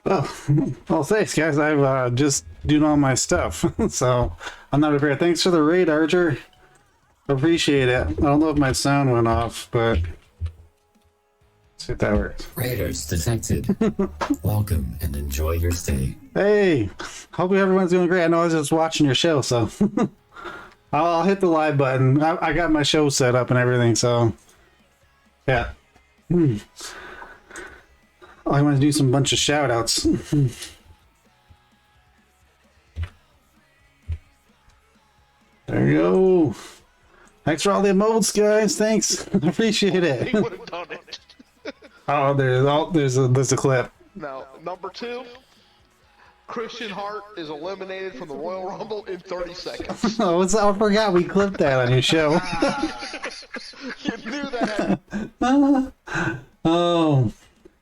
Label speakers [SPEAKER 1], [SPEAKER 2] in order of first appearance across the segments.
[SPEAKER 1] Oh, well, thanks, guys. I've just doing all my stuff, so I'm not prepared. Thanks for the raid, Archer. Appreciate it. I don't know if my sound went off, but let's see if that works.
[SPEAKER 2] Raiders detected. Welcome and enjoy your stay.
[SPEAKER 1] Hey, hope everyone's doing great. I know I was just watching your show, so I'll hit the live button. I got my show set up and everything, so yeah. I want to do some bunch of shout outs. There you go. Thanks for all the emotes, guys. Thanks. Appreciate it.
[SPEAKER 3] He would have done it.
[SPEAKER 1] Oh, there's a clip.
[SPEAKER 3] Now, number 2, Christian Hart is eliminated from the Royal Rumble in 30 seconds.
[SPEAKER 1] Oh, I forgot we clipped that on your show.
[SPEAKER 3] You knew that.
[SPEAKER 1] Oh.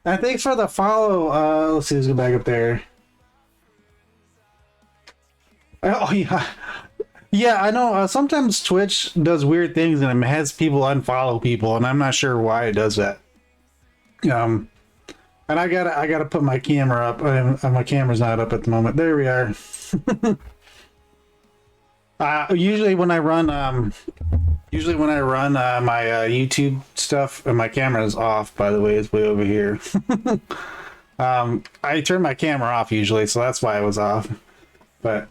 [SPEAKER 1] And thanks for the follow. Let's see, let's go back up there. Oh, yeah. Yeah, I know. Sometimes Twitch does weird things and it has people unfollow people, and I'm not sure why it does that. And I gotta put my camera up. My camera's not up at the moment. There we are. Usually when I run my YouTube stuff, and my camera is off. By the way, it's way over here. I turn my camera off usually, so that's why it was off. But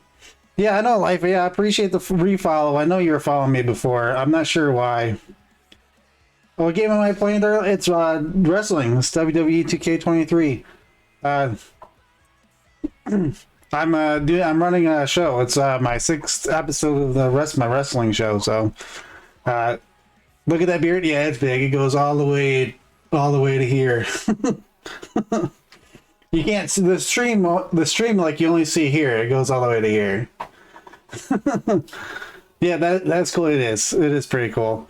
[SPEAKER 1] yeah, I know, Life. Yeah, I appreciate the refollow. I know you were following me before. I'm not sure why. What game am I playing there? It's wrestling. It's WWE 2K23. I'm running a show. It's my 6th episode of my wrestling show. So, look at that beard. Yeah, it's big. It goes all the way to here. You can't see the stream. Like you only see here. It goes all the way to here. Yeah, that's cool. It is pretty cool.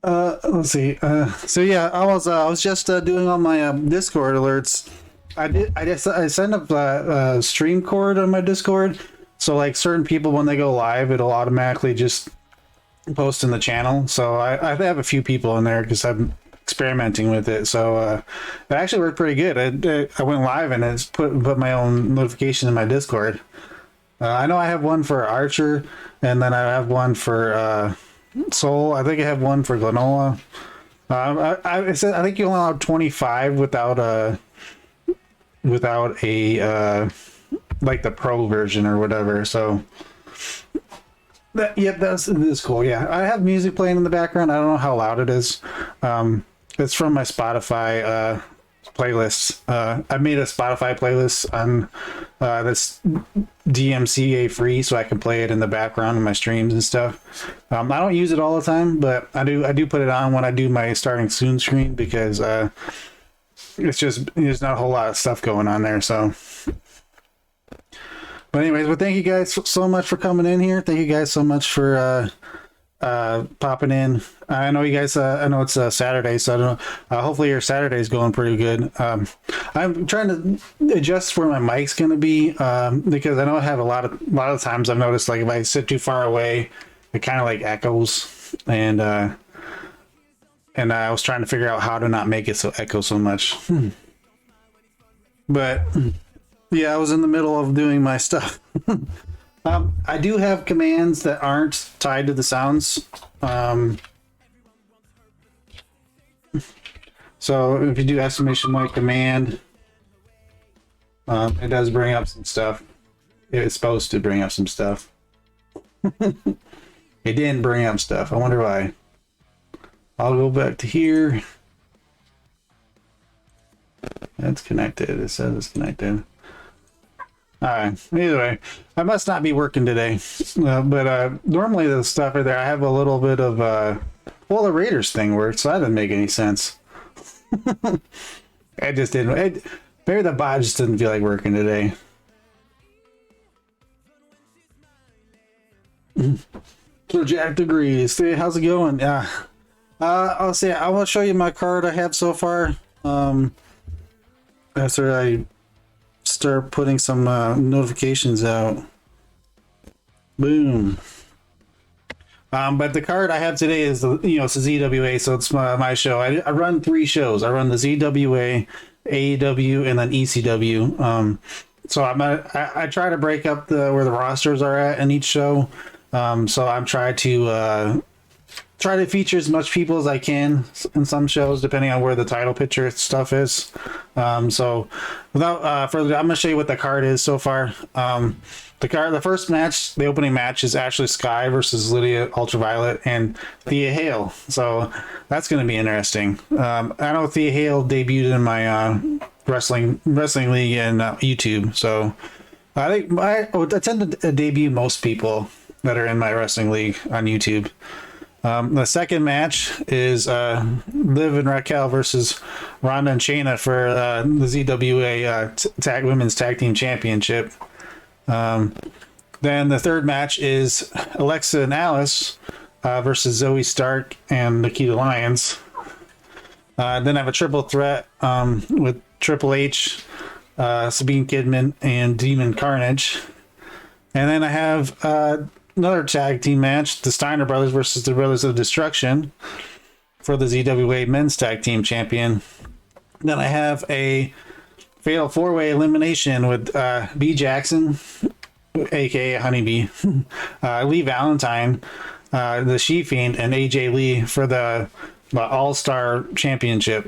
[SPEAKER 1] Let's see. So yeah, I was just doing all my Discord alerts. I send up a stream cord on my Discord, so like certain people when they go live, it'll automatically just post in the channel. So I have a few people in there because I'm experimenting with it. So it actually worked pretty good. I went live and it's put my own notification in my Discord. I know I have one for Archer, and then I have one for Soul. I think I have one for Glenola. I think you only allowed 25 without a like the pro version or whatever. So that's cool. Yeah, I have music playing in the background. I don't know how loud it is. It's from my Spotify playlist. I made a Spotify playlist on this DMCA free, so I can play it in the background in my streams and stuff. I don't use it all the time, but I do put it on when I do my starting soon screen because it's just there's not a whole lot of stuff going on there. So, but anyways, well, thank you guys so much for coming in here. Thank you guys so much for popping in. I know you guys I know it's Saturday, so I don't know, hopefully your Saturday is going pretty good. I'm trying to adjust where my mic's going to be because I know I have a lot of times I've noticed, like, if I sit too far away, it kind of like echoes, and I was trying to figure out how to not make it so echo so much. But yeah, I was in the middle of doing my stuff. I do have commands that aren't tied to the sounds. So if you do exclamation point command, it does bring up some stuff. It's supposed to bring up some stuff. It didn't bring up stuff. I wonder why. I'll go back to here. That's connected. It says it's connected. Alright, either way, I must not be working today. But normally the stuff right there, I have a little bit of, well, the Raiders thing worked, so that didn't make any sense. It just didn't. Maybe the bot just didn't feel like working today. So Jack agrees. Hey, how's it going? Yeah. I'll say I will show you my card I have so far. After I start putting some notifications out. Boom. But the card I have today is it's a ZWA, so it's my show. I run 3 shows. I run the ZWA, AEW, and then ECW. So I try to break up where the rosters are at in each show. So I'm trying to feature as much people as I can in some shows, depending on where the title picture stuff is. So without further ado, I'm gonna show you what the card is so far. The first match, the opening match, is Ashley Sky versus Lydia Ultraviolet and Thea Hale. So that's going to be interesting. I know Thea Hale debuted in my wrestling league and YouTube. So I think I tend to debut most people that are in my wrestling league on YouTube. The second match is Liv and Raquel versus Ronda and Shayna for the ZWA Women's Tag Team Championship. Then the third match is Alexa and Alice versus Zoe Stark and Nikita Lyons. Then I have a triple threat with Triple H, Sabine Kidman, and Demon Carnage. And then I have another tag team match, the Steiner Brothers versus the Brothers of Destruction for the ZWA Men's Tag Team Champion. Then I have a Fatal 4-Way elimination with B. Jackson, aka Honeybee, Lee Valentine, the She-Fiend, and AJ Lee for the All-Star Championship.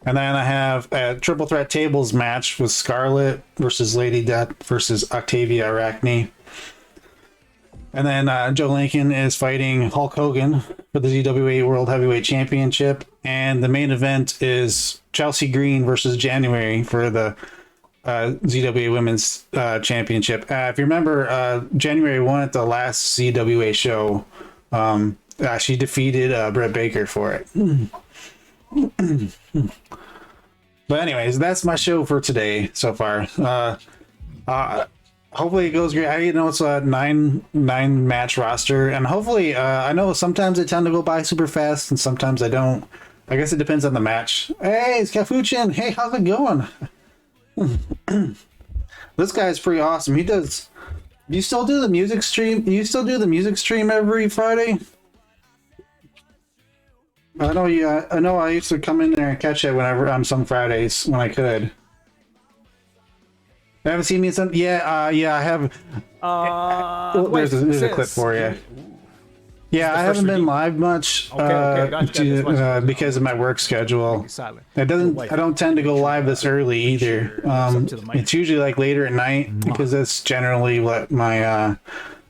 [SPEAKER 1] And then I have a triple threat tables match with Scarlett versus Lady Death versus Octavia Arachne. And then Joe Lincoln is fighting Hulk Hogan for the ZWA World Heavyweight Championship. And the main event is Chelsea Green versus January for the ZWA Women's Championship. If you remember, January won at the last ZWA show. She defeated Britt Baker for it. But anyways, that's my show for today so far. Hopefully it goes great. I know it's a nine match roster, and hopefully I know sometimes I tend to go by super fast and sometimes I don't. I guess it depends on the match. Hey, it's Cafuchin. Hey, how's it going? This guy's pretty awesome. He does. You still do the music stream? You still do the music stream every Friday? I know you. I know I used to come in there and catch it whenever on some Fridays when I could. I haven't seen me in some. Yeah, yeah, I have. There's a clip for you. Yeah, I haven't been live much because of my work schedule. It doesn't. I don't tend to go live this early either. It's usually like later at night because that's generally what my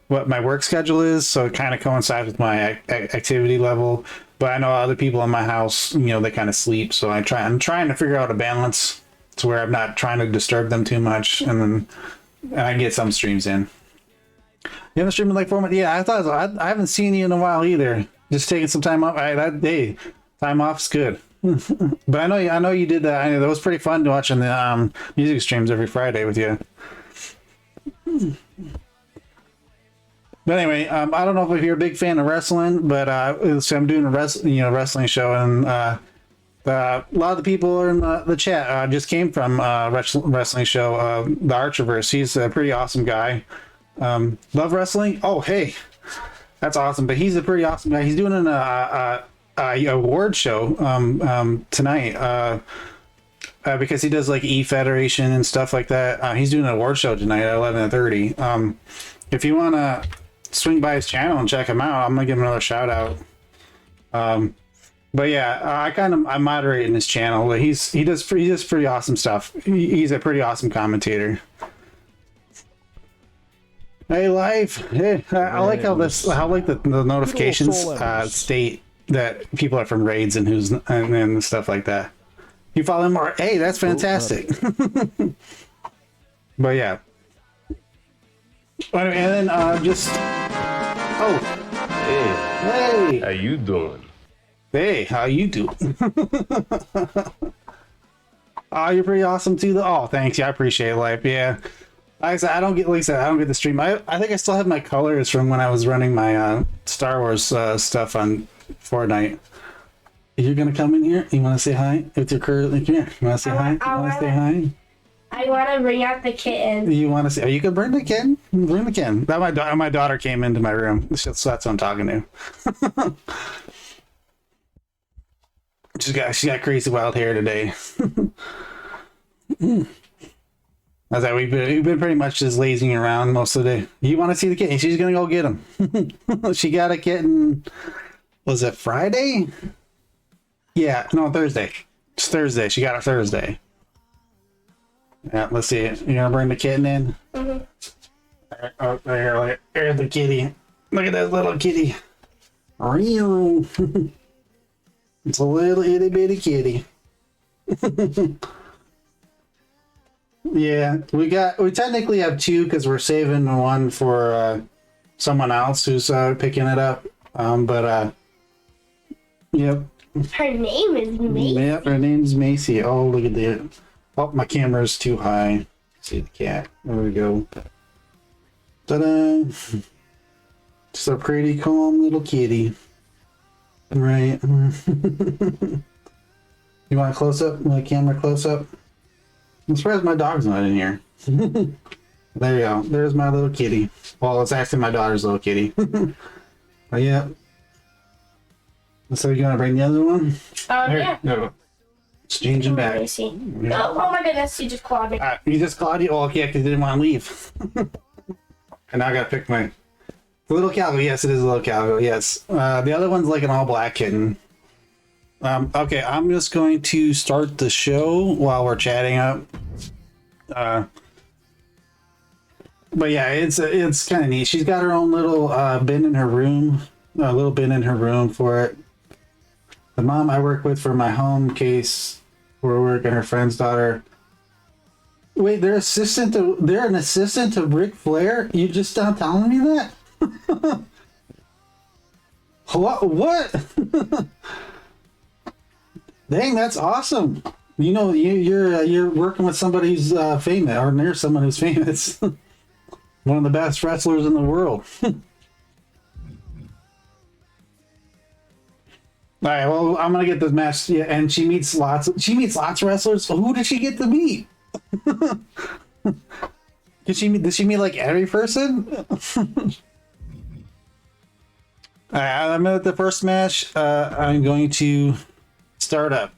[SPEAKER 1] work schedule is. So it kind of coincides with my activity level. But I know other people in my house, they kind of sleep. So I'm trying to figure out a balance to where I'm not trying to disturb them too much, and I get some streams in. You haven't streamed in like 4 months? Yeah, I haven't seen you in a while either. Just taking some time off. Time off's good. But I know you did that. I know that was pretty fun watching the music streams every Friday with you. But anyway, I don't know if you're a big fan of wrestling, but so I'm doing a wrestling show, and a lot of the people in the chat just came from wrestling show, the Archerverse. He's a pretty awesome guy. Love wrestling. Oh, hey, that's awesome. But he's a pretty awesome guy. He's doing an award show tonight because he does like E-Federation and stuff like that. He's doing an award show tonight at 11:30. If you want to swing by his channel and check him out, I'm gonna give him another shout out. But yeah, I moderate in his channel. He does pretty awesome stuff. He's a pretty awesome commentator. Hey, live. Hey, I like how the notifications state that people are from raids and stuff like that. You follow him more? Hey, that's fantastic. But yeah. And then hey,
[SPEAKER 4] how you doing?
[SPEAKER 1] Hey, how you doing? Oh, you're pretty awesome too. Oh, thanks. Yeah, I appreciate life. Yeah. Like I said, I don't get the stream. I think I still have my colors from when I was running my Star Wars stuff on Fortnite. You're gonna come in here? You want to say hi? With your curly, come here. You want to say hi? You want to say hi?
[SPEAKER 5] I want to bring out the kitten.
[SPEAKER 1] You want to say? Oh, you can bring the kitten. Bring the kitten. That my daughter came into my room. So that's what I'm talking to. She got crazy wild hair today. That's that we've been pretty much just lazing around most of the day. You want to see the kitten? She's gonna go get him. She got a kitten. Was it Friday? Yeah, no, Thursday. It's Thursday. She got it Thursday. Yeah, let's see it. You gonna bring the kitten in?
[SPEAKER 5] Mm-hmm.
[SPEAKER 1] Oh, there's the kitty. Look at that little kitty. Real. It's a little itty bitty kitty. Yeah, we technically have two because we're saving one for someone else who's picking it up. Yep.
[SPEAKER 5] Her name is Macy.
[SPEAKER 1] Yep, her name's Macy. Oh, look at that. Oh, my camera's too high. See the cat. There we go. Ta-da! Just a pretty calm little kitty. Right. You want a close up? My camera close up? I'm surprised my dog's not in here. There you go. There's my little kitty. Well, it's actually my daughter's little kitty. But yeah. So you gonna bring the other one? There,
[SPEAKER 5] Yeah.
[SPEAKER 1] no. It's changing back.
[SPEAKER 5] Let me see.
[SPEAKER 1] Yeah.
[SPEAKER 5] Oh my goodness, you just clawed me.
[SPEAKER 1] You just called you? Oh, yeah, because you didn't want to leave. And now I gotta pick my... The little calico. Yes, it is a little calico. Yes. The other one's like an all-black kitten. Okay, I'm just going to start the show while we're chatting up. But yeah, it's kind of neat. She's got her own little bin in her room. A little bin in her room for it. The mom I work with for my home case for work and her friend's daughter. Wait, they're an assistant to Ric Flair? You just not telling me that? What? Dang, that's awesome. You know, you're working with somebody who's famous, or near someone who's famous. One of the best wrestlers in the world. All right, well, I'm gonna get this match. Yeah, and she meets lots of wrestlers. So who did she get to meet? Did she meet like every person? All right, I'm at the first match. I'm going to start up.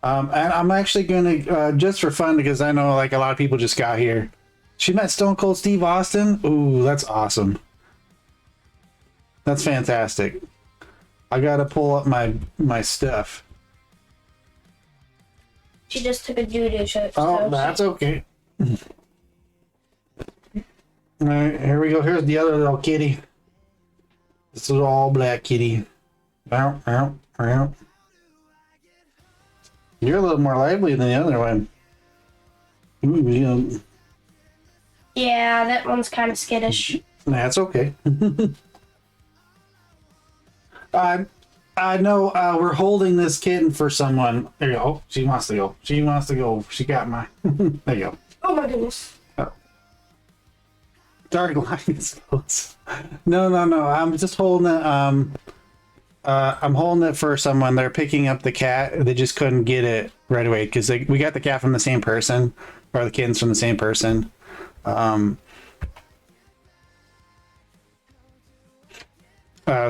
[SPEAKER 1] And I'm actually gonna just for fun because I know like a lot of people just got here. She met Stone Cold Steve Austin. Ooh, that's awesome. That's fantastic. I gotta pull up my stuff.
[SPEAKER 5] She just took a doo-doo shot.
[SPEAKER 1] Oh, that's okay. All right, here we go. Here's the other little kitty. This is all black kitty. Ow, ow, ow. You're a little more lively than the other one. Ooh, yeah.
[SPEAKER 5] Yeah, that one's kind of skittish.
[SPEAKER 1] That's okay. I know we're holding this kitten for someone. There you go. Oh, she wants to go. She wants to go. She got my... There you go.
[SPEAKER 5] Oh my goodness.
[SPEAKER 1] Oh. Dark lines. No. I'm just holding it. I'm holding it for someone. They're picking up the cat. They just couldn't get it right away because we got the cat from the same person, or the kittens from the same person.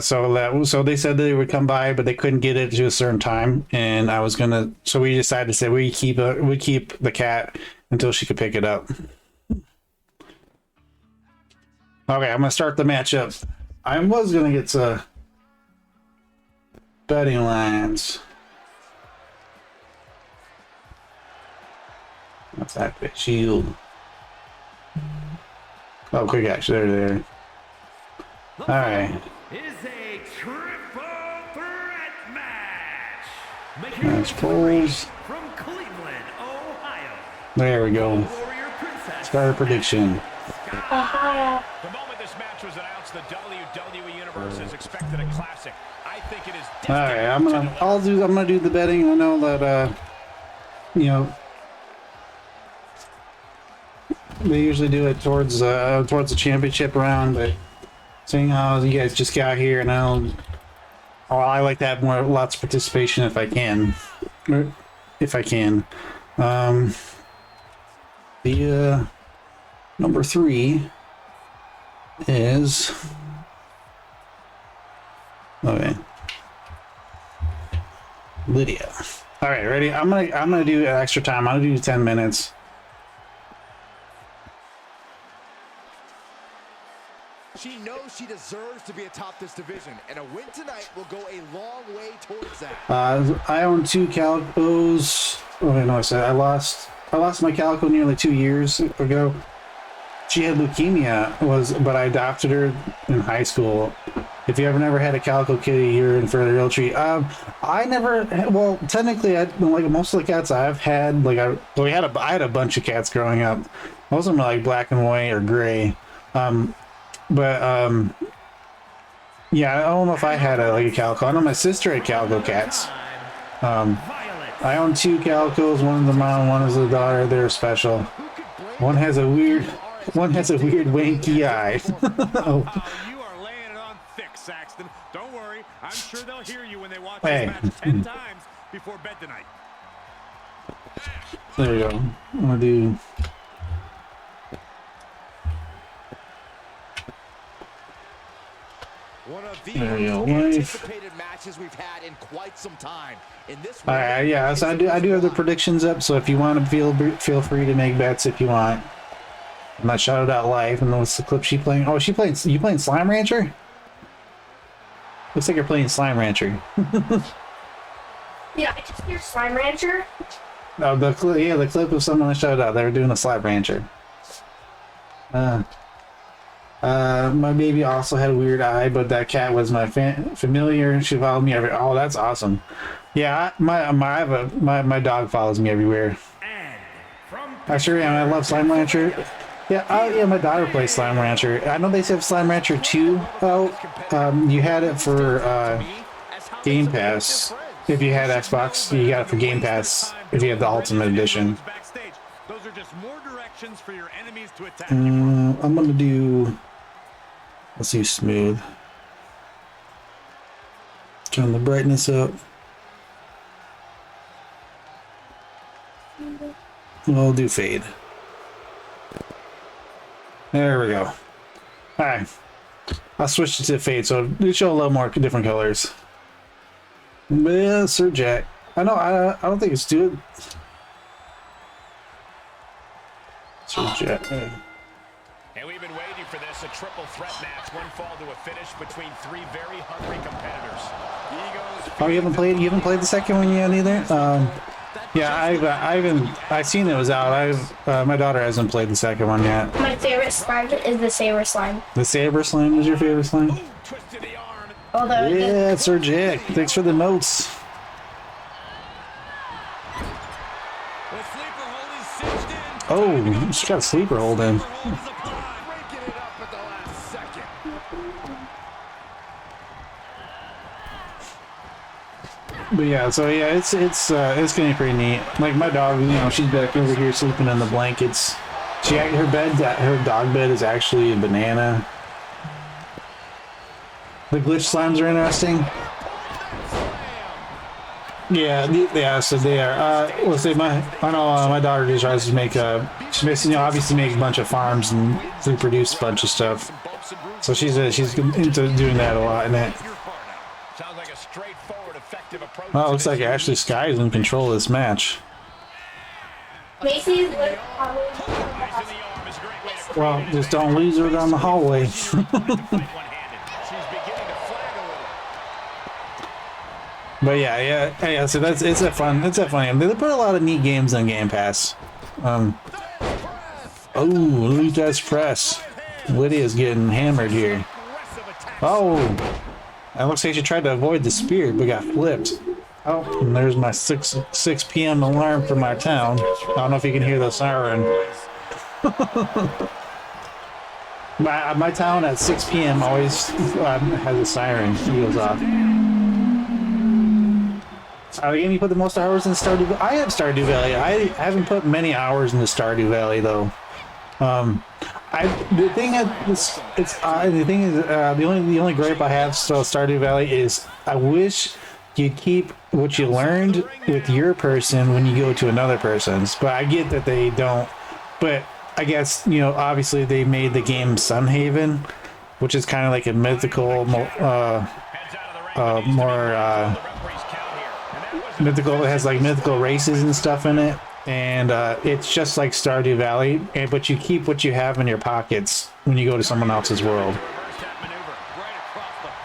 [SPEAKER 1] So they said they would come by, but they couldn't get it to a certain time, and I was gonna. So we decided to say we keep the cat until she could pick it up. Okay, I'm gonna start the matchup. I was gonna get to betting lines. What's that bit? Shield. Oh, quick action. There. All right.
[SPEAKER 4] Is a triple threat match.
[SPEAKER 1] That's pulls.
[SPEAKER 4] From Cleveland, Ohio.
[SPEAKER 1] There we go.
[SPEAKER 4] Warrior Princess.
[SPEAKER 1] Start prediction.
[SPEAKER 5] Ohio.
[SPEAKER 6] The moment this match was announced, the WWE Universe has expected a classic. I think it is.
[SPEAKER 1] All right, I'm gonna do the betting. I know that they usually do it towards the championship round, but seeing how you guys just got here, and I like to have lots of participation if I can. The number 3 is okay. Lydia. All right, ready? I'm gonna do extra time. I'm gonna do 10 minutes.
[SPEAKER 7] She knows she deserves to be atop this division, and a win tonight will go a long way towards that.
[SPEAKER 1] I own 2 calicos. Oh wait, no, I lost my calico nearly 2 years ago. She had leukemia, but I adopted her in high school. If you ever never had a calico kitty, you're in for a real treat. I never. Well, technically, like most of the cats I've had, like I had a bunch of cats growing up. Most of them are like black and white or gray. Yeah, I don't know if I had a calico. I know my sister had calico cats. I own 2 calicos. One is the mom, one is the daughter. They're special. One has a weird wanky eye. Oh.
[SPEAKER 6] You are laying it on thick, Saxton. Don't worry. I'm sure they'll hear you when they watch
[SPEAKER 1] Hey.
[SPEAKER 6] this match 10 times before bed tonight.
[SPEAKER 1] There we go. I'm gonna do.
[SPEAKER 7] One of the
[SPEAKER 1] There you
[SPEAKER 7] most
[SPEAKER 1] go, wife.
[SPEAKER 7] anticipated matches we've had in quite some time. In this
[SPEAKER 1] All right, yeah. So I do have the predictions up. So if you want to feel free to make bets if you want. I'm not shouted out live. And what's the clip she playing? Oh, you playing Slime Rancher? Looks like you're playing Slime Rancher.
[SPEAKER 5] Yeah, I just hear Slime Rancher.
[SPEAKER 1] Oh, the clip of someone I shouted out. They were doing a Slime Rancher. My baby also had a weird eye, but that cat was my familiar. She followed me every. Oh, that's awesome. Yeah, my dog follows me everywhere.
[SPEAKER 4] And from
[SPEAKER 1] I sure am. I love Slime Rancher. Yeah, yeah. My daughter plays Slime Rancher. I know they have Slime Rancher 2 out. You had it for Game Pass. If you had Xbox, you got it for Game Pass. If you have the Ultimate Edition.
[SPEAKER 6] Those are just more directions for your enemies to attack.
[SPEAKER 1] I'm gonna do. Let's do smooth. Turn the brightness up. We'll do fade. There we go. Alright. I'll switch it to fade so it'll show a little more different colors. Yeah, Sir Jack. I don't think it's too. Sir Jack.
[SPEAKER 6] And we've been waiting for this, a triple threat match, one fall to a finish between 3 very hungry competitors.
[SPEAKER 1] Oh, you haven't played the second one yet either? Yeah, I've seen it was out. My daughter hasn't played the second one yet.
[SPEAKER 5] My favorite slime is the Saber Slime.
[SPEAKER 1] The Saber Slime is your favorite slime?
[SPEAKER 6] Twisted the arm.
[SPEAKER 5] Although
[SPEAKER 1] Yeah, Sir Jack. Thanks for the notes.
[SPEAKER 6] The sleeper hold is cinched in.
[SPEAKER 1] Oh, she's got a sleeper hold in.
[SPEAKER 7] breaking it up at the last second.
[SPEAKER 1] But yeah, so yeah, it's gonna be pretty neat. Like my dog, she's back over here sleeping in the blankets. Her dog bed is actually a banana. The glitch slimes are interesting. Yeah, so they are. Let's say my daughter just tries to make she makes, obviously make a bunch of farms and reproduce a bunch of stuff. So she's into doing that a lot. And that.
[SPEAKER 6] Sounds like a straightforward, effective approach.
[SPEAKER 1] Oh, it looks like Ashley Sky is in control of this match.
[SPEAKER 5] Macy's would probably.
[SPEAKER 1] Well, just don't lose her down the hallway. But yeah. So it's a fun game. They put a lot of neat games on Game Pass. Luta's press. Lydia's getting hammered here. Oh, it looks like she tried to avoid the spear, but got flipped. Oh, and there's my 6 p.m. alarm for my town. I don't know if you can hear the siren. my town at 6 p.m. always has a siren. It goes off. The game you put the most hours in Stardew Valley? I have Stardew Valley. I haven't put many hours into Stardew Valley though. The only gripe I have still Stardew Valley is I wish you'd keep what you learned with your person when you go to another person's. But I get that they don't. But I guess obviously they made the game Sunhaven, which is kind of like a mythical, more mythical. It has like mythical races and stuff in it, and it's just like Stardew Valley. But you keep what you have in your pockets when you go to someone else's world.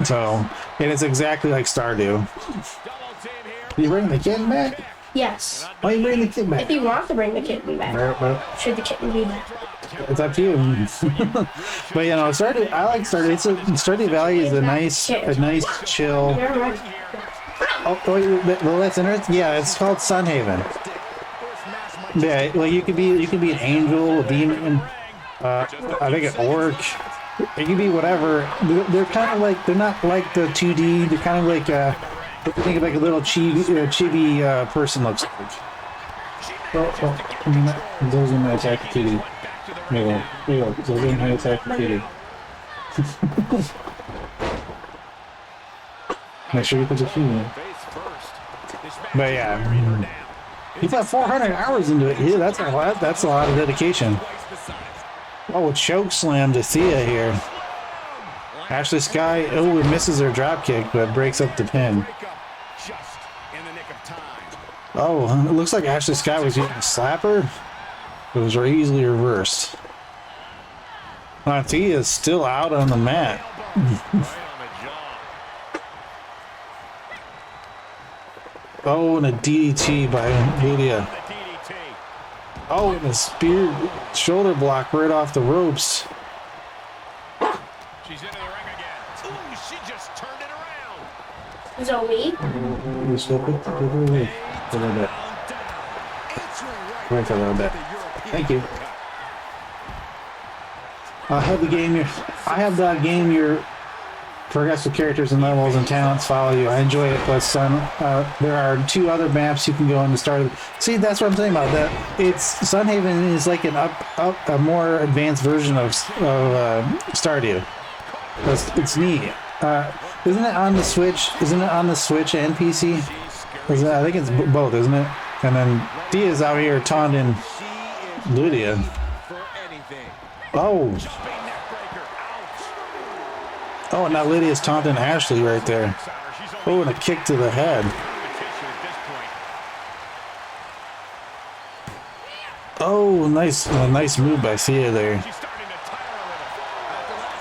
[SPEAKER 1] So it is exactly like Stardew. You bring the kitten back?
[SPEAKER 5] Yes.
[SPEAKER 1] Why you bring the kitten back?
[SPEAKER 5] If you want to bring the kitten back, should the kitten be back?
[SPEAKER 1] It's up to you. But you know, Stardew. I like Stardew. Stardew Valley is a nice chill.
[SPEAKER 5] You're right.
[SPEAKER 1] Oh, well, that's interesting. Yeah, it's called Sunhaven. Yeah, well, you could be an angel, a demon. I think an orc. It can be whatever. They're kind of like, they're not like the 2D. They're kind of like think of like a little chibi person looks like. Oh, I mean, those are my attack the kitty. There you go. Those are my attack the kitty. Make sure you put the food in. But yeah, you put 400 hours into it. Yeah, that's a lot of dedication. Oh, choke slam to Thea here. Ashley Sky, it misses her drop kick, but breaks up the pin. Oh, it looks like Ashley Sky was using a slapper. It was easily reversed. Thea is still out on the mat. Oh, and a DDT by Lydia. Oh, and a spear shoulder block right off the ropes.
[SPEAKER 6] She's into the ring again. Ooh, she just turned it around.
[SPEAKER 5] Zoe.
[SPEAKER 1] Right a little bit. Thank you. I have the game. I have that game. Your progressive characters and levels and talents follow you. I enjoy it. Plus, there are 2 other maps you can go on to start. See, that's what I'm saying about that. It's Sunhaven is like a more advanced version of Stardew. It's neat. Isn't it on the Switch? Isn't it on the Switch and PC? I think it's both, isn't it? And then Dia's out here taunting Lydia. Oh. Oh, and now Lydia's taunting Ashley right there. Oh, and a kick to the head. Oh, nice move by Thea there.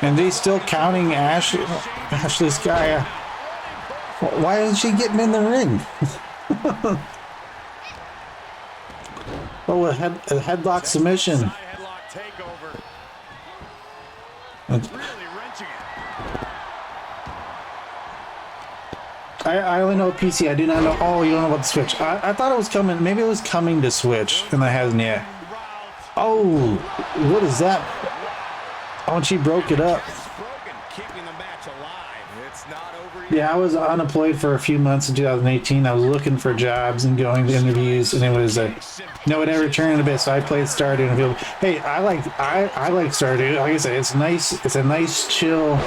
[SPEAKER 1] And they still counting Ashley Sky. Why isn't she getting in the ring? Oh, a headlock submission. I only know PC. I do not know. Oh, you don't know about the Switch. I thought it was coming. Maybe it was coming to Switch, and it hasn't yet. Oh, what is that? Oh, and she broke it up. Yeah, I was unemployed for a few months in 2018. I was looking for jobs and going to interviews, and it was no one ever returned a bit. So I played Stardew and feel, hey, I like Stardew. Like I said, it's nice. It's a nice chill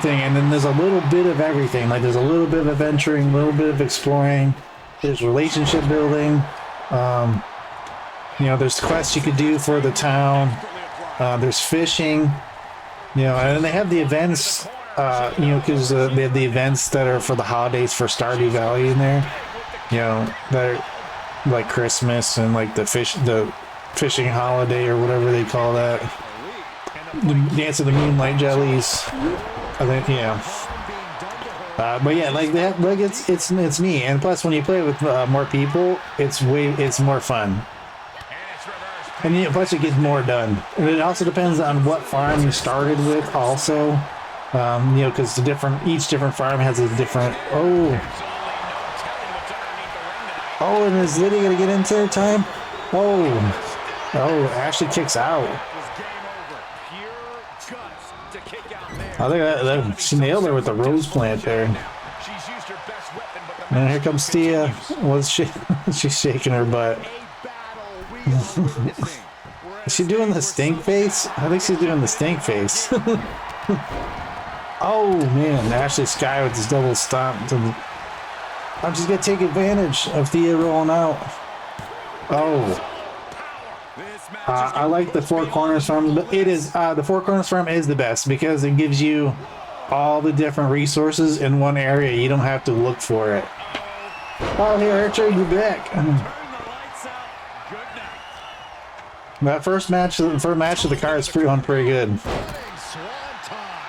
[SPEAKER 1] thing, and then there's a little bit of everything. Like there's a little bit of adventuring, a little bit of exploring. There's relationship building. You know, there's quests you could do for the town. There's fishing. You know, and they have the events. You know, because they have the events that are for the holidays for Stardew Valley in there. You know, that are like Christmas and like the fishing holiday or whatever they call that. The Dance of the Moonlight Jellies. I think, yeah. But yeah, like that, like it's neat, and plus when you play with more people, it's more fun. And plus it gets more done. And it also depends on what farm you started with, also. You know, because each different farm has a different. Oh, and is Lydia gonna get into her time? Oh, Ashley kicks out. I think that she nailed her with the rose plant there. And here comes Thea. She's shaking her butt. Is she doing the stink face? I think she's doing the stink face. Oh man, Ashley Sky with this double stomp. I'm just gonna take advantage of Thea rolling out. Oh. I like the Four Corners farm, but it is the Four Corners farm is the best because it gives you all the different resources in one area. You don't have to look for it. Oh, hey Archer, you back?
[SPEAKER 4] Turn the lights out. Good night.
[SPEAKER 1] That first match of the card is pretty good.
[SPEAKER 7] Running swan time.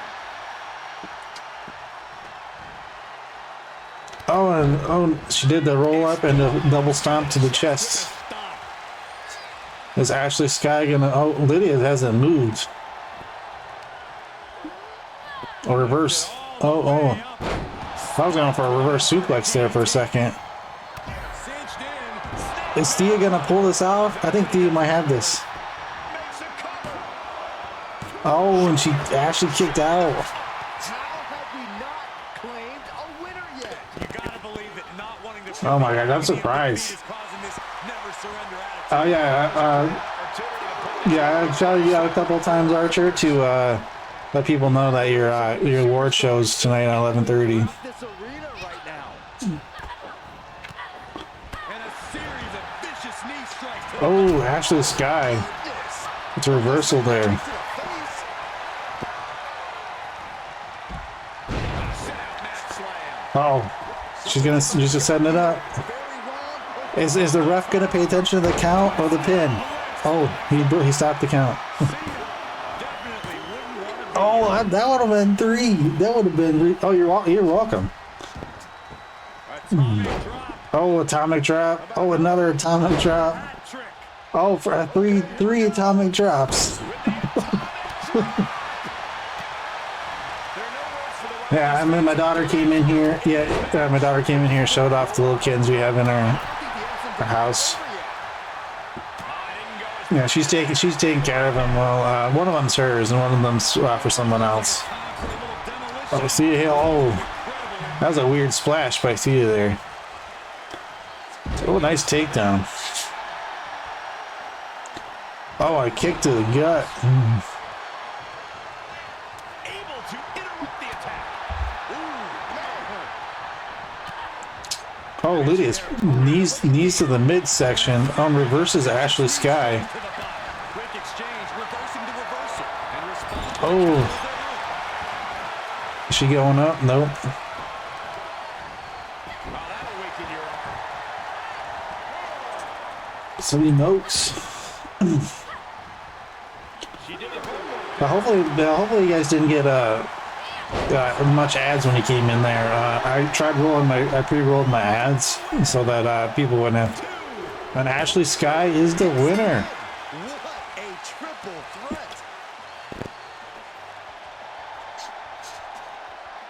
[SPEAKER 1] Oh, she did the roll up and the double stomp to the chest. Is Ashley Sky gonna? Oh, Lydia hasn't moved. Or reverse. Oh. I was going for a reverse suplex there for a second. Is Thea gonna pull this off? I think Thea might have this. Oh, and Ashley kicked out.
[SPEAKER 7] How have we not claimed a winner yet?
[SPEAKER 4] You gotta believe that not wanting to.
[SPEAKER 1] Oh my god, I'm surprised.
[SPEAKER 4] Is causing this never surrender attitude.
[SPEAKER 1] Oh yeah, I shouted you out a couple of times, Archer, to let people know that your award shows tonight at 11:30.
[SPEAKER 7] This arena right now.
[SPEAKER 4] And a series of vicious knee strikes.
[SPEAKER 1] Oh, Ashley Sky.
[SPEAKER 7] Goodness.
[SPEAKER 1] It's a reversal there.
[SPEAKER 7] To the face.
[SPEAKER 1] Oh, she's just setting it up.
[SPEAKER 7] Very wrong.
[SPEAKER 1] Is the ref gonna pay attention to the count or the pin? Oh, he stopped the count. Oh, that would have been 3. That would have been. Oh, you're welcome. Oh, atomic drop. Oh, another atomic drop. Oh, for three atomic drops. Yeah, I mean, my daughter came in here. Yeah, my daughter came in here, showed off the little kittens we have in our house. Yeah, she's taking care of them. Well, one of them's hers, and one of them's for someone else. Oh, Thea Hill. Oh, that was a weird splash by Thea there. Oh, nice takedown. Oh, I kicked to the gut.
[SPEAKER 4] Able to interrupt the attack.
[SPEAKER 1] Oh, Lydia's knees to the midsection. Reverses Ashley Sky.
[SPEAKER 4] Quick exchange, reversing the reversal. And response.
[SPEAKER 1] Oh. Is she going up? Nope.
[SPEAKER 4] That'll weaken your arm.
[SPEAKER 1] Some emotes.
[SPEAKER 4] She did it.
[SPEAKER 1] But hopefully you guys didn't get much ads when you came in there. I pre-rolled my ads so that people wouldn't have. And Ashley Sky is the winner.
[SPEAKER 7] What a triple threat.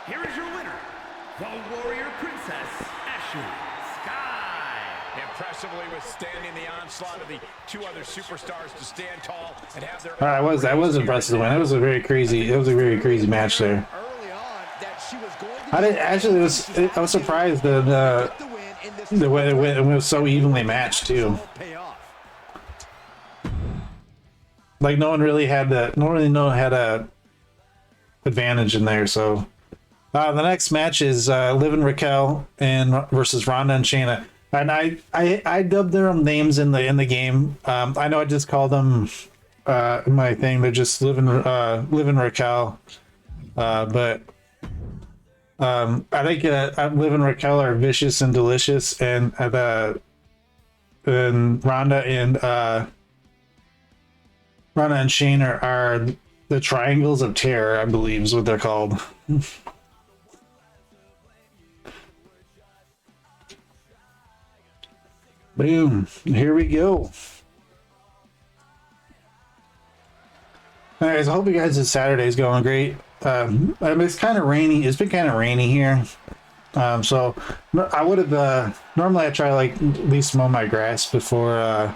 [SPEAKER 4] Here is your winner, the Warrior Princess, Ashley Sky.
[SPEAKER 6] Impressively withstanding the onslaught of the two other superstars to stand tall and have their.
[SPEAKER 1] That was impressive to win. It was a very crazy match there.
[SPEAKER 7] Early on that she was going to
[SPEAKER 1] I was surprised that
[SPEAKER 7] get the win in this
[SPEAKER 1] the way it was so evenly matched too.
[SPEAKER 7] payoff.
[SPEAKER 1] Like no one really had a advantage in there. So the next match is Liv and Raquel versus Ronda and Shayna. And I dubbed their own names in the game. I know I just called them my thing. They're just Liv and Raquel. But I think Liv and Raquel are vicious and delicious, and Ronda and Shayna are the Triangles of Terror, I believe is what they're called. Boom! Here we go. Alright, so I hope you guys' Saturday's going great. I mean, it's kind of rainy. It's been kind of rainy here. So I would have normally I try to like at least mow my grass before I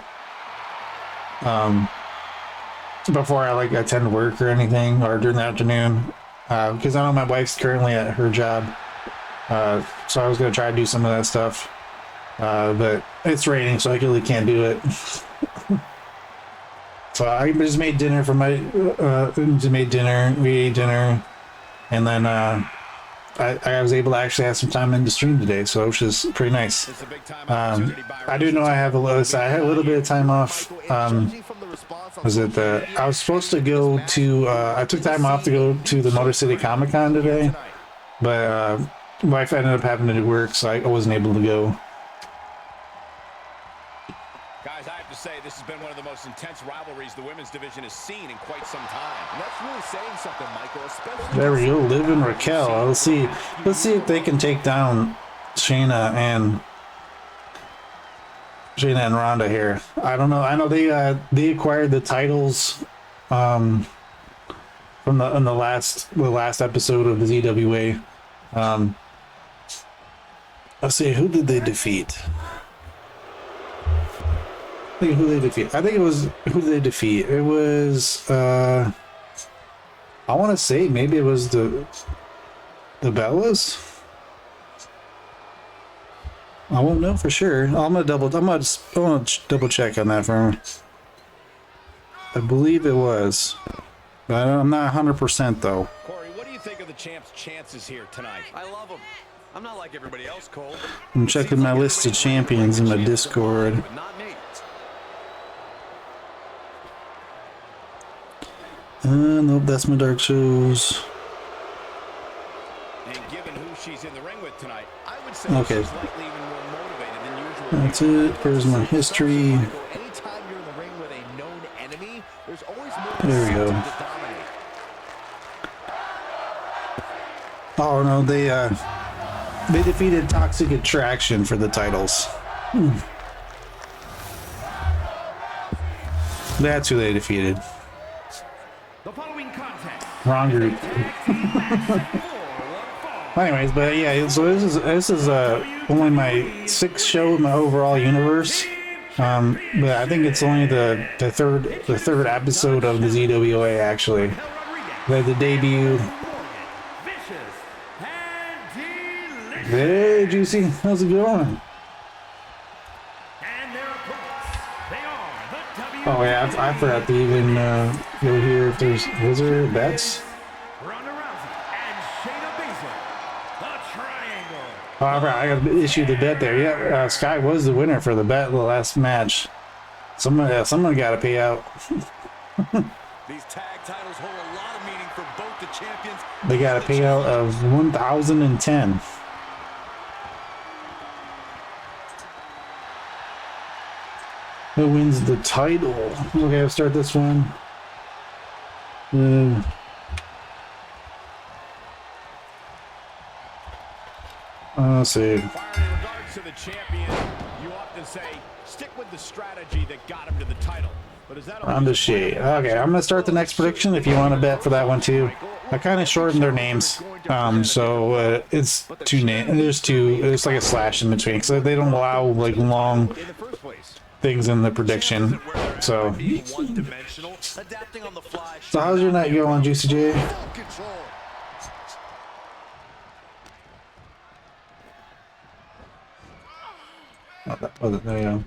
[SPEAKER 1] like attend work or anything, or during the afternoon, because I know my wife's currently at her job. So I was gonna try to do some of that stuff, but it's raining, so I really can't do it. So I just made dinner for my. We ate dinner, and then I was able to actually have some time in the stream today, so which is pretty nice. I do know I have I had a little bit of time off. Was it I was supposed to go to? I took time off to go to the Motor City Comic Con today, but wife ended up having to do work, so I wasn't able to go.
[SPEAKER 6] been one of the most intense rivalries the women's division has seen in quite some time.
[SPEAKER 7] And that's really saying something, Michael, especially...
[SPEAKER 1] There we go, Liv and Raquel. Let's see if they can take down Shayna and Ronda here. I don't know. I know they acquired the titles from the last episode of the ZWA. Let's see, who did they defeat? I think it was who did they defeat? It was I want to say maybe it was the Bellas. I won't know for sure. I'm gonna double check on that for me. I believe it was, but I'm not 100% though.
[SPEAKER 6] Corey, what do you think of the champ's chances here tonight?
[SPEAKER 8] I love him. I'm not like everybody else, Cole.
[SPEAKER 1] I'm checking my list of champions in my Discord.
[SPEAKER 8] But not me.
[SPEAKER 1] Nope, that's my dark shows.
[SPEAKER 6] And given who she's in the ring with tonight, I would say
[SPEAKER 1] Okay.
[SPEAKER 6] she's likely even more motivated than usual.
[SPEAKER 1] That's it. There's my history.
[SPEAKER 7] Anytime you're in the ring with a known enemy, there's always more
[SPEAKER 1] There we go.
[SPEAKER 7] incentive to dominate.
[SPEAKER 1] Oh no, they defeated Toxic Attraction for the titles. That's who they defeated.
[SPEAKER 4] The following contest.
[SPEAKER 1] Wrong group. Anyways, but yeah, so this is only my 6th show in my overall universe. But I think it's only the third episode of the ZWA actually. The debut. Hey, Juicy, how's it going? Oh yeah, I forgot to even go here if there's wizard bets. Oh, I got to issue the bet there. Yeah, Sky was the winner for the bet the last match. Someone got to pay out.
[SPEAKER 8] These tag titles hold a lot of meaning for both the champions.
[SPEAKER 1] They got a payout of 1,010. Who wins the title? Okay, I'll start this one. Let's see.
[SPEAKER 6] In regards to the champion, you often say, stick with the strategy that got him to the title. But is that
[SPEAKER 1] Ronda Shea. Okay, I'm gonna start the next prediction if you want to bet for that one too. I kind of shortened their names, so it's two names. There's two. There's like a slash in between, so they don't allow like long things in the prediction. So how's your night going, Juicy J? Oh, there you go.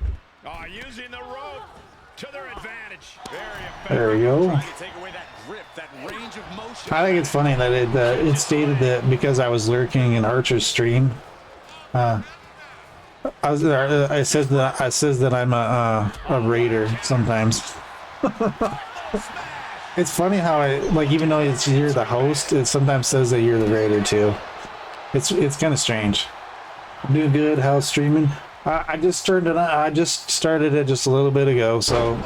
[SPEAKER 6] Using the rope to their advantage. Very effective.
[SPEAKER 1] There we go.
[SPEAKER 6] Take away that grip, that range of motion.
[SPEAKER 1] I think it's funny that it stated that because I was lurking in Archer's stream. I says that I'm a raider sometimes. It's funny how even though you're the host, it sometimes says that you're the raider too. It's kind of strange. I'm doing good. How's streaming? I just turned it on. I just started it just a little bit ago, so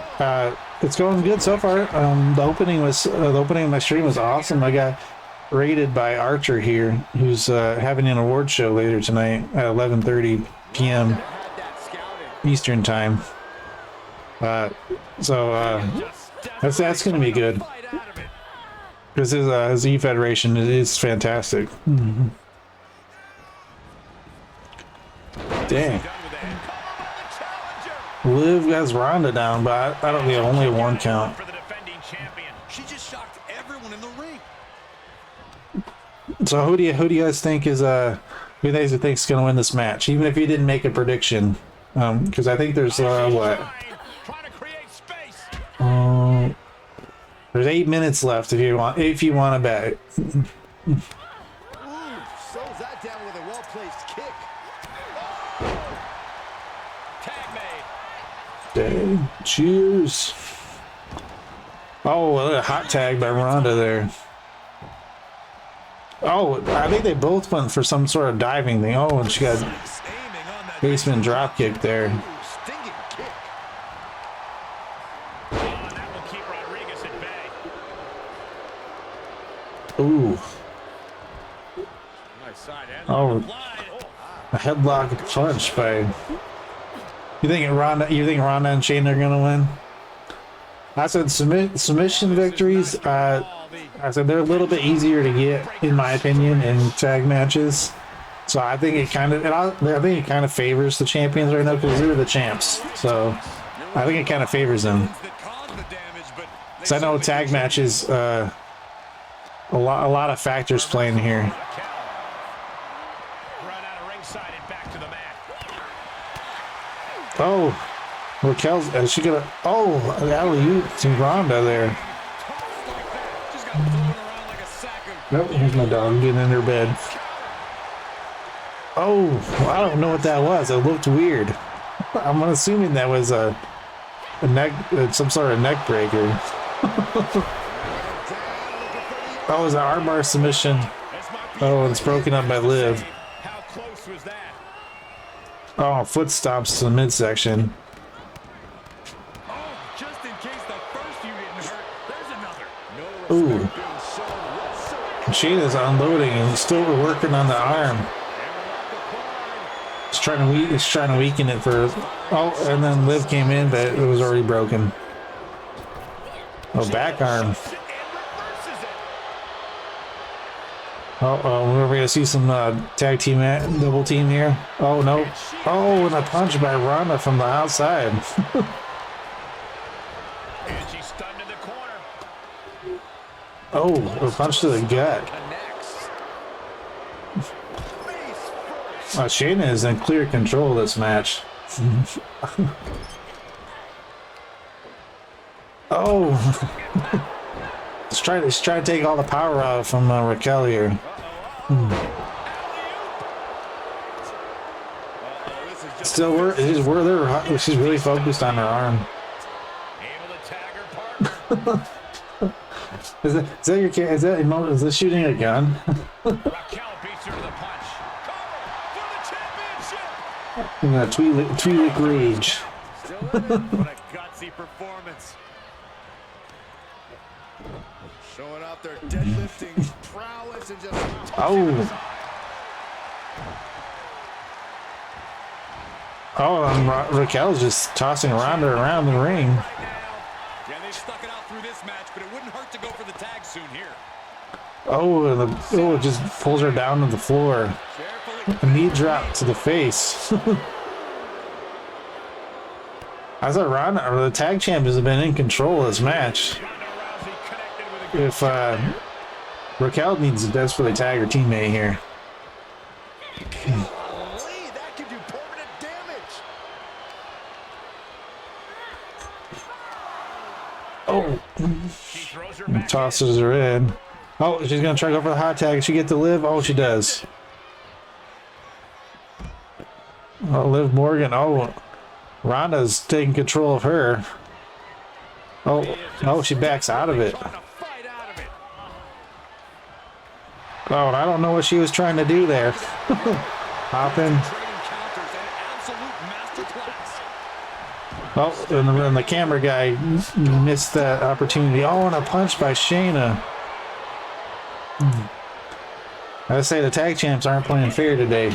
[SPEAKER 1] it's going good so far. The opening of my stream was awesome. I got rated by Archer here, who's having an award show later tonight at 11:30 p.m. Eastern time. So that's going to be good because his E Federation is fantastic. Mm-hmm. Dang. Liv has Ronda down, but I don't think only a 1 count.
[SPEAKER 8] She just shocked everyone in the ring.
[SPEAKER 1] So who do you guys think is who do you guys think is going to win this match? Even if you didn't make a prediction, because I think there's what? There's 8 minutes left if you want to bet.
[SPEAKER 7] Slows that down with a well-placed kick.
[SPEAKER 1] Dang. Cheers. Oh, a hot tag by Ronda there. Oh, I think they both went for some sort of diving thing. Oh, and she got basement drop kick there. Ooh.
[SPEAKER 8] Nice side
[SPEAKER 1] Oh,
[SPEAKER 8] applied.
[SPEAKER 1] a headlock punch by. You think Ronda and Shane are gonna win? I said submission victories. I said they're a little bit easier to get, in my opinion, in tag matches. So I think it kind of favors the champions right now because they're the champs. So I think it kind of favors them. So I know tag matches, a lot of factors playing here.
[SPEAKER 6] Run out of ringside and back to the mat.
[SPEAKER 1] Oh, Raquel's she gonna alley-oop to Ronda there.
[SPEAKER 8] Just got thrown around like a sack of...
[SPEAKER 1] Nope, here's my dog getting in her bed. Oh, I don't know what that was. It looked weird. I'm assuming that was a neck, some sort of neck breaker. That was an armbar submission. Oh, it's broken up by Liv.
[SPEAKER 6] How close was that?
[SPEAKER 1] Oh, foot stomps to the midsection.
[SPEAKER 8] Oh, just in case the first you didn't hurt, there's another.
[SPEAKER 1] Ooh. Shayna's unloading and still working on the arm. It's trying to weaken it for. Oh, and then Liv came in, but it was already broken. Oh, back arm. Oh, we're gonna see some tag team double team here. Oh no! Oh, and a punch by Ronda from the outside.
[SPEAKER 6] And she's stunned in the corner.
[SPEAKER 1] Oh, a punch to the gut. Shayna is in clear control of this match. Oh, let's try to take all the power out from Raquel here. Still, she's really focused on her arm.
[SPEAKER 6] Able to tag her partner.
[SPEAKER 1] Is this shooting a gun?
[SPEAKER 6] Raquel beats her to the punch. For the championship.
[SPEAKER 1] In a Twi'lek rage.
[SPEAKER 8] What a gutsy performance.
[SPEAKER 7] Showing off their deadlifting prowess and just...
[SPEAKER 1] Oh. Oh, and Raquel's just tossing Ronda around the ring.
[SPEAKER 8] Yeah, they've stuck it out through this match, but it wouldn't hurt to go for the tag soon here.
[SPEAKER 1] Oh, and it just pulls her down to the floor. A knee drop to the face. I thought Ronda, or the tag champions, have been in control of this match. If Raquel needs to desperately tag her teammate here.
[SPEAKER 7] That could do permanent damage.
[SPEAKER 1] Oh,
[SPEAKER 6] She throws her back.
[SPEAKER 1] tosses her in. Oh, she's gonna try to go for the hot tag. She get to Liv. Oh, she does. Oh, Liv Morgan. Oh, Ronda's taking control of her. Oh, she backs out of it. Oh, and I don't know what she was trying to do there. Hopping. Oh, and the camera guy missed that opportunity. Oh, and a punch by Shayna. I say the tag champs aren't playing fair today.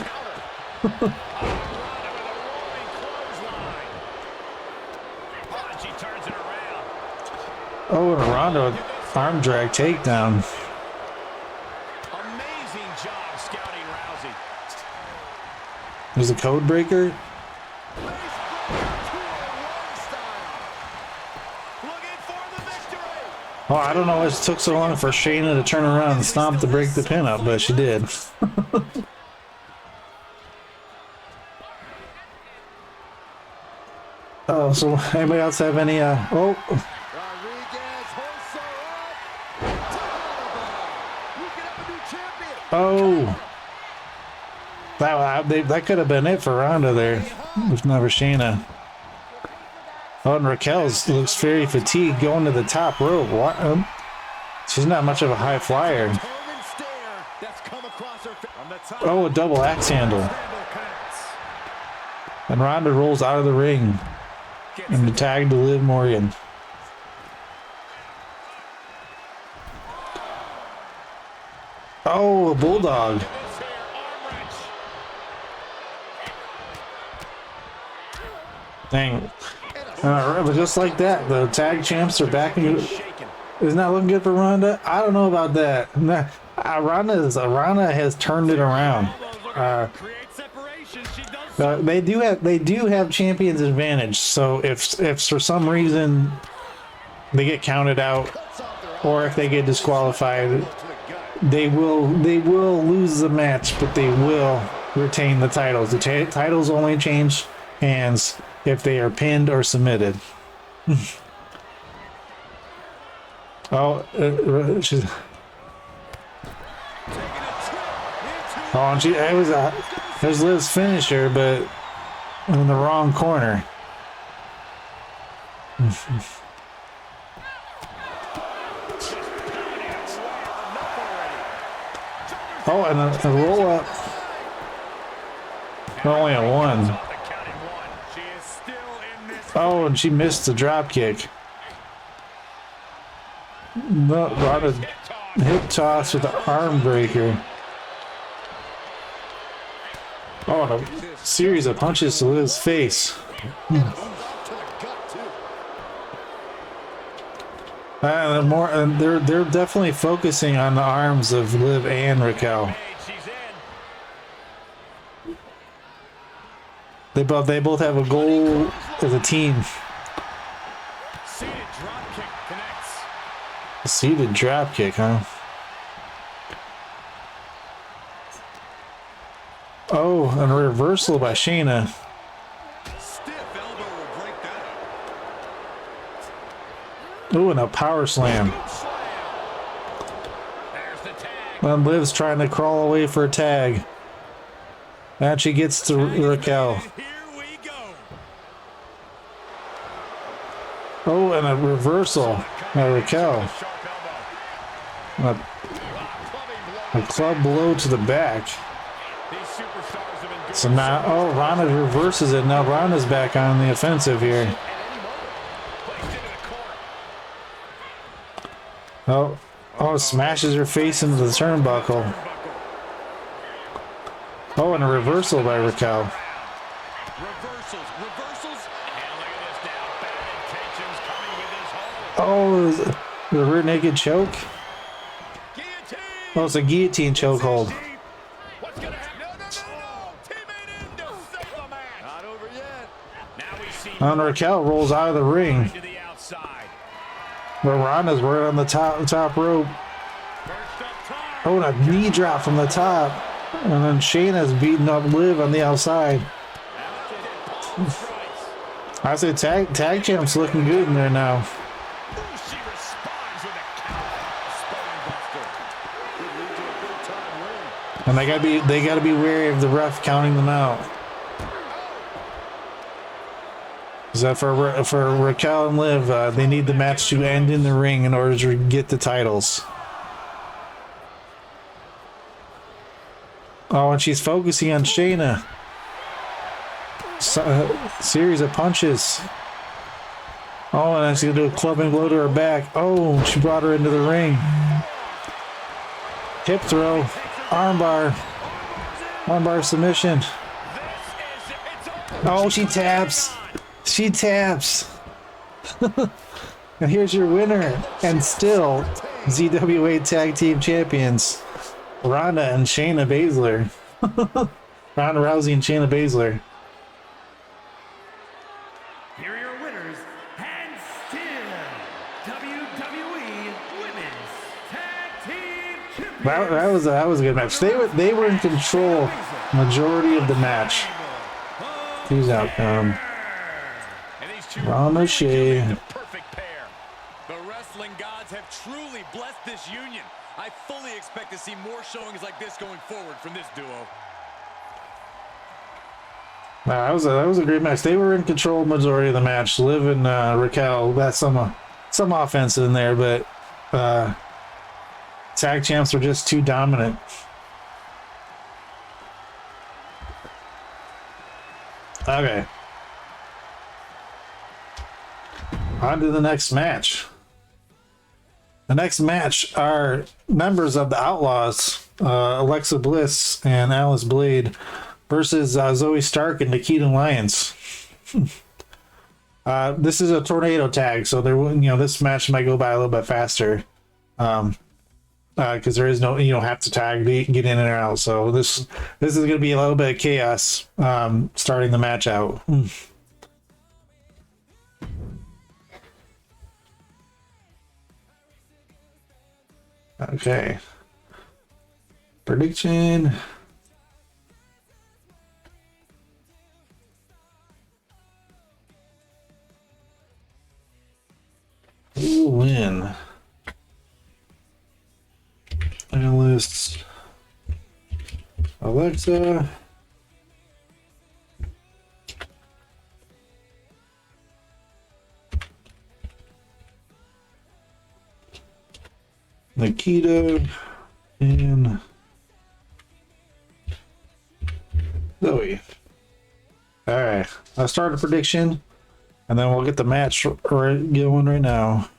[SPEAKER 1] Oh, and a Ronda arm drag takedown.
[SPEAKER 6] Amazing job scouting Rousey.
[SPEAKER 1] There's a code breaker. Oh, I don't know why it took so long for Shayna to turn around and stomp to break the pin up, but she did. Oh, so anybody else have any, oh. Oh. That could have been it for Ronda there, if not for Shayna. Oh, and Raquel's looks very fatigued going to the top rope. What? She's not much of a high flyer. Oh, a double axe handle. And Ronda rolls out of the ring. And the tag to Liv Morgan. Oh, a bulldog. Dang. But just like that, the tag champs are back. Isn't that looking good for Ronda? I don't know about that. Ronda has turned it around. They do have champions advantage. So if for some reason they get counted out, or if they get disqualified, they will lose the match, but they will retain the titles. The titles only change hands if they are pinned or submitted. She's. Oh, and it was Liv's finisher, but in the wrong corner. Oh, and a roll up. Only a 1. Oh, and she missed the drop kick. No, Ronda's hip toss with the arm breaker. Oh, and a series of punches to Liv's face. They're definitely focusing on the arms of Liv and Raquel. They both have a goal as a team. Seated drop kick, huh? Oh, and a reversal by Shayna. Ooh, and a power slam. And Liv's trying to crawl away for a tag. And she gets to Raquel. Oh, and a reversal by Raquel. A club blow to the back. So now, oh, Ronda reverses it. Now Ronda's back on the offensive here. Oh, smashes her face into the turnbuckle. Oh, and a reversal by Raquel. Oh, the rear naked choke. Oh, it's a guillotine chokehold. And Raquel rolls out of the ring. But Ronda's right on the top rope. Oh, and a knee drop from the top. And then Shayna's beating up Liv on the outside. I say tag champ's looking good in there now. And they gotta be wary of the ref counting them out. Is that for Raquel and Liv? They need the match to end in the ring in order to get the titles. Oh, and she's focusing on Shayna. Series of punches. Oh, and she's gonna do a clubbing blow to her back. Oh, she brought her into the ring. Hip throw, armbar submission. Oh, she taps. She taps. And here's your winner, and still ZWA Tag Team Champions, Ronda and Shayna Baszler. Ronda Rousey and Shayna Baszler.
[SPEAKER 4] Here are your winners, and still WWE Women's Tag Team Champions.
[SPEAKER 1] That was a good match. They were in control majority of the match. Who's out? Ronda Shay.
[SPEAKER 8] Perfect pair. The wrestling gods have truly blessed this union. I fully expect to see more showings like this going forward from this duo.
[SPEAKER 1] That was a great match. They were in control majority of the match. Liv and Raquel got some offense in there, but tag champs were just too dominant. Okay. On to the next match. The next match are members of the Outlaws Alexa Bliss and Alice Blade versus Zoe Stark and Nikita Lyons. This is a tornado tag, so this match might go by a little bit faster. Because there is no, you don't have to tag to get in and out. So this is going to be a little bit of chaos starting the match out. Okay. Prediction. Who will win? Analysts. Alexa. Nikita and Zoe. All right, I'll start a prediction, and then we'll get the match going right now.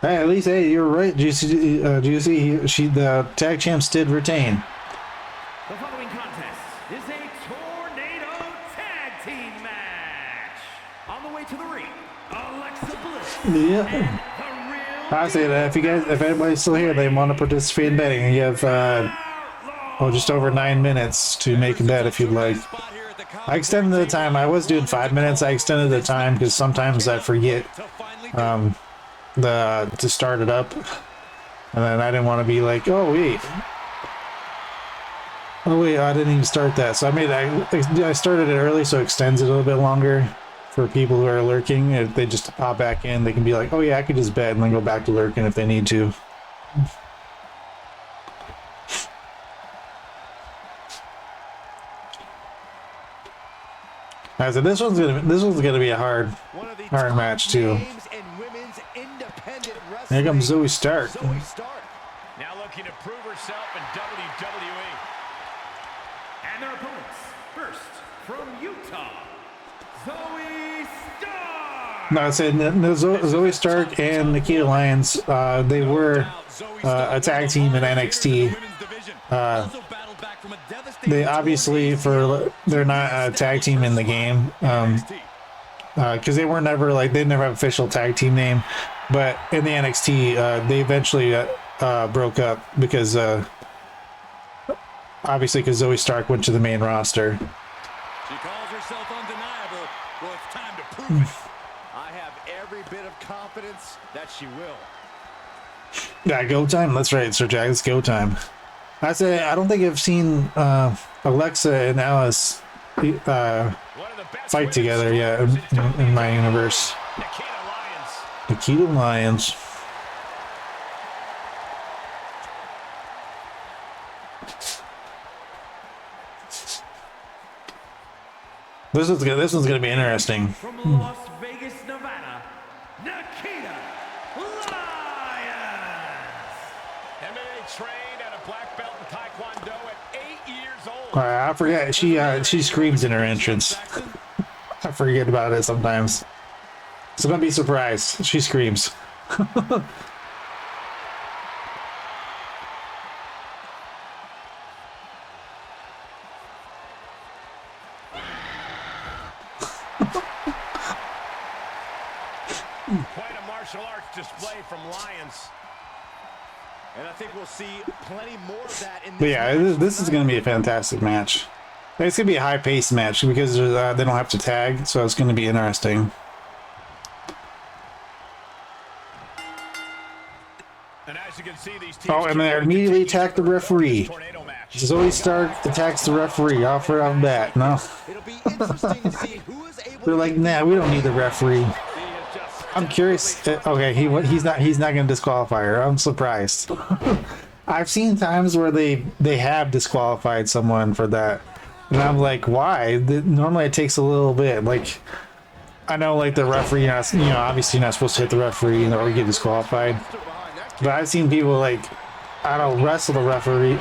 [SPEAKER 1] Hey, at least, hey, you're right, Juicy. The tag champs did retain.
[SPEAKER 4] The following contest is a tornado tag team match. On the way to the ring, Alexa Bliss.
[SPEAKER 1] Yeah.
[SPEAKER 4] And the real
[SPEAKER 1] I say that if anybody's still here, they want to participate in betting, you have just over 9 minutes to make a bet if you'd like. I extended the time. I was doing 5 minutes. I extended the time because sometimes I forget to start it up, and then I didn't want to be like, oh wait, I didn't even start that. So I started it early, so it extends it a little bit longer for people who are lurking. If they just pop back in, they can be like, oh yeah, I could just bet and then go back to lurking if they need to. Alright, so this one's gonna be a hard match too. Here comes Zoe Stark.
[SPEAKER 6] Now looking to prove herself in WWE.
[SPEAKER 4] And their opponents, first from Utah, Zoe Stark.
[SPEAKER 1] No, I said Zoe Stark and Nikita Lyons. They were a tag team in NXT. They obviously they're not a tag team in the game because they were never they never have an official tag team name. But in the NXT, they eventually broke up because obviously because Zoe Stark went to the main roster.
[SPEAKER 8] She calls herself undeniable. Well, it's time to prove it.
[SPEAKER 7] I have every bit of confidence that she will.
[SPEAKER 1] Yeah, go time. That's right, Sir Jack. It's go time. I don't think I've seen Alexa and Alice fight together yet in my universe. Nikita Lyons. This one's gonna be interesting.
[SPEAKER 4] From Las Vegas, Nevada, Nikita Lyons.
[SPEAKER 6] MMA trained at a black belt in Taekwondo at 8 years old.
[SPEAKER 1] All right, I forget she screams in her entrance. I forget about it sometimes. So don't be surprised. She screams.
[SPEAKER 6] Quite a martial arts display from Lyons.
[SPEAKER 7] And I think we'll see plenty more of that in this
[SPEAKER 1] But yeah,
[SPEAKER 7] match
[SPEAKER 1] this is going to be a fantastic match. It's going to be a high-paced match because they don't have to tag, so it's going to be interesting.
[SPEAKER 6] And as you can see, these teams
[SPEAKER 1] Oh, and they immediately attack the referee. Zoe Stark attacks the referee off right off the bat. No.
[SPEAKER 7] It'll be interesting to see who is able
[SPEAKER 1] They're like, nah, we don't need the referee. I'm curious. Okay, he's not going to disqualify her. I'm surprised. I've seen times where they have disqualified someone for that, and I'm like, why? Normally it takes a little bit. Like, I know, like the referee, obviously you're not supposed to hit the referee or get disqualified. But I've seen people wrestle the referee,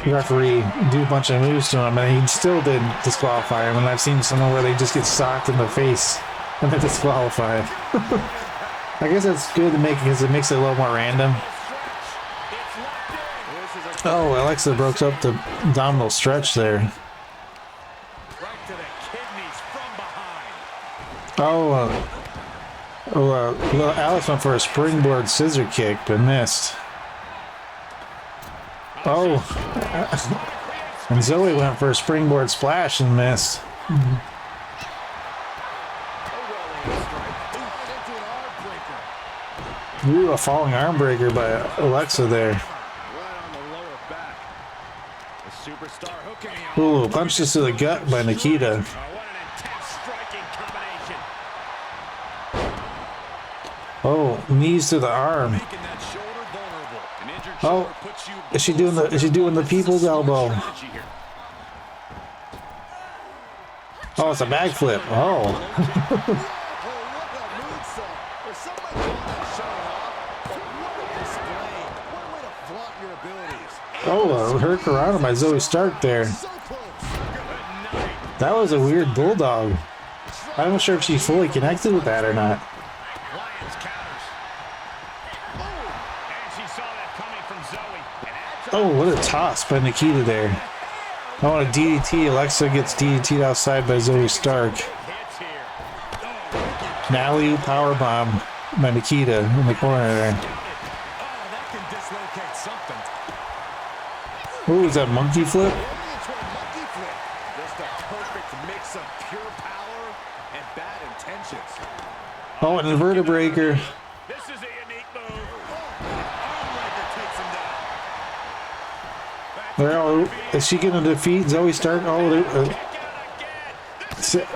[SPEAKER 1] do a bunch of moves to him, and he still didn't disqualify him. And I've seen someone where they just get socked in the face and they're disqualified. I guess that's good to make because it makes it a little more random. Oh, Alexa broke up the abdominal stretch there.
[SPEAKER 8] Right to the kidneys from behind.
[SPEAKER 1] Well, Alice went for a springboard scissor kick, but missed. Oh, and Zoe went for a springboard splash and missed. Ooh, a falling arm breaker by Alexa there.
[SPEAKER 8] Right on the lower back. The superstar hooking the
[SPEAKER 1] Ooh, punches to the gut by Nikita.
[SPEAKER 6] What an intense striking combination.
[SPEAKER 1] Oh, knees to the arm.
[SPEAKER 8] making that shoulder vulnerable. An injured
[SPEAKER 1] Oh,
[SPEAKER 8] shoulder puts you
[SPEAKER 1] is she doing the people's elbow?
[SPEAKER 8] strategy here.
[SPEAKER 1] Oh, it's a backflip. Oh. Oh, hurricanrana by Zoe Stark there. That was a weird bulldog. I'm not sure if she fully connected with that or not.
[SPEAKER 6] Lions counters. And she saw that coming from Zoe. And that's
[SPEAKER 1] Oh, what a toss by Nikita there. Oh, and a DDT. Alexa gets DDT'd outside by Zoe Stark.
[SPEAKER 6] hits here.
[SPEAKER 1] Nally powerbomb by Nikita in the corner there.
[SPEAKER 8] Oh, that can dislocate something.
[SPEAKER 1] Ooh, is that monkey flip?
[SPEAKER 7] Just a perfect mix of pure power and bad intentions.
[SPEAKER 1] Oh, an inverter breaker.
[SPEAKER 6] This is a unique move.
[SPEAKER 8] Armbreaker takes him down.
[SPEAKER 1] Well, is she going to defeat Zoe Stark? Oh,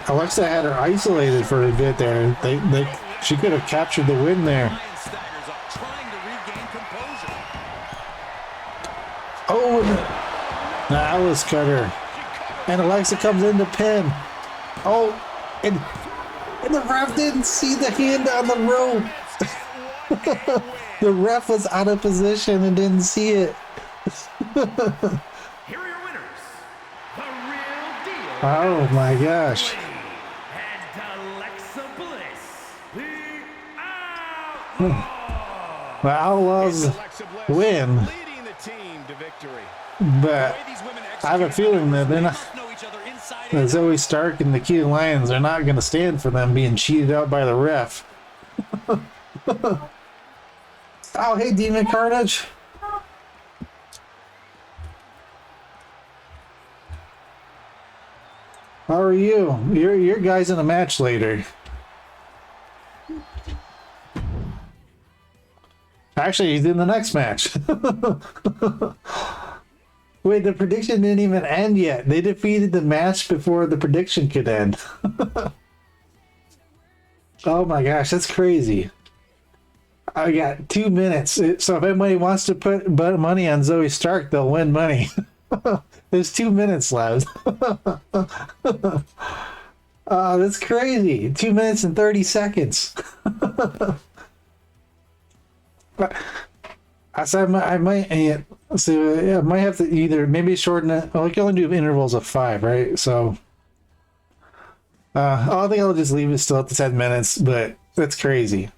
[SPEAKER 1] Alexa had her isolated for a bit there. She could have captured the win there.
[SPEAKER 8] Lion staggers up, trying to regain composure.
[SPEAKER 1] Oh, and the Alice cutter. And Alexa comes in to pin. Oh, and the ref didn't see the hand on the rope. The ref was out of position and didn't see it.
[SPEAKER 4] Here are your winners, the real deal.
[SPEAKER 1] Oh my gosh.
[SPEAKER 4] And Alexa Bliss, the Outlaw.
[SPEAKER 1] The Outlaws win,
[SPEAKER 8] Leading the team to victory.
[SPEAKER 1] but
[SPEAKER 8] These women
[SPEAKER 1] I have a feeling that they're not.
[SPEAKER 8] know each other inside
[SPEAKER 1] That Zoe Stark and Nikita Lyons are not going to stand for them being cheated out by the ref. Oh, hey, Demon Carnage. How are you? Your guy's in a match later. Actually, he's in the next match. Wait, the prediction didn't even end yet. They defeated the match before the prediction could end. Oh my gosh, that's crazy. I got 2 minutes. So if anybody wants to put money on Zoe Stark, they'll win money. There's 2 minutes left. Oh, that's crazy. 2 minutes and 30 seconds. I said I might have to either maybe shorten it. Well, I can only do intervals of 5, right? So I think I'll just leave it still at the 10 minutes, but that's crazy.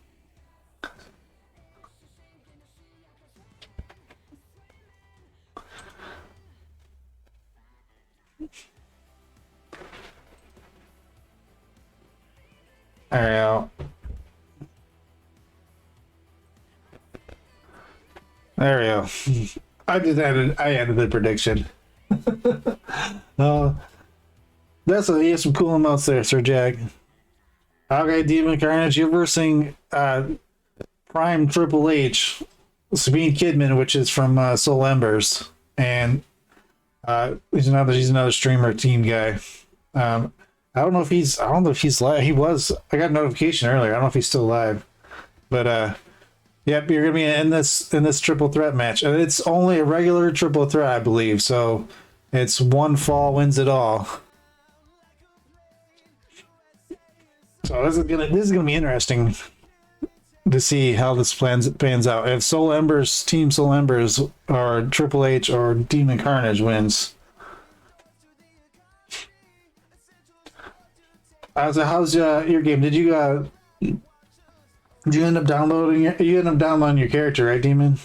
[SPEAKER 1] All right. There we go. I added the prediction. That's he has some cool amounts there, Sir Jack. Okay, Demon Carnage, you're versing Prime Triple H, Sabine Kidman, which is from Soul Embers, and he's another streamer team guy. I don't know if he's live. He was. I got a notification earlier. I don't know if he's still live, but yep, you're gonna be in this triple threat match, and it's only a regular triple threat, I believe. So it's one fall wins it all. So this is gonna be interesting to see how this pans out. If Team Soul Embers, or Triple H or Demon Carnage wins. So how's your game? Did you Did you end up downloading it? You end up downloading your character, right, Demon?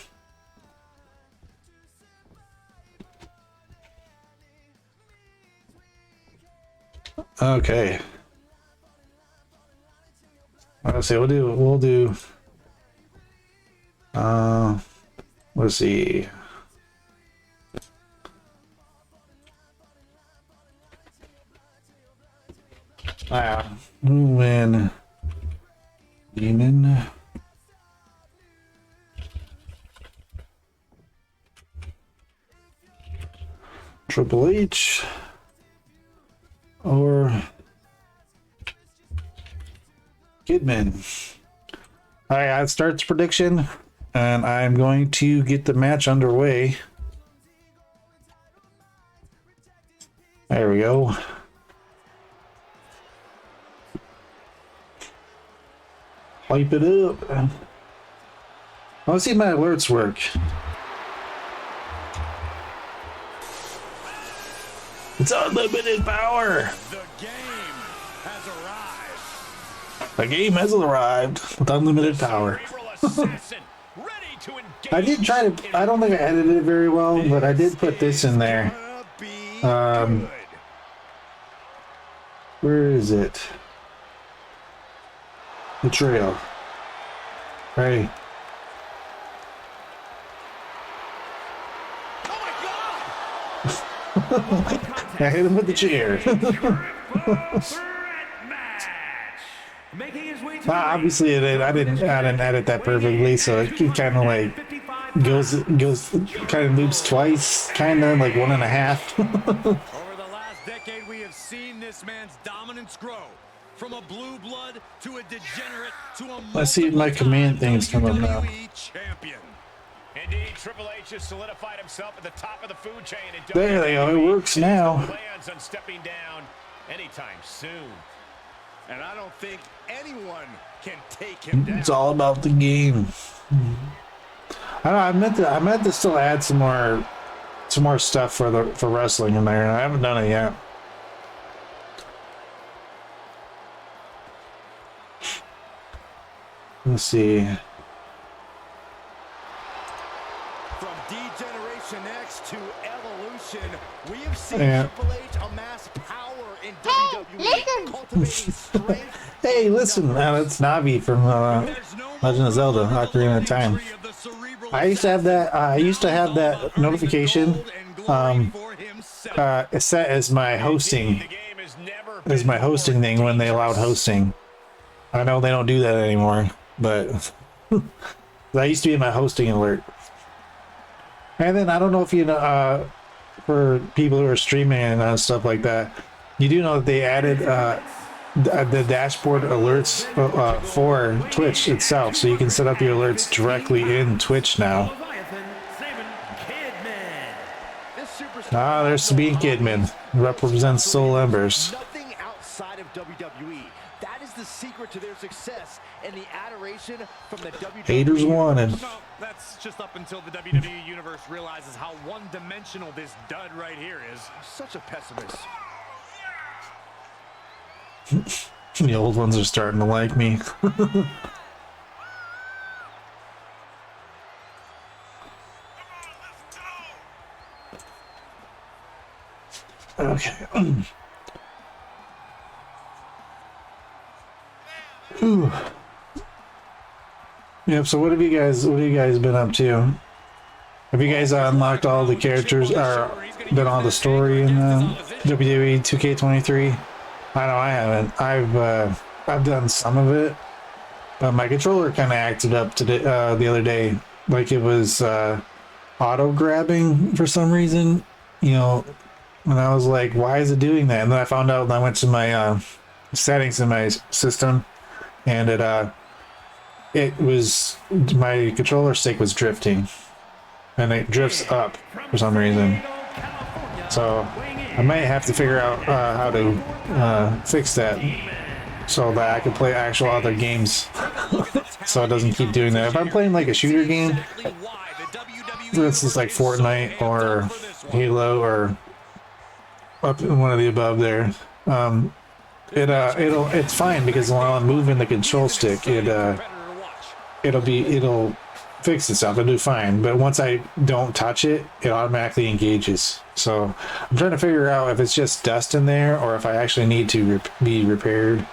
[SPEAKER 1] Okay. Let's see. We'll do. Let's see. Win. Demon. Triple H. Or Kidman. Alright, I starts prediction, and I'm going to get the match underway. There we go. Hype it up. I want to see my alerts work. It's unlimited power.
[SPEAKER 8] The game has arrived.
[SPEAKER 1] The game has arrived with unlimited power. I did try to. I don't think I edited it very well, but I did put this in there. Where is it? The trail. Right. I hit him with the chair. Obviously, I didn't edit that perfectly, so it kind of like goes kind of loops twice, kind of like 1.5.
[SPEAKER 8] Over the last decade, we have seen this man's dominance grow. From a blue blood to a degenerate to a
[SPEAKER 1] Let's see if my command things come up now.
[SPEAKER 8] Champion.
[SPEAKER 6] Indeed, Triple H has solidified himself at the top of the food chain.
[SPEAKER 1] There they go. It works now.
[SPEAKER 6] Plans on stepping down anytime soon.
[SPEAKER 7] And I don't think anyone can take him down.
[SPEAKER 1] It's all about the game. I don't know, I meant to still add some more stuff for wrestling in there, and I haven't done it yet. Let's see.
[SPEAKER 7] From D-Generation X to Evolution, we have seen Triple H amass power in WWE, cultivating strength.
[SPEAKER 1] Hey, listen, that's Navi from Legend of Zelda: Ocarina of Time. I used to have that notification set as my hosting thing when they allowed hosting. I know they don't do that anymore, but that used to be my hosting alert. And then I don't know if you know, for people who are streaming and stuff like that, you do know that they added the dashboard alerts for Twitch itself, so you can set up your alerts directly in Twitch now. Ah, there's Sabine Kidman, represents Soul Embers.
[SPEAKER 7] Nothing outside of WWE. That is the secret to their success and the adoration from the WWE.
[SPEAKER 1] Haters wanted.
[SPEAKER 8] No, that's just up until the WWE Universe realizes how one-dimensional this dud right here is.
[SPEAKER 7] Such a pessimist.
[SPEAKER 1] The old ones are starting to like me. Okay. Whew. Yep, so what have you guys been up to? Have you guys unlocked all the characters or done all the story in WWE 2K23? I know I haven't. I've done some of it, but my controller kind of acted up today the other day, like it was auto grabbing for some reason, you know. And I was like, why is it doing that? And then I found out, and I went to my settings in my system, and it was, my controller stick was drifting, and it drifts up for some reason. So I might have to figure out how to fix that so that I can play actual other games so it doesn't keep doing that. If I'm playing like a shooter game, for instance like Fortnite or Halo or up in one of the above there, it's fine, because while I'm moving the control stick, it'll fix itself. It'll do fine. But once I don't touch it, it automatically engages. So I'm trying to figure out if it's just dust in there or if I actually need to be repaired.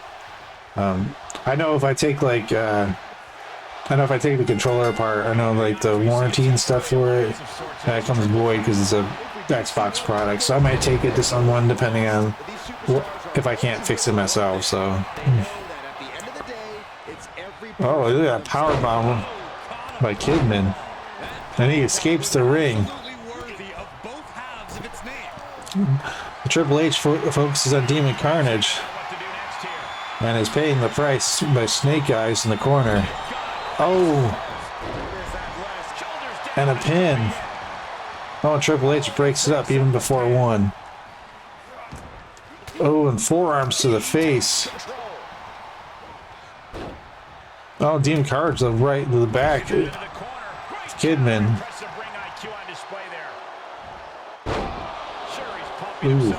[SPEAKER 1] I know if I take like I know if I take the controller apart, I know like the warranty and stuff for it that comes void because it's a Xbox product. So I might take it to someone depending on if I can't fix it myself. So oh, look at that power bomb by Kidman, and he escapes the ring. Triple H focuses on Demon Carnage and is paying the price by Snake Eyes in the corner. Oh, and a pin. Oh, Triple H breaks it up even before one. Oh, and forearms to the face. Oh, Demon Carnage to the back. Kidman. Ooh.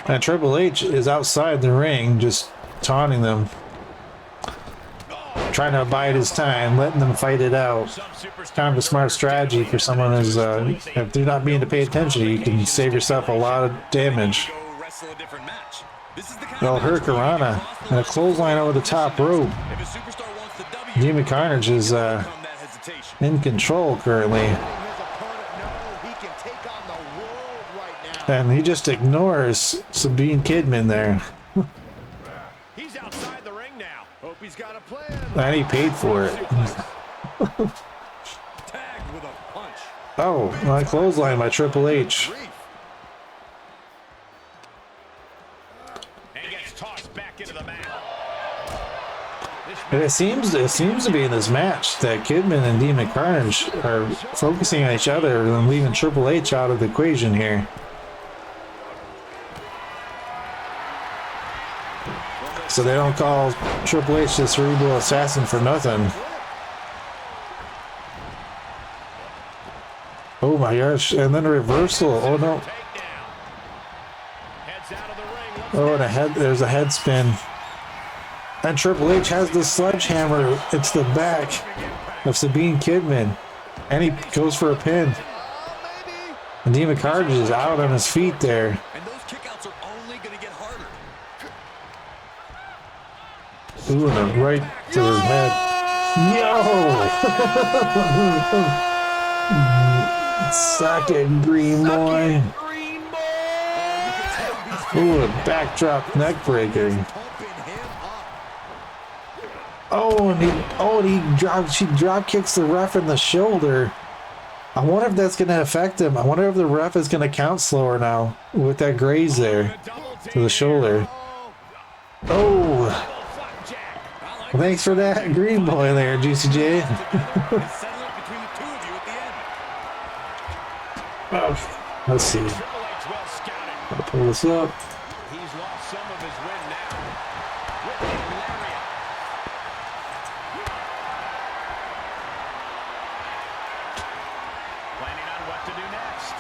[SPEAKER 1] And Triple H is outside the ring, just taunting them, trying to bide his time, letting them fight it out. Kind of a smart strategy for someone who's, if they're not being to pay attention, you can save yourself a lot of damage. Well, Hurricanrana and a clothesline over the top rope. Demon Carnage is in control currently. And he just ignores Sabine Kidman there.
[SPEAKER 4] He's outside the ring now. Hope he's got a plan.
[SPEAKER 1] And he paid for it.
[SPEAKER 4] Tagged with a punch.
[SPEAKER 1] Oh, my clothesline by Triple H.
[SPEAKER 4] And gets tossed back into the mat.
[SPEAKER 1] And it seems to be in this match that Kidman and Demon Carnage are focusing on each other and leaving Triple H out of the equation here. So they don't call Triple H the Cerebral Assassin for nothing. Oh my gosh, and then a reversal. Oh no. Oh, and there's a head spin. And Triple H has the sledgehammer. It's the back of Sabine Kidman. And he goes for a pin. And Demon Carnage is out on his feet there.
[SPEAKER 8] And those kickouts are only going to get harder.
[SPEAKER 1] Ooh, and a right to his head. Yo! Suck it, Green Boy. Ooh, a backdrop neck breaker. Oh, and she drop kicks the ref in the shoulder. I wonder if that's going to affect him. I wonder if the ref is going to count slower now with that graze there to the shoulder. Oh, well, thanks for that, Green Boy there, Juicy J. Oh, let's see. I'll pull this up.
[SPEAKER 4] He's lost some of his win now. Planning on what to do next.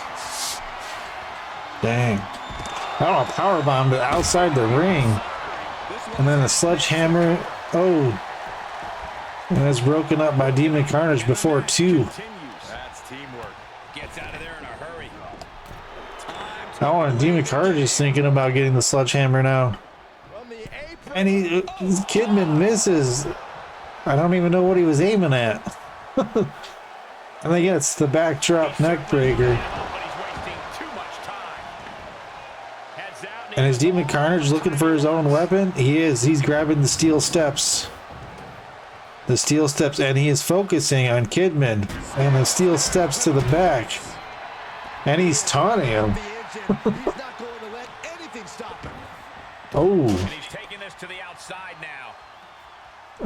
[SPEAKER 1] Dang. Oh, a powerbomb to outside the ring. And then a sledgehammer. Oh. And it's broken up by Demon Carnage before two.
[SPEAKER 8] That's teamwork. Gets out of there in a hurry.
[SPEAKER 1] Oh, and Demon Carnage is thinking about getting the sledgehammer now. And Kidman misses. I don't even know what he was aiming at. And again, it's the backdrop neck breaker. And is Demon Carnage looking for his own weapon? He is. He's grabbing the steel steps. The steel steps, and he is focusing on Kidman. And the steel steps to the back. And he's taunting him. Oh.
[SPEAKER 4] And he's taking this to the outside now.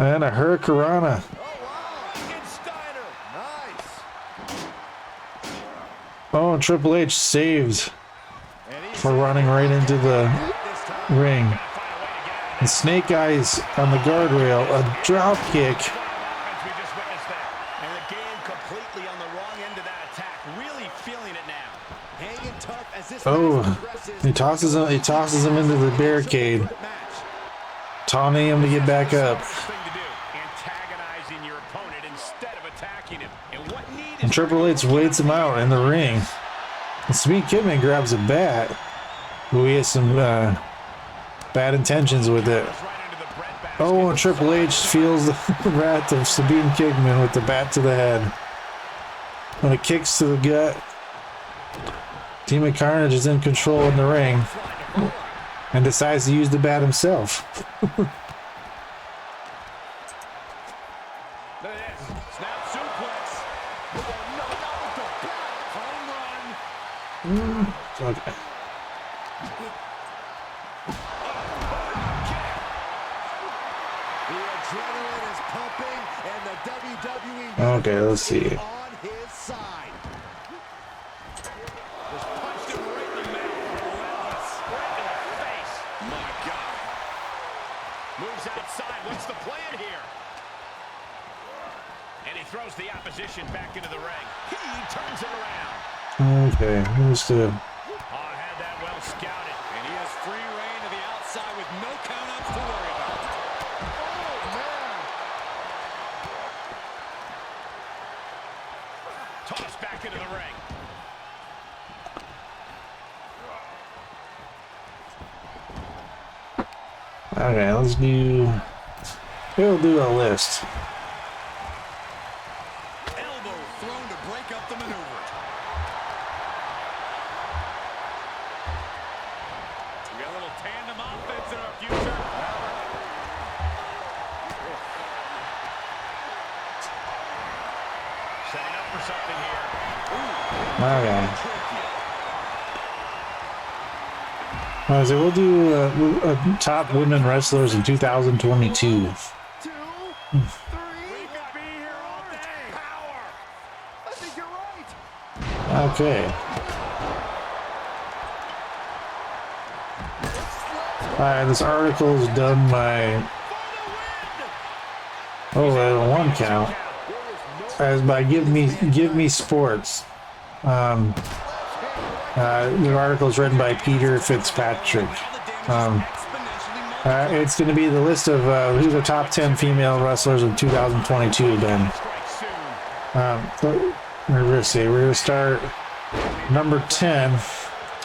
[SPEAKER 1] And a Hurricanrana. Oh, and Triple H saved for running right into the ring. And Snake Eyes on the guardrail. A drop kick.
[SPEAKER 4] And the game completely on the wrong end of that attack. Really feeling it now. Hanging tough as this
[SPEAKER 1] Oh, he tosses him into the barricade, taunting him to get back up.
[SPEAKER 4] thing to do.
[SPEAKER 1] And Triple H waits him out in the ring. And Sabine Kidman grabs a bat. But he has some bad intentions with it. Oh, and Triple H feels the wrath of Sabine Kidman with the bat to the head. When it kicks to the gut, Team of Carnage is in control in the ring and decides to use the bat himself. Okay.
[SPEAKER 7] The adrenaline is pumping, and the WWE
[SPEAKER 1] Okay, let's see.
[SPEAKER 7] on his side.
[SPEAKER 8] Just punched him right in the mouth. Relentless. Right in the face. My God. Moves outside. What's the plan here? And he throws the opposition back into the ring. He turns it around.
[SPEAKER 1] Okay, who's the...
[SPEAKER 8] Had that well scouted. And he has free reign to the outside with no countouts to worry about. Oh, man. Tossed back into the ring.
[SPEAKER 1] Okay, let's do... We'll do a list.
[SPEAKER 8] Elbow thrown to break up the maneuver. We got a little tandem offense in our future. Setting up for something here.
[SPEAKER 1] Okay. Alright, so we'll do top women wrestlers in 2022.
[SPEAKER 8] We could be here all day. Power.
[SPEAKER 7] I think you're right.
[SPEAKER 1] Okay. Alright, this article is done by... Oh, one count. As by Give Me Sports. The article is written by Peter Fitzpatrick. It's going to be the list of who's the top 10 female wrestlers of 2022 then. We're going to start number 10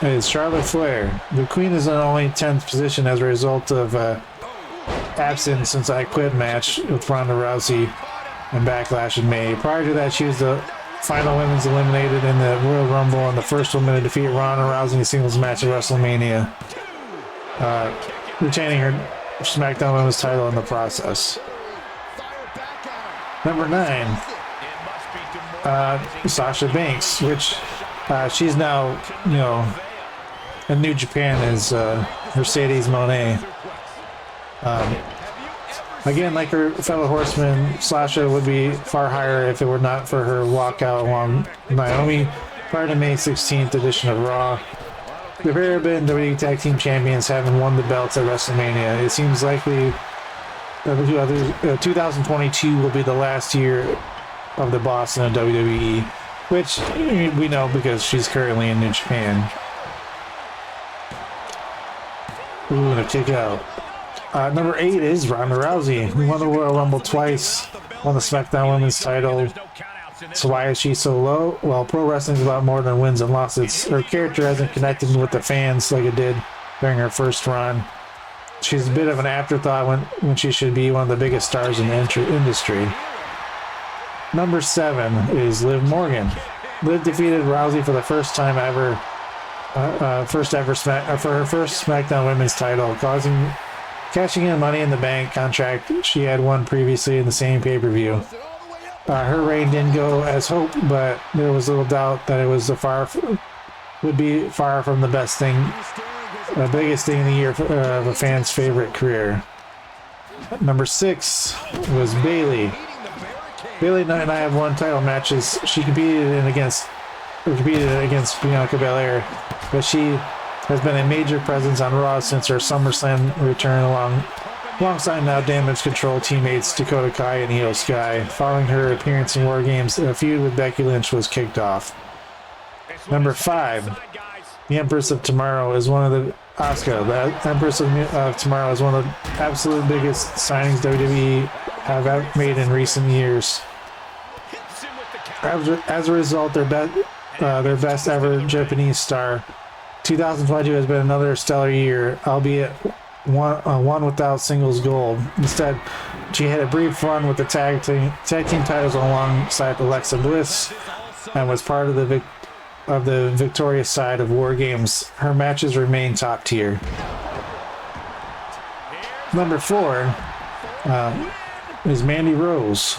[SPEAKER 1] is Charlotte Flair. The Queen is in only 10th position as a result of absence since I Quit match with Ronda Rousey and Backlash in May. Prior to that, she was the final women's eliminated in the Royal Rumble and the first woman to defeat Ronda Rousey in a singles match at WrestleMania, retaining her SmackDown Women's title in the process. Number 9, Sasha Banks, which she's now, in New Japan as Mercedes Moné. Again, like her fellow horseman, Sasha would be far higher if it were not for her walkout along Naomi prior to May 16th edition of Raw. The pair have been WWE Tag Team Champions, having won the belts at WrestleMania. It seems likely that 2022 will be the last year of the boss in the WWE, which we know because she's currently in New Japan. Ooh, and a kick out. Number 8 is Ronda Rousey, who won the Royal Rumble twice, won the SmackDown Women's title. So why is she so low? Well, pro wrestling is about more than wins and losses. Her character hasn't connected with the fans like it did during her first run. She's a bit of an afterthought when she should be one of the biggest stars in the industry. Number 7 is Liv Morgan. Liv defeated Rousey for the first time ever, for her first SmackDown Women's title, cashing in Money in the Bank contract she had won previously in the same pay-per-view. Her reign didn't go as hoped, but there was little doubt that it was would be far from the biggest thing in the year of a fan's favorite career. Number 6 was Bayley. Bayley and I have won title matches. She competed against Bianca Belair, but she has been a major presence on Raw since her SummerSlam return alongside now Damage Control teammates Dakota Kai and Io Sky. Following her appearance in War Games, a feud with Becky Lynch was kicked off. Number 5, the Empress of Tomorrow is one of the Empress of Tomorrow is one of the absolute biggest signings WWE have made in recent years. As a result, their best ever Japanese star. 2022 has been another stellar year, albeit one without singles gold. Instead, she had a brief run with the tag team titles alongside Alexa Bliss, and was part of the victorious side of War Games. Her matches remain top tier. Number 4 is Mandy Rose.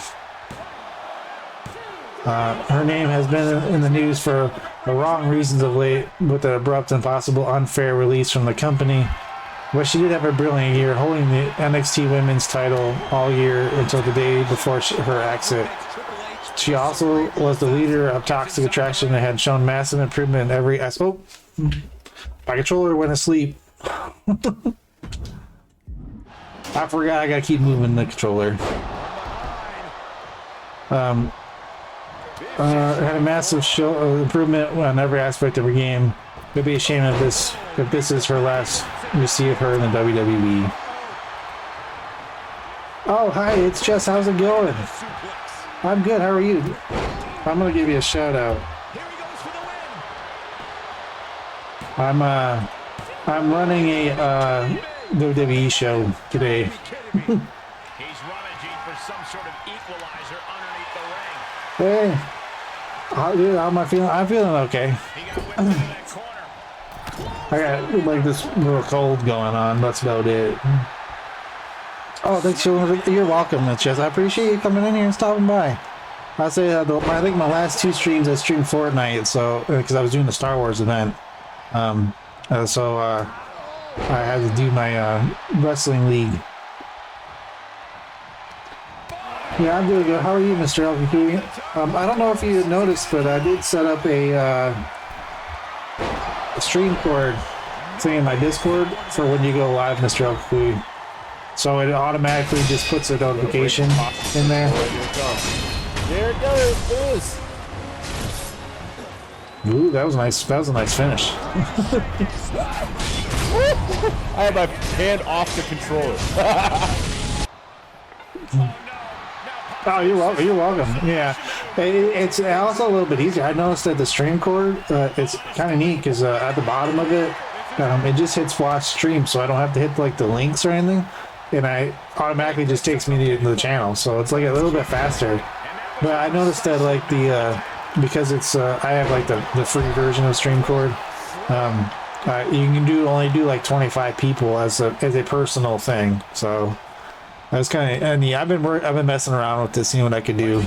[SPEAKER 1] Her name has been in the news for the wrong reasons of late, with the abrupt and possible unfair release from the company. But she did have a brilliant year, holding the NXT Women's title all year until the day before her exit. She also was the leader of Toxic Attraction and had shown massive improvement in every aspect. Oh, my controller went asleep. I forgot I gotta keep moving the controller. Had a massive improvement on every aspect of her game. It'd be a shame if this is her last we see of her in the WWE. Oh, hi, it's Jess. How's it going? I'm good. How are you? I'm gonna give you a shout out. I'm running a WWE show today.
[SPEAKER 6] He's rummaging for some sort of equalizer underneath the ring.
[SPEAKER 1] Hey, how am I feeling? I'm feeling okay.
[SPEAKER 6] He got whipped into that corner.
[SPEAKER 1] I got like this little cold going on. That's about it. Oh, thanks. You're welcome, Jess. I appreciate you coming in here and stopping by. I say I think my last 2 streams I streamed Fortnite, so because I was doing the Star Wars event, I had to do my wrestling league. Yeah, I'm doing good. How are you, Mr. LPP? I don't know if you noticed, but I did set up a stream cord thing in my Discord for when you go live, Mr. LPP. So it automatically just puts a notification in there.
[SPEAKER 9] There it goes.
[SPEAKER 1] Ooh, that was nice. That was a nice finish.
[SPEAKER 9] I had my hand off the controller.
[SPEAKER 1] Oh, you're welcome. You're welcome. Yeah, it's also a little bit easier. I noticed that the stream cord, it's kind of neat because at the bottom of it, it just hits watch stream, so I don't have to hit like the links or anything, and I automatically just takes me to the channel. So it's like a little bit faster. But I noticed that like because it's I have like the free version of stream cord. You can only do like 25 people as a personal thing. So I was kind of, and yeah, I've been messing around with this, seeing what I could do.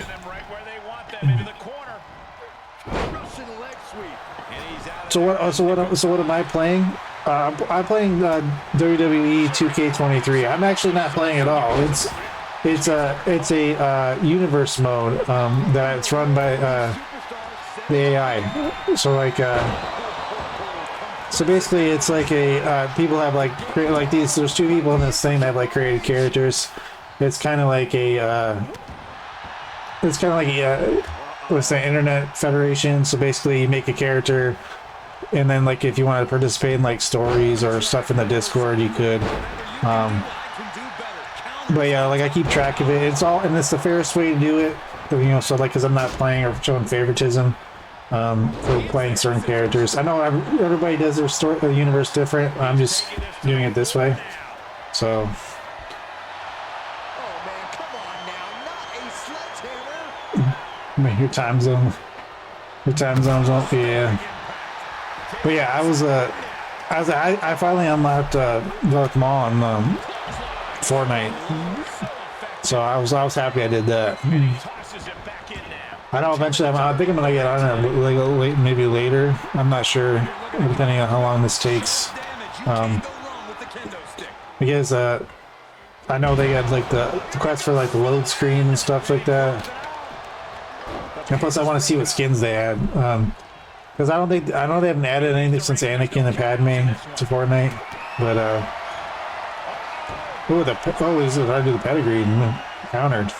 [SPEAKER 1] So what am I playing? I'm playing WWE 2K23. I'm actually not playing at all. It's a universe mode that's run by the AI. So like so basically it's like a people have like these. There's 2 people in this thing that have like created characters. It's kind of like a what's the Internet Federation. So basically you make a character, and then like if you want to participate in like stories or stuff in the Discord, you could. But yeah, like I keep track of it. It's the fairest way to do it. So like because I'm not playing or showing favoritism for playing certain characters. I know everybody does their universe different. I'm just doing it this way. So. I mean, your time zone's on. Yeah. But yeah, I finally unlocked Darth Maul on Fortnite, so I was happy I did that. I know eventually I think I'm gonna get on it maybe later. I'm not sure, depending on how long this takes. Because I know they had like the quest for like the load screen and stuff like that. And plus, I want to see what skins they had. Because I know they haven't added anything since Anakin and Padme to Fortnite. But he's hard to do the pedigree and countered.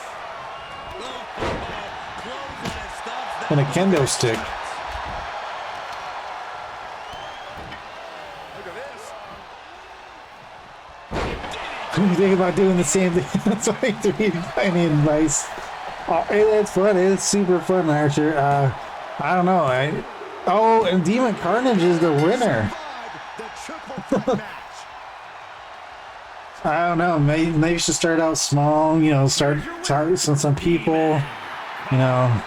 [SPEAKER 1] And a kendo stick. What do you think about doing the same thing? That's why I need advice. Oh, it's fun. It's super fun, Archer. I don't know. Oh, and Demon Carnage is the winner.
[SPEAKER 7] The triple threat match.
[SPEAKER 1] I don't know. Maybe you should start out small. You know, start some people. You know,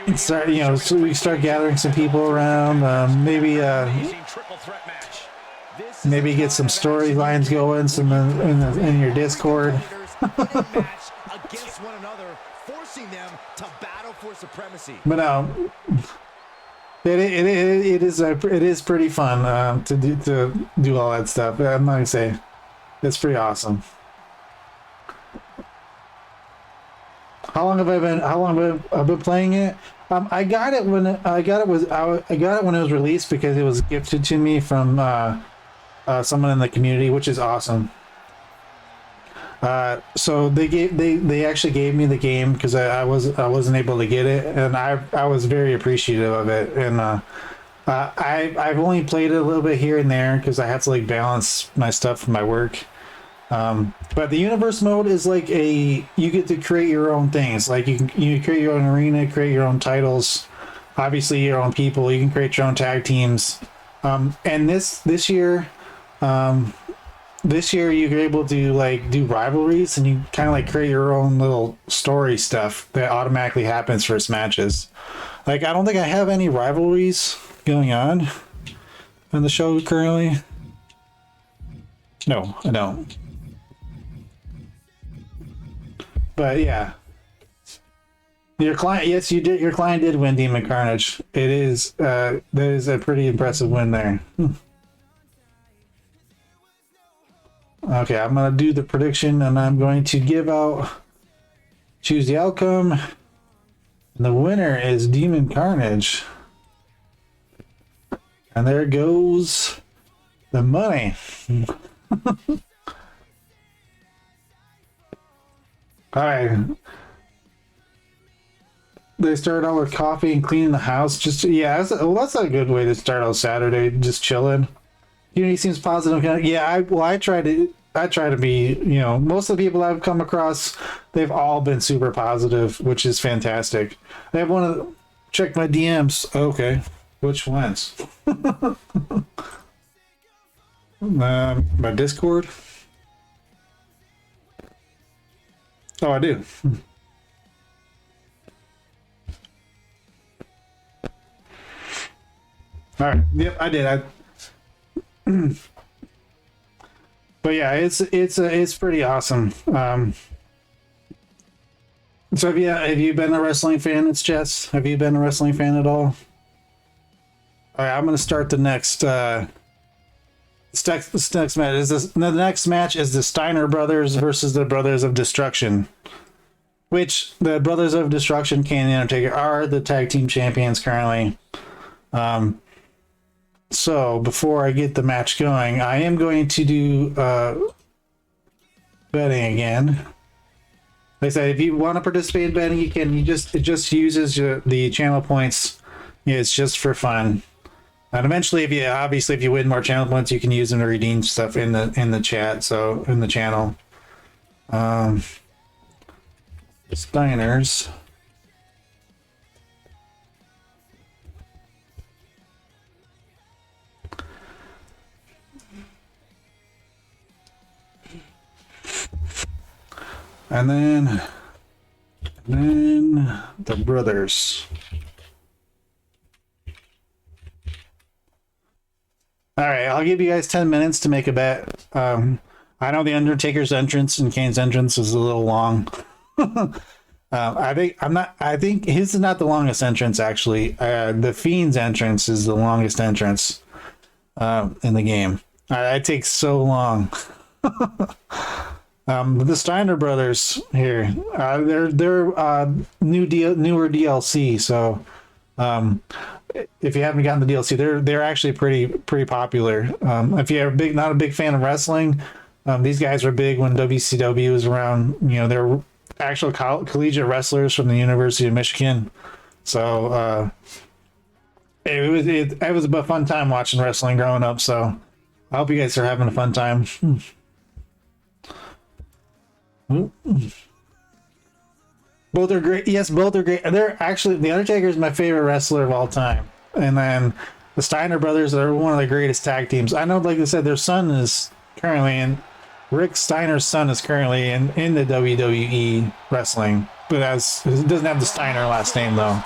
[SPEAKER 1] and start. You know, so we start gathering some people around. Maybe get some storylines going. Some in your Discord.
[SPEAKER 7] Against one another, forcing them to battle for supremacy.
[SPEAKER 1] But it is pretty fun to do all that stuff. I'm not gonna say it's pretty awesome. How long have I been playing it? I got it when I got it when it was released because it was gifted to me from someone in the community, which is awesome. So they actually gave me the game because I wasn't able to get it, and I was very appreciative of it. And I've only played it a little bit here and there because I have to like balance my stuff for my work. But the universe mode is like you get to create your own things. Like you create your own arena, create your own titles, obviously your own people. You can create your own tag teams. And this year. This year you're able to like do rivalries and you kind of like create your own little story stuff that automatically happens for its matches. Like I don't think I have any rivalries going on in the show currently. No, I don't. But yeah. Your client, yes, you did. Your client did win Demon Carnage. It is that is a pretty impressive win there. Okay, I'm going to do the prediction and I'm going to choose the outcome. And the winner is Demon Carnage. And there goes the money. Alright. They started out with coffee and cleaning the house. That's a good way to start out Saturday, just chilling. He seems positive. Yeah, I try to be, you know, most of the people I've come across, they've all been super positive, which is fantastic. I want to check my DMs. Okay, which ones? My Discord. Oh, I do. All right. Yep, I did. But yeah, it's pretty awesome. So have you been a wrestling fan? It's Jess. Have you been a wrestling fan at all? All right, I'm gonna start the next next match. The next match is the Steiner brothers versus the Brothers of Destruction. Which the Brothers of Destruction, Kane and Undertaker, are the tag team champions currently. So before I get the match going, I am going to do betting again. Like I said, if you want to participate in betting, you can. It just uses the channel points. Yeah, it's just for fun. And eventually, if you win more channel points, you can use them to redeem stuff in the chat. So in the channel, Steiners. And then the brothers. All right, I'll give you guys 10 minutes to make a bet. I know the Undertaker's entrance and Kane's entrance is a little long. I think his is not the longest entrance actually. The Fiend's entrance is the longest entrance in the game. It takes so long. The Steiner brothers here, they're newer DLC. So if you haven't gotten the DLC, they're actually pretty popular. If you're not a big fan of wrestling, these guys were big when WCW was around. You know, they're actual collegiate wrestlers from the University of Michigan. So it was a fun time watching wrestling growing up. So I hope you guys are having a fun time. Both are great. Yes, both are great. They're actually, The Undertaker is my favorite wrestler of all time. And then the Steiner brothers are one of the greatest tag teams. I know, like I said, their son is currently in, Rick Steiner's son is currently in the WWE wrestling, but it doesn't have the Steiner last name though.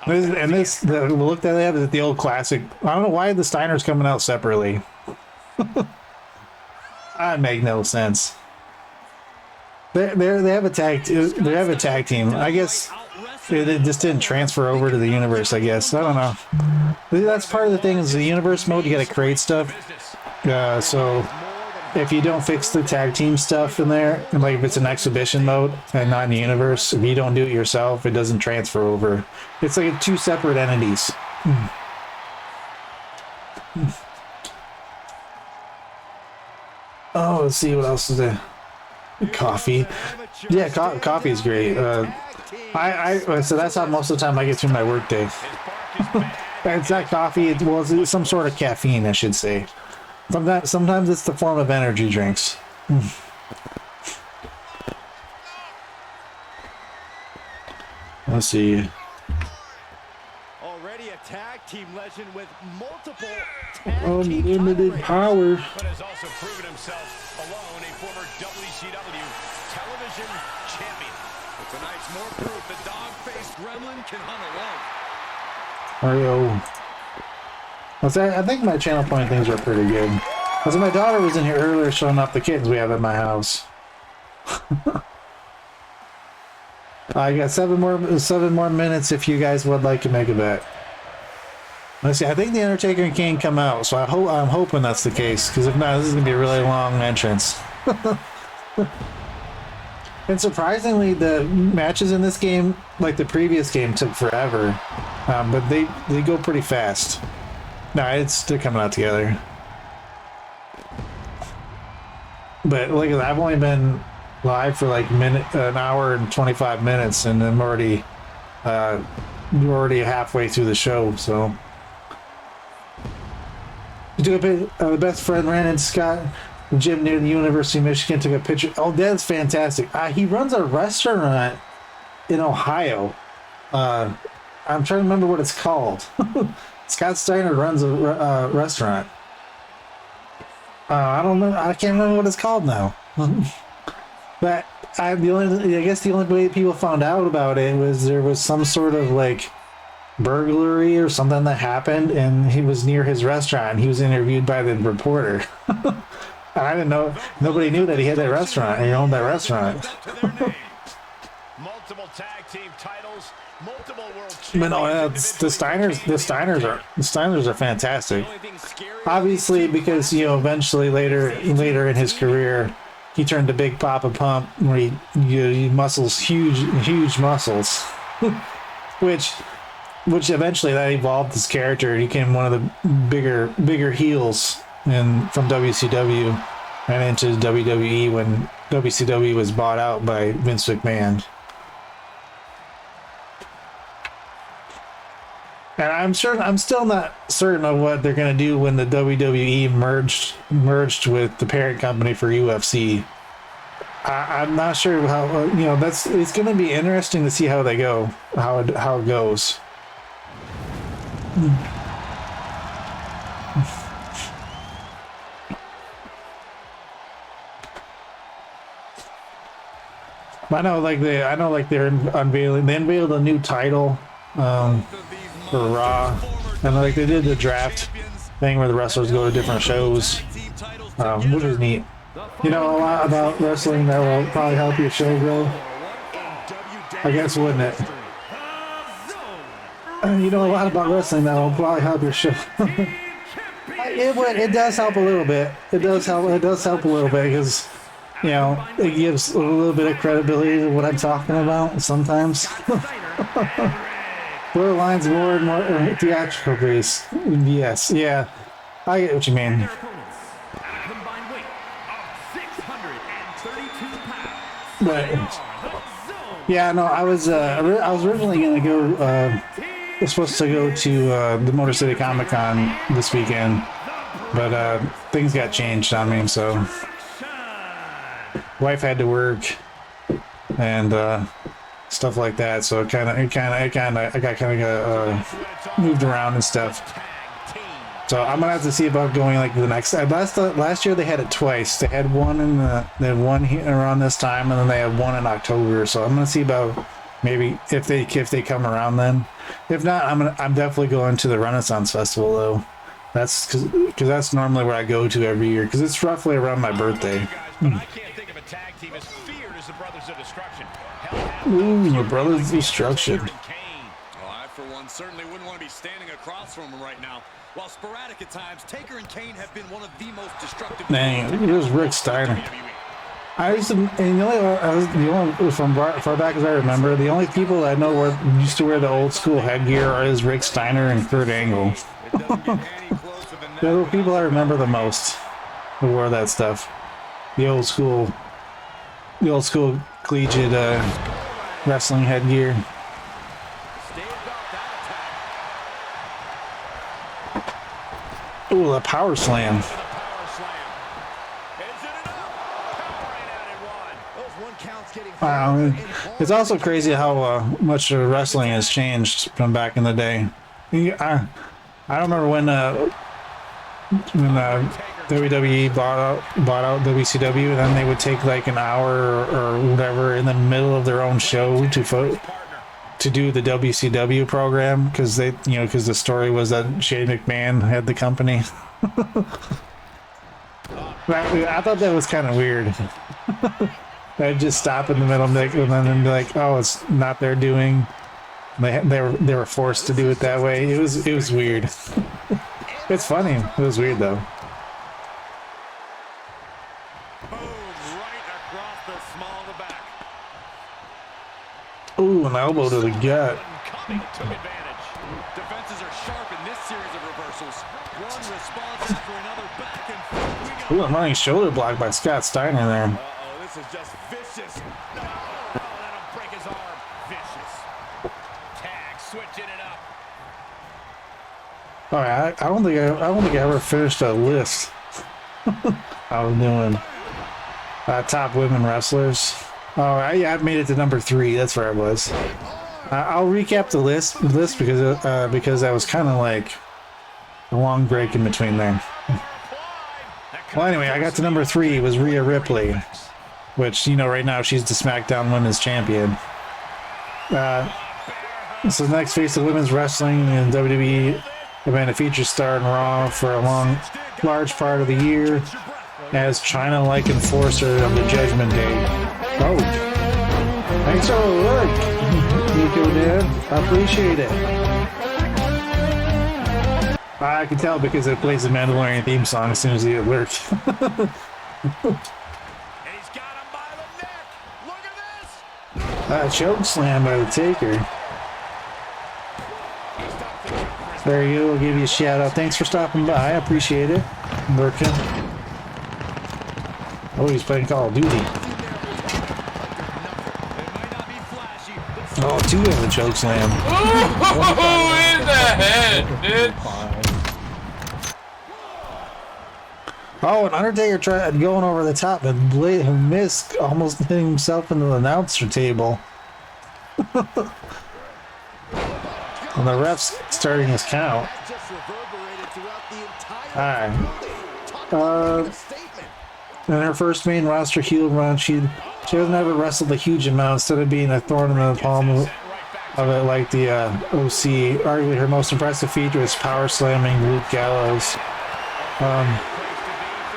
[SPEAKER 1] The look that they have is the old classic. I don't know why the Steiners coming out separately. That make no sense. They have a tag. They have a tag team. I guess it just didn't transfer over to the universe. I guess I don't know. That's part of the thing is the universe mode. You got to create stuff. So if you don't fix the tag team stuff in there, and like if it's an exhibition mode and not in the universe, if you don't do it yourself, it doesn't transfer over. It's like two separate entities. Oh, let's see what else is there. Coffee. Yeah, coffee is great. So that's how most of the time I get through my workday. It's not coffee. It's some sort of caffeine, I should say. Sometimes it's the form of energy drinks. Let's see.
[SPEAKER 7] Already a tag team legend with multiple
[SPEAKER 1] unlimited power.
[SPEAKER 6] But has also proven himself alone, a former WCW television champion.
[SPEAKER 8] But tonight's more proof the dog-faced gremlin can hunt
[SPEAKER 1] Mario.
[SPEAKER 8] alone.
[SPEAKER 1] I think my channel point things are pretty good. Because my daughter was in here earlier showing off the kittens we have at my house. I got seven more minutes if you guys would like to make a bet. Let's see. I think the Undertaker and Kane come out, so I'm hoping that's the case. Because if not, this is gonna be a really long entrance. And surprisingly, the matches in this game, like the previous game, took forever, but they go pretty fast. No, they're coming out together. But look at that, I've only been live for like an hour and 25 minutes, and I'm already we're already halfway through the show. So, the best friend ran in Scott, the gym near the University of Michigan, took a picture. Oh, that's fantastic. He runs a restaurant in Ohio. I'm trying to remember what it's called. Scott Steiner runs a restaurant. I don't know. I can't remember what it's called now. But I guess the only way people found out about it was there was some sort of like burglary or something that happened, and he was near his restaurant. And he was interviewed by the reporter. I didn't know. Nobody knew that he had that restaurant. He owned that restaurant.
[SPEAKER 6] Multiple tag team titles, multiple world
[SPEAKER 1] But no, the Steiners are fantastic. Obviously, because eventually later in his career, he turned to Big Papa Pump, where he muscles huge muscles, which eventually that evolved his character. He became one of the bigger heels from WCW and into WWE when WCW was bought out by Vince McMahon. And I'm still not certain of what they're going to do when the WWE merged with the parent company for UFC. I'm not sure how, it's going to be interesting to see how they go, how it goes. I know they're unveiling. They unveiled a new title for Raw, and like they did the draft thing where the wrestlers go to different shows, which is neat. You know a lot about wrestling that will probably help your show grow, I guess, wouldn't it? You know a lot about wrestling that will probably help your show. It does help a little bit. It does help a little bit because it gives a little bit of credibility to what I'm talking about sometimes. Blur lines more and more theatrical base. Yes, yeah. I get what you mean. But yeah, no, I was originally gonna go. I was supposed to go to the Motor City Comic Con this weekend, but things got changed on me, so wife had to work and stuff like that. So I got moved around and stuff. So I'm gonna have to see about going like the next. Last year they had it twice. They had one they had one here around this time, and then they had one in October. So I'm gonna see about maybe if they come around then. If not, I'm definitely going to the Renaissance Festival though. That's because that's normally where I go to every year because it's roughly around my birthday. Ooh, the Brothers of Destruction.
[SPEAKER 8] I, for one, certainly wouldn't want to be standing across from him right now. While sporadic at times, Taker and Kane have been one of the most destructive.
[SPEAKER 1] Dang, it was Rick Steiner. I used to, and the only from far back as I remember, the only people that I know used to wear the old school headgear is Rick Steiner and Kurt Angle. They're the people I remember the most who wore that stuff. The old school collegiate wrestling headgear. Ooh, the power slam. Wow, it's also crazy how much wrestling has changed from back in the day. I don't remember when WWE bought out WCW, and then they would take like an hour or whatever in the middle of their own show to do the WCW program because the story was that Shane McMahon had the company. I thought that was kind of weird. They'd just stop in the middle and then be like, "Oh, it's not their doing." They were forced to do it that way. It was weird. It's funny. It was weird though. Ooh, an elbow to the gut.
[SPEAKER 8] Defenses are sharp in this series of reversals. One response after another back and forth.
[SPEAKER 1] Ooh, a running shoulder block by Scott Steiner there.
[SPEAKER 8] Uh-oh, this is just vicious. No, that'll break his arm. Vicious.
[SPEAKER 6] Tag, switching it up.
[SPEAKER 1] All right, I don't think I ever finished a list. I was doing top women wrestlers. Oh, yeah, I made it to number 3. That's where I was. I'll recap the list because that was kind of like a long break in between there. Well, anyway, I got to number 3. It was Rhea Ripley, which right now she's the SmackDown Women's Champion. So the next face of women's wrestling in WWE, have been a featured star in Raw for a large part of the year as China-like enforcer of the Judgment Day. Oh, thanks for the work, Nico Dad. I appreciate it. I can tell because it plays the Mandalorian theme song as soon as he alerts.
[SPEAKER 8] And he's got him by the neck. Look at this.
[SPEAKER 1] Choke slam by the Taker. There you go. I'll give you a shout out. Thanks for stopping by. I appreciate it. Working. Oh, he's playing Call of Duty. Oh, 2 of the choke slam.
[SPEAKER 10] Oh, in the head, dude.
[SPEAKER 1] Oh, and Undertaker tried going over the top and missed, almost hitting himself into the announcer table. And the ref's starting his count. Alright. In her first main roster heel run, she hasn't ever wrestled a huge amount instead of being a thorn in the palm of it like the OC. Arguably her most impressive feat was power slamming Luke Gallows.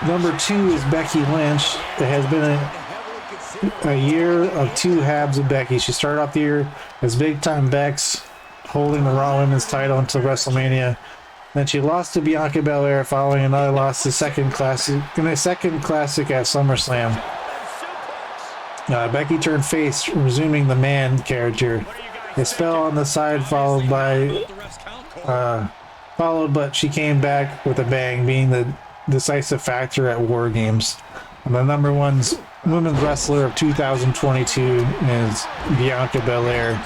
[SPEAKER 1] Number 2 is Becky Lynch. It has been a year of 2 halves of Becky. She started off the year as big time Bex, holding the Raw Women's title until WrestleMania. Then she lost to Bianca Belair following another loss to second classic at SummerSlam. Becky turned face, resuming the man character. A spell on the side followed, but she came back with a bang, being the decisive factor at War Games. And the number 1 women's wrestler of 2022 is Bianca Belair.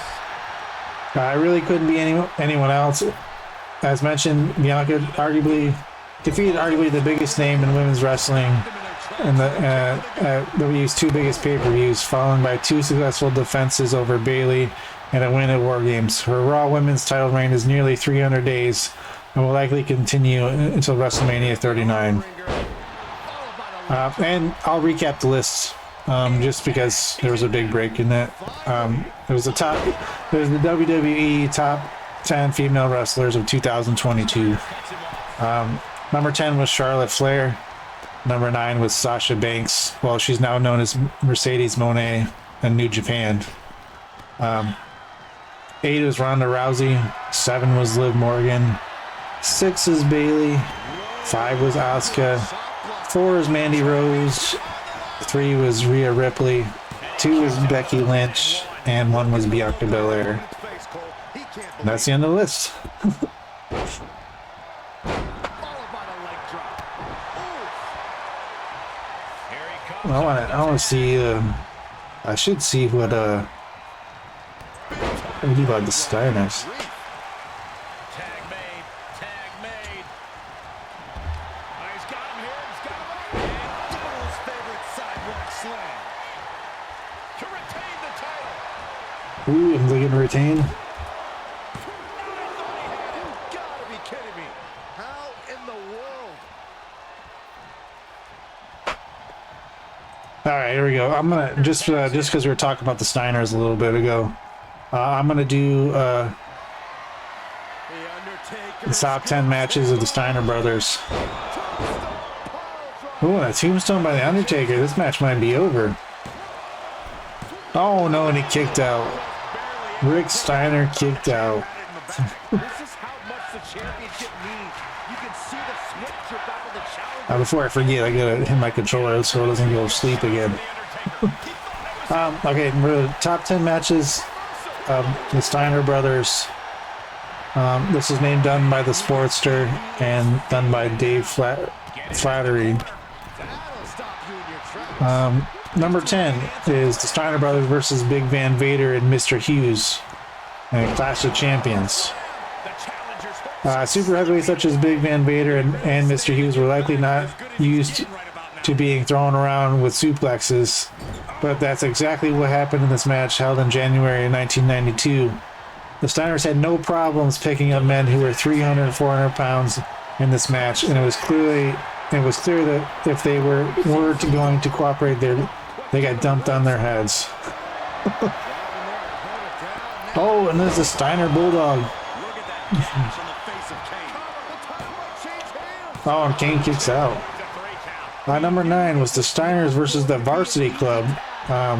[SPEAKER 1] I really couldn't be anyone else. As mentioned, Bianca defeated arguably the biggest name in women's wrestling and WWE's 2 biggest pay-per-views, followed by 2 successful defenses over Bayley and a win at War Games. Her Raw Women's title reign is nearly 300 days and will likely continue until WrestleMania 39. And I'll recap the list just because there was a big break in that. It was the WWE top 10 female wrestlers of 2022. Number 10 was Charlotte Flair. Number 9 was Sasha Banks. Well, she's now known as Mercedes Moné in New Japan. 8 was Ronda Rousey. 7 was Liv Morgan. 6 is Bayley. 5 was Asuka. 4 is Mandy Rose. 3 was Rhea Ripley. 2 was Becky Lynch. And 1 was Bianca Belair. And that's the end of the list. I want to see. I should see what do about the Steiners.
[SPEAKER 8] Tag made. He's got him here. He's got him. And Devil's favorite sidewalk slam. To retain the title.
[SPEAKER 1] Ooh, is they going to retain?
[SPEAKER 7] You gotta be kidding me. How in the world?
[SPEAKER 1] All right, here we go. I'm gonna just because we were talking about the Steiners a little bit ago. I'm gonna do the top 10 matches of the Steiner brothers. Ooh, and a tombstone by the Undertaker. This match might be over. Oh no, and he kicked out. Rick Steiner kicked out.
[SPEAKER 7] This is how much the championship means. You can see the switch about the challenge.
[SPEAKER 1] Before I forget, I gotta hit my controller so it doesn't go to sleep again. Okay, we're the top 10 matches of the Steiner brothers. This is named done by the Sportster and done by Dave Flattery. Number 10 is the Steiner brothers versus Big Van Vader and Mr. Hughes and Clash of Champions. Super heavyweights such as Big Van Vader and Mr. Hughes were likely not used to being thrown around with suplexes, but that's exactly what happened in this match held in January 1992. The Steiners had no problems picking up men who were 300 and 400 pounds in this match, and it was clear that if they weren't going to cooperate, they got dumped on their heads. Oh, and there's the Steiner Bulldog. Oh, and Kane kicks out. Number 9 was the Steiners versus the Varsity Club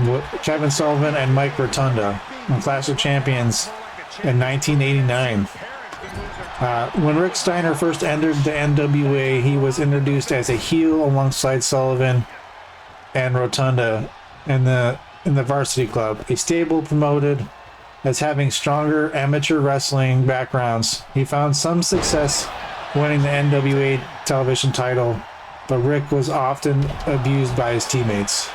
[SPEAKER 1] with Kevin Sullivan and Mike Rotunda in Clash of Champions in 1989. When Rick Steiner first entered the NWA, he was introduced as a heel alongside Sullivan and Rotunda in the Varsity Club, a stable promoted as having stronger amateur wrestling backgrounds. He found some success winning the NWA television title, but Rick was often abused by his teammates.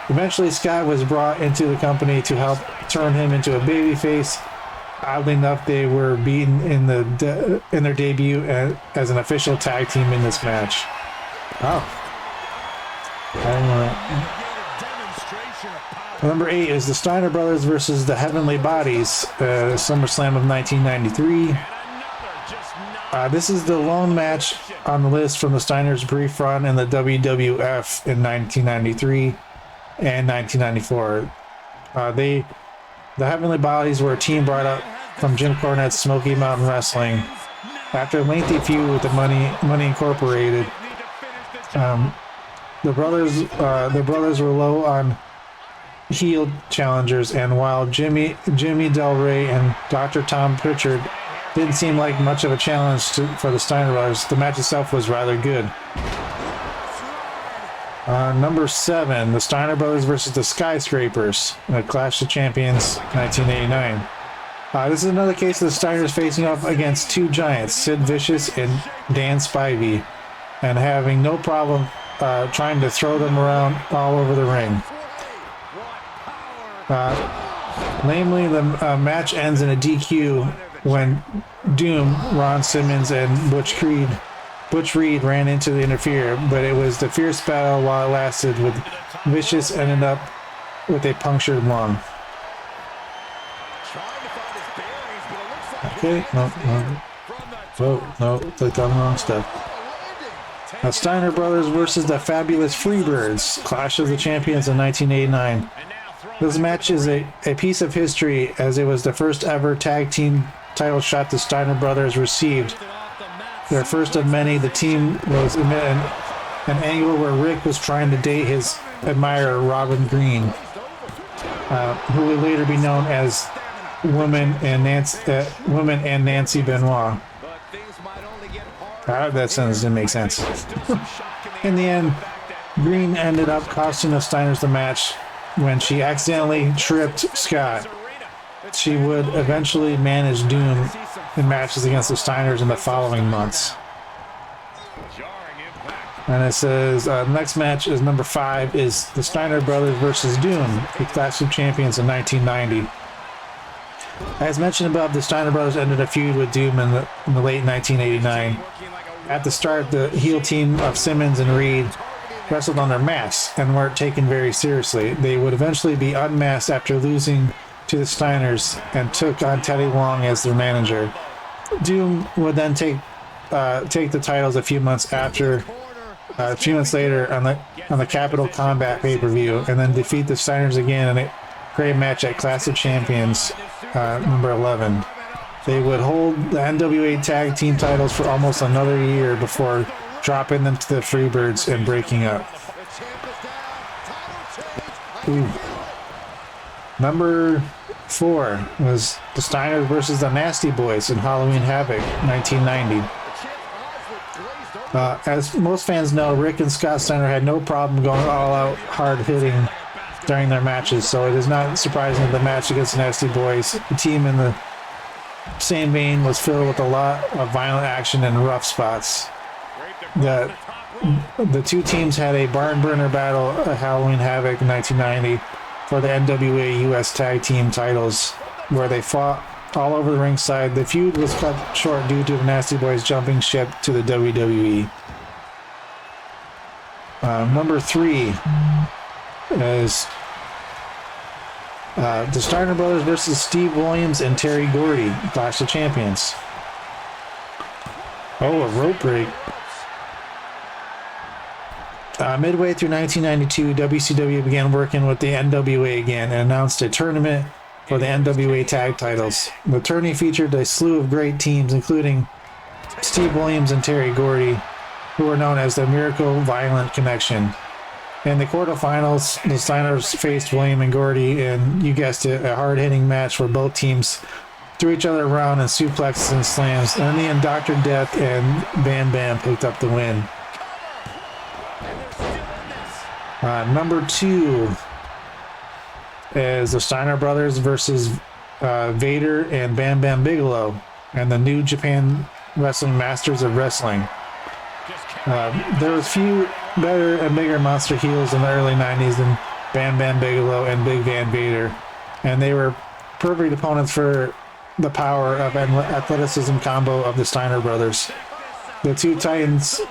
[SPEAKER 1] Eventually, Scott was brought into the company to help turn him into a babyface. Oddly enough, they were beaten in their debut as an official tag team in this match. Oh. Number 8 is the Steiner Brothers versus the Heavenly Bodies, SummerSlam of 1993. This is the lone match on the list from the Steiners' brief run in the WWF in 1993 and 1994. The Heavenly Bodies were a team brought up from Jim Cornette's Smoky Mountain Wrestling. After a lengthy feud with the Money Incorporated, the brothers were low on heel challengers, and while Jimmy Del Rey and Dr. Tom Pritchard didn't seem like much of a challenge for the Steiner brothers, the match itself was rather good. Number 7, the Steiner Brothers versus the Skyscrapers, Clash of Champions, 1989. This is another case of the Steiners facing off against two giants, Sid Vicious and Dan Spivey, and having no problem trying to throw them around all over the ring. Namely, the match ends in a DQ when Doom, Ron Simmons, and Butch Creed Butch Reed ran into the interfere, but it was the fierce battle while it lasted, with Vicious ended up with a punctured lung. Okay, no. Clicked on the wrong stuff. Now Steiner Brothers versus the Fabulous Freebirds, Clash of the Champions in 1989. This match is a piece of history, as it was the first ever tag team title shot the Steiner Brothers received. Their first of many. The team was in an angle where Rick was trying to date his admirer, Robin Green, who would later be known as Woman and Nancy Benoit. That sentence didn't make sense. In the end, Green ended up costing the Steiners the match when she accidentally tripped Scott. She would eventually manage Doom in matches against the Steiners in the following months. And it says next match is number 5 is the Steiner Brothers versus Doom, the Clash of Champions in 1990. As mentioned above, the Steiner Brothers ended a feud with Doom in the late 1989. At the start, the heel team of Simmons and Reed wrestled on their masks and weren't taken very seriously. They would eventually be unmasked after losing to the Steiners and took on Teddy Long as their manager. Doom would then take the titles a few months later on the Capital Combat pay-per-view, and then defeat the Steiners again in a great match at Clash of Champions number 11. They would hold the NWA tag team titles for almost another year before dropping them to the Freebirds and breaking up. Ooh. Number 4 was the Steiners versus the Nasty Boys in Halloween Havoc 1990. As most fans know, Rick and Scott Steiner had no problem going all out hard hitting during their matches, so it is not surprising that the match against the Nasty Boys, the team in the same vein, was filled with a lot of violent action and rough spots. The two teams had a barn burner battle at Halloween Havoc in 1990 for the NWA US Tag Team titles, where they fought all over the ringside. The feud was cut short due to the Nasty Boys jumping ship to the WWE. Number 3 is the Steiner Brothers versus Steve Williams and Terry Gordy, Clash of Champions. Oh, a rope break. Midway through 1992, WCW began working with the NWA again and announced a tournament for the NWA tag titles. The tourney featured a slew of great teams, including Steve Williams and Terry Gordy, who were known as the Miracle Violent Connection. In the quarterfinals, the Steiners faced William and Gordy, and you guessed it, a hard-hitting match where both teams threw each other around in suplexes and slams. And in the end, Dr. Death and Bam Bam picked up the win. Number 2 is the Steiner Brothers versus Vader and Bam Bam Bigelow and the New Japan Wrestling Masters of Wrestling. There was few better and bigger monster heels in the early 90s than Bam Bam Bigelow and Big Van Vader, and they were perfect opponents for the power of athleticism combo of the Steiner Brothers. The two Titans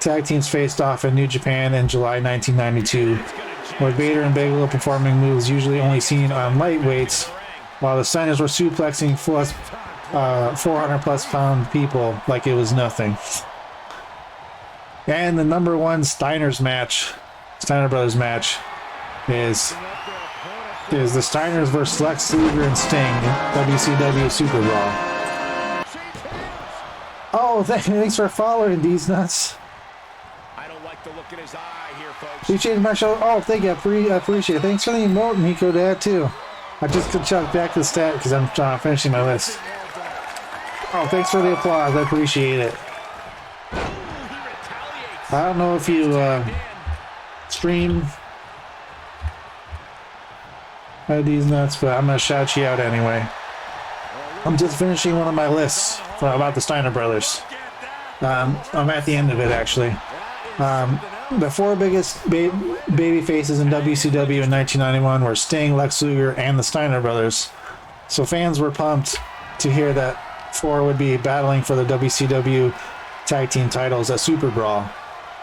[SPEAKER 1] tag teams faced off in New Japan in July 1992, with Vader and Bigelow performing moves usually only seen on lightweights, while the Steiners were suplexing 400 plus pound people like it was nothing. And the number 1 Steiner Brothers match is the Steiners versus Lex Luger and Sting in WCW Super Brawl. Oh, thanks for following these nuts.
[SPEAKER 6] I don't like the look in his eye here, folks.
[SPEAKER 1] You changed my show. Oh, thank you. I appreciate it. Thanks for the emote, Nico Dad, too. I just could chuck back to the stat because I'm finishing my list. Oh, thanks for the applause. I appreciate it. I don't know if you stream these nuts, but I'm going to shout you out anyway. I'm just finishing one of my lists about the Steiner Brothers. I'm at the end of it, actually. The 4 biggest baby faces in WCW in 1991 were Sting, Lex Luger, and the Steiner Brothers. So fans were pumped to hear that four would be battling for the WCW tag team titles at Super Brawl.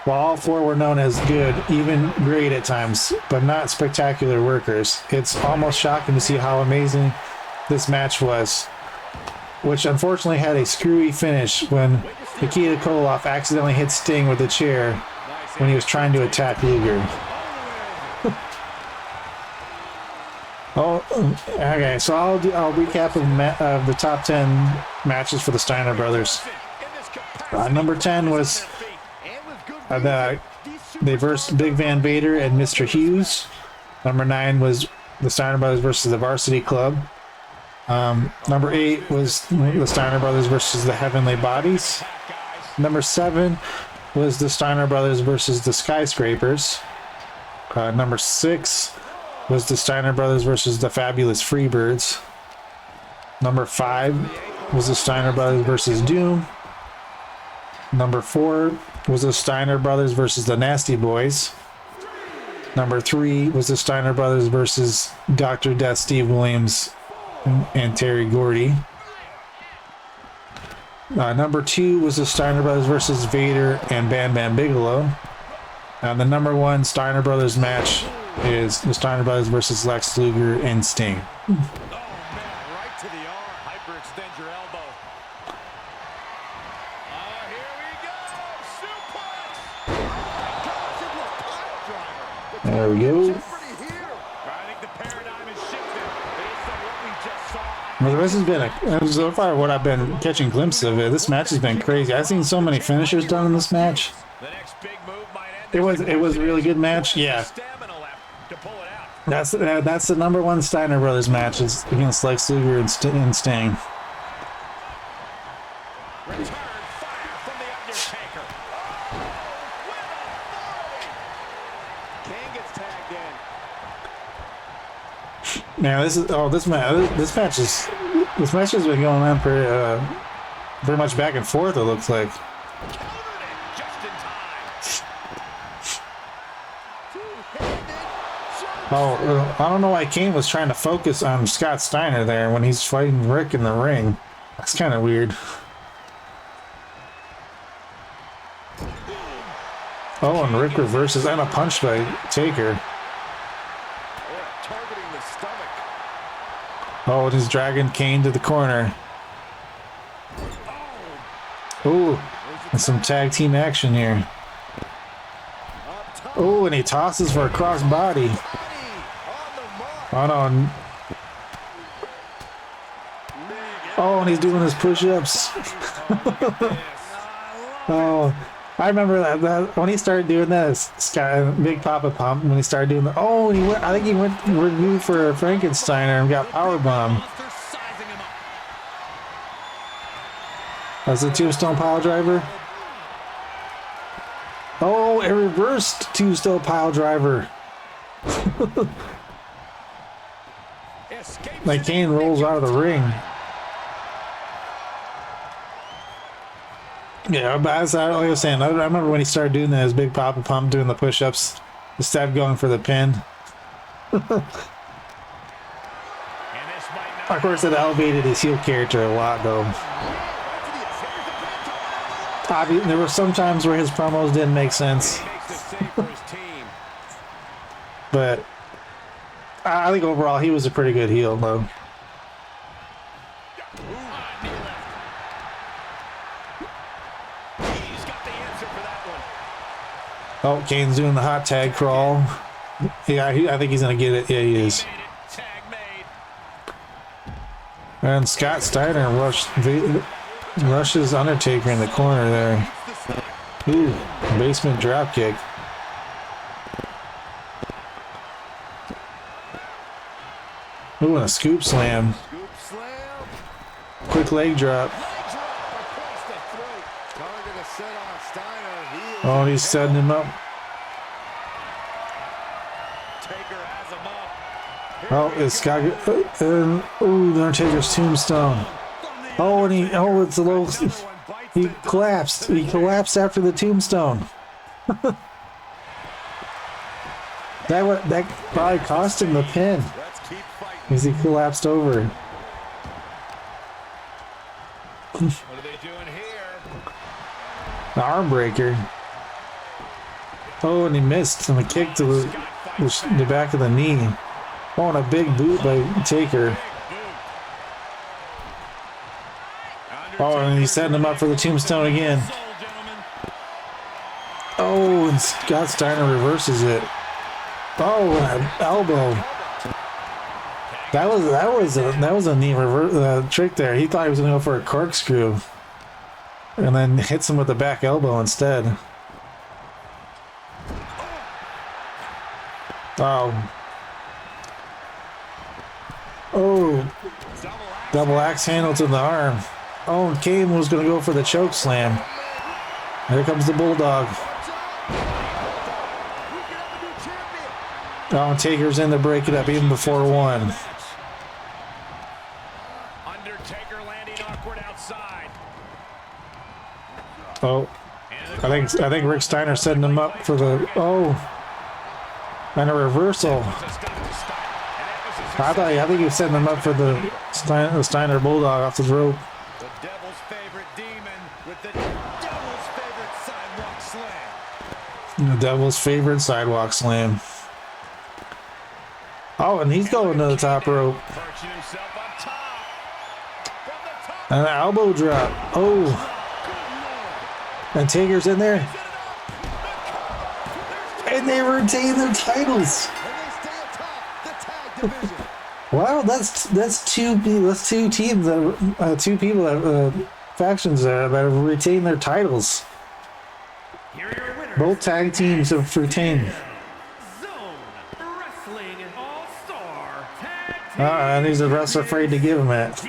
[SPEAKER 1] While all four were known as good, even great at times, but not spectacular workers, it's almost shocking to see how amazing this match was, which unfortunately had a screwy finish when Nikita Koloff accidentally hit Sting with a chair when he was trying to attack Luger. Oh, okay, so I'll recap of the top 10 matches for the Steiner Brothers. Number 10 was they versed Big Van Vader and Mr. Hughes. Number 9 was the Steiner Brothers versus the Varsity Club. Number 8 was the Steiner Brothers versus the Heavenly Bodies. Number 7 was the Steiner Brothers versus the Skyscrapers. Number 6 was the Steiner Brothers versus the Fabulous Freebirds. Number 5 was the Steiner Brothers versus Doom. Number 4 was the Steiner Brothers versus the Nasty Boys. Number 3 was the Steiner Brothers versus Dr. Death Steve Williams and Terry Gordy. Number 2 was the Steiner Brothers versus Vader and Bam Bam Bigelow. The number 1 Steiner Brothers match is the Steiner Brothers versus Lex Luger and Sting.
[SPEAKER 8] Oh, man, right to the arm. Hyperextend your elbow. Here we go. Suplex.
[SPEAKER 1] There we go.
[SPEAKER 8] I think the paradigm is shifted based on what we just saw.
[SPEAKER 1] Well, this has been so far what I've been catching glimpses of it. This match has been crazy. I've seen so many finishers done in this match.
[SPEAKER 8] The next big move might end
[SPEAKER 1] It was a really good match. Yeah,
[SPEAKER 8] stamina left to pull it out.
[SPEAKER 1] that's the number 1 Steiner Brothers match is against Lex Luger and Sting.
[SPEAKER 8] Return fire from the Undertaker. King gets tagged in.
[SPEAKER 1] Now this match has been going on pretty much back and forth. It looks like.
[SPEAKER 8] Just in time.
[SPEAKER 1] Oh, I don't know why Kane was trying to focus on Scott Steiner there when he's fighting Rick in the ring. That's kind of weird. Oh, and Rick reverses and a punch by Taker.
[SPEAKER 8] Targeting the stomach.
[SPEAKER 1] Oh, and he's dragging Kane to the corner. Ooh, and some tag team action here. Oh, and he tosses for a cross body. Oh no. Oh, and he's doing his push-ups. Oh, I remember that when he started doing that, Scott, Big Papa Pump, when he started doing that. Oh, and I think he went review for Frankensteiner and got powerbombed. That's a tombstone pile driver. Oh, a reversed tombstone pile driver. Like Kane rolls out of the ring. Yeah, but as I was saying, I remember when he started doing that, his Big Papa Pump doing the push-ups instead of going for the pin. Of course, it elevated his heel character a lot, though. There were some times where his promos didn't make sense. But I think overall he was a pretty good heel, though. Oh, Kane's doing the hot tag crawl. Yeah, I think he's going to get it. Yeah, he is. And Scott Steiner rushes Undertaker in the corner there. Ooh, basement dropkick. Ooh, and a scoop slam. Quick leg drop. Oh, he's setting him up. Oh, it's got ooh, the Undertaker's tombstone. Oh, and it's a little. He collapsed. He collapsed after the tombstone. that probably cost him the pin, as he collapsed over.
[SPEAKER 6] What are they doing here?
[SPEAKER 1] The arm breaker. Oh, and he missed on a kick to the back of the knee. Oh, and a big boot by Taker. Oh, and he's setting him up for the tombstone again. Oh, and Scott Steiner reverses it. Oh, an elbow. That was a neat trick there. He thought he was gonna go for a corkscrew, and then hits him with the back elbow instead. Oh. Oh. Double axe handle to the arm. Oh, and Kane was going to go for the choke slam. Here comes the Bulldog. Oh, and Taker's in to break it up even before one.
[SPEAKER 6] Undertaker landing awkward outside.
[SPEAKER 1] Oh. I think Rick Steiner setting him up for the and a reversal. I think he was setting him up for the Steiner Bulldog off the rope.
[SPEAKER 7] The Devil's favorite demon with the Devil's favorite sidewalk slam.
[SPEAKER 1] The Devil's favorite sidewalk slam. Oh, and he's going to the top rope. And an elbow drop. Oh. And Taker's in there. And they retain their titles. Wow, that's two teams that two people that factions that have retained their titles. Both tag teams have retained. And he's the wrestler afraid to give him it.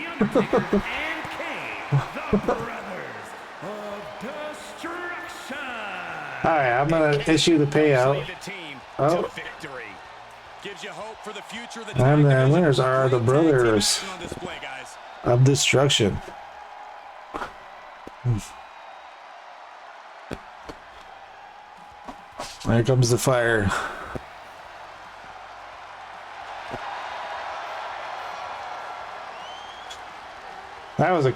[SPEAKER 1] Alright, I'm gonna issue the payout. Oh. And the winners are the Brothers of Destruction. Here comes the fire. That was a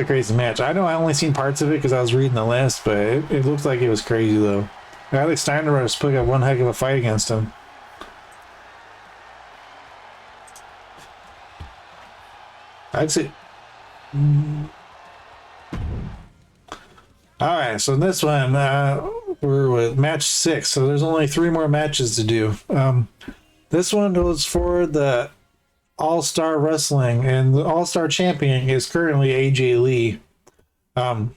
[SPEAKER 1] crazy match. I know I only seen parts of it because I was reading the list, but it looked like it was crazy though. Alex Steiner was putting up one heck of a fight against him. That's it. Alright, so this one, we're with match 6, so there's only 3 more matches to do. This one was for the All-Star Wrestling, and the All-Star Champion is currently AJ Lee. And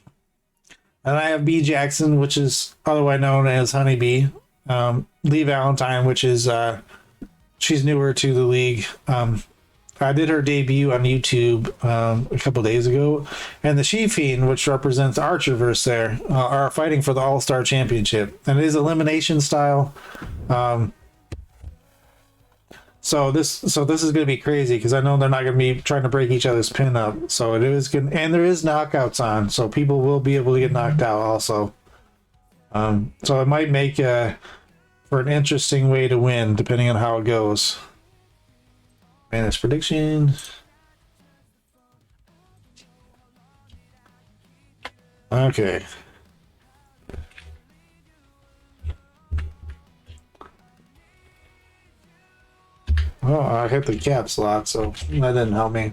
[SPEAKER 1] I have B. Jackson, which is otherwise known as Honeybee. Lee Valentine, which is, she's newer to the league. I did her debut on YouTube a couple days ago, and the She-Fiend, which represents Archerverse there, are fighting for the All-Star Championship, and it is elimination style. So this is going to be crazy because I know they're not going to be trying to break each other's pin up. So it is good, and there is knockouts on, so people will be able to get knocked out also. So it might make for an interesting way to win depending on how it goes. Managed predictions. Okay. Oh, I hit the caps lock, so that didn't help me.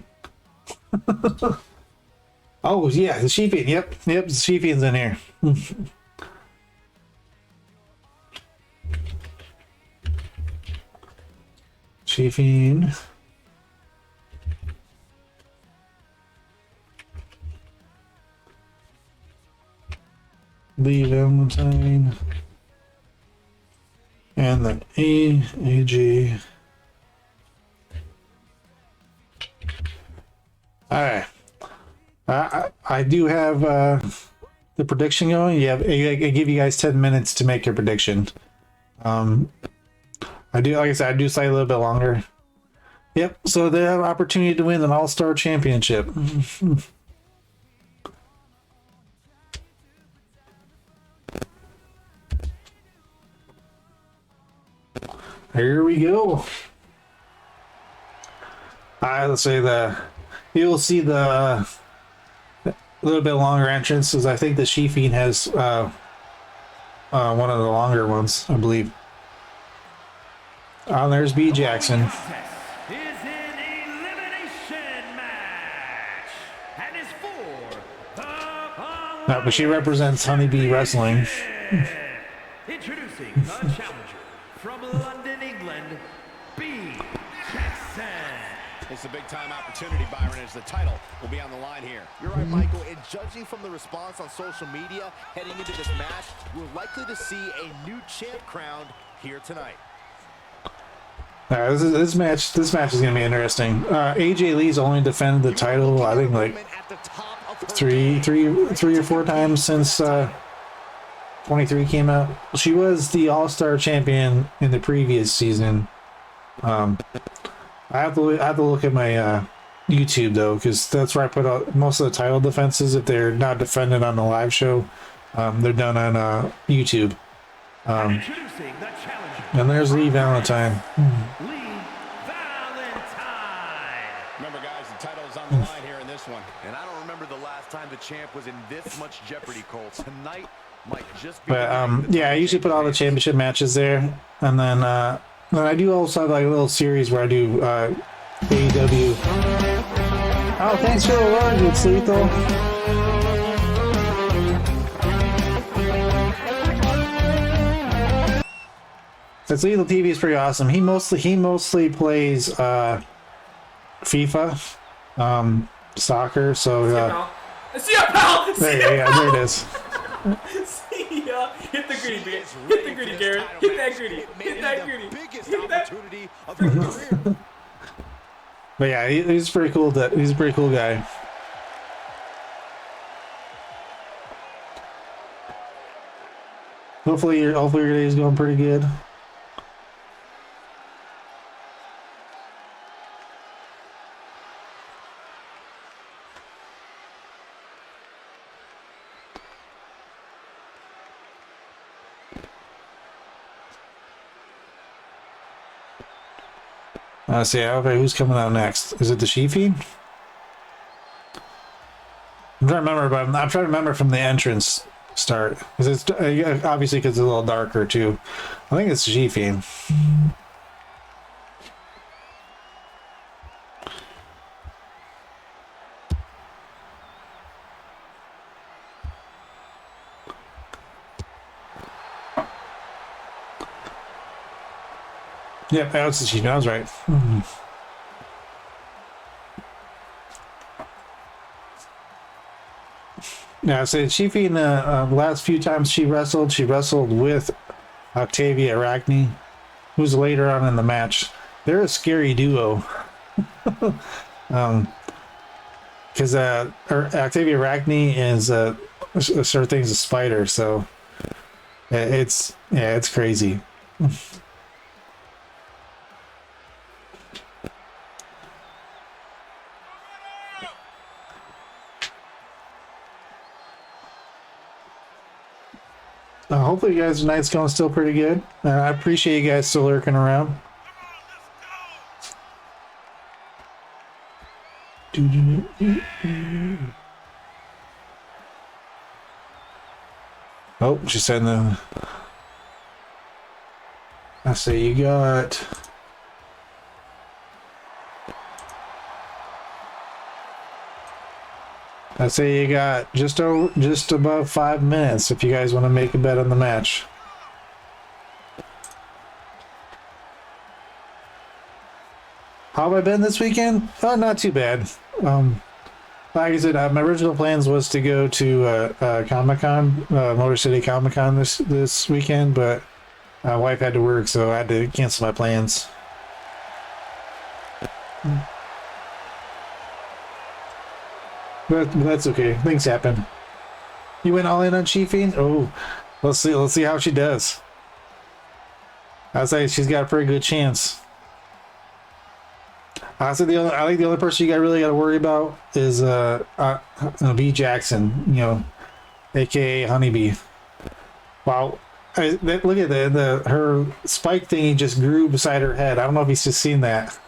[SPEAKER 1] Oh, yeah, the She-Fiend. Yep, the She-Fiend's in here. She-Fiend. Lee Valentine. And then AG. Alright. I do have the prediction going. Yeah, I give you guys 10 minutes to make your prediction. I do, like I said, I do stay a little bit longer. Yep, so they have an opportunity to win an All-Star Championship. Here we go. Let's say you'll see the little bit longer entrances. I think the She-Fiend has one of the longer ones, I believe. Oh, there's B. Jackson.
[SPEAKER 4] Is an elimination match and is for the
[SPEAKER 1] No, but she represents Honeybee Wrestling.
[SPEAKER 4] Introducing the challenger from London, England, B. Jackson.
[SPEAKER 8] It's a big-time opportunity, Byron, as the title will be on the line here.
[SPEAKER 7] You're right, Michael, and judging from the response on social media heading into this match, we're likely to see a new champ crowned here tonight.
[SPEAKER 1] This match is gonna be interesting. AJ Lee's only defended the title, I think, like three or four times since 23 came out. She was the All-Star champion in the previous season. I have to look at my YouTube though, because that's where I put out most of the title defenses. If they're not defended on the live show, they're done on YouTube.
[SPEAKER 4] Introducing the challenger.
[SPEAKER 1] And there's Lee Valentine.
[SPEAKER 4] Lee Valentine.
[SPEAKER 8] Remember, guys, the title is on the line here in this one.
[SPEAKER 7] And I don't remember the last time the champ was in this much jeopardy, Cole. Tonight might just be...
[SPEAKER 1] But yeah, I usually put all the championship matches there, and then I do also have like a little series where I do AEW. Oh, thanks for the love, it's lethal. It's Lethal TV is pretty awesome. He mostly plays FIFA, soccer. So
[SPEAKER 10] See ya, pal.
[SPEAKER 1] there it is.
[SPEAKER 10] See ya. Hit the gritty, bitch. Hit the gritty, Garrett. Hit that gritty. Hit that gritty.
[SPEAKER 7] Biggest
[SPEAKER 10] Hit that.
[SPEAKER 7] opportunity of his career.
[SPEAKER 1] But yeah, he's pretty cool. He's a pretty cool guy. Hopefully your day is going pretty good. See, okay, who's coming out next? Is it the She-Fiend? I'm trying to remember, but I'm trying to remember from the entrance start. Because it's obviously because it's a little darker too. I think it's She-Fiend. Yep, that's the She-Fiend. I was right. Yeah, so She-Fiend, the last few times she wrestled with Octavia Arachne, who's later on in the match. They're a scary duo. Because Octavia Arachne is sort of thing's a spider, so it's crazy. Hopefully you guys' night's going still pretty good. I appreciate you guys still lurking around. Oh, she said the... I say you got... I say you got just above 5 minutes if you guys want to make a bet on the match. How have I been this weekend? Oh, not too bad. Like I said, my original plans was to go to Comic-Con, Motor City Comic-Con this weekend, but my wife had to work, so I had to cancel my plans. But that's okay. Things happen. You went all in on She-Fiend? Oh, let's see how she does. I'd say she's got a pretty good chance. Honestly, I think the only person you really got to worry about is B. Jackson, aka Honeybee. Wow, look at her spike thingy just grew beside her head. I don't know if he's just seen that.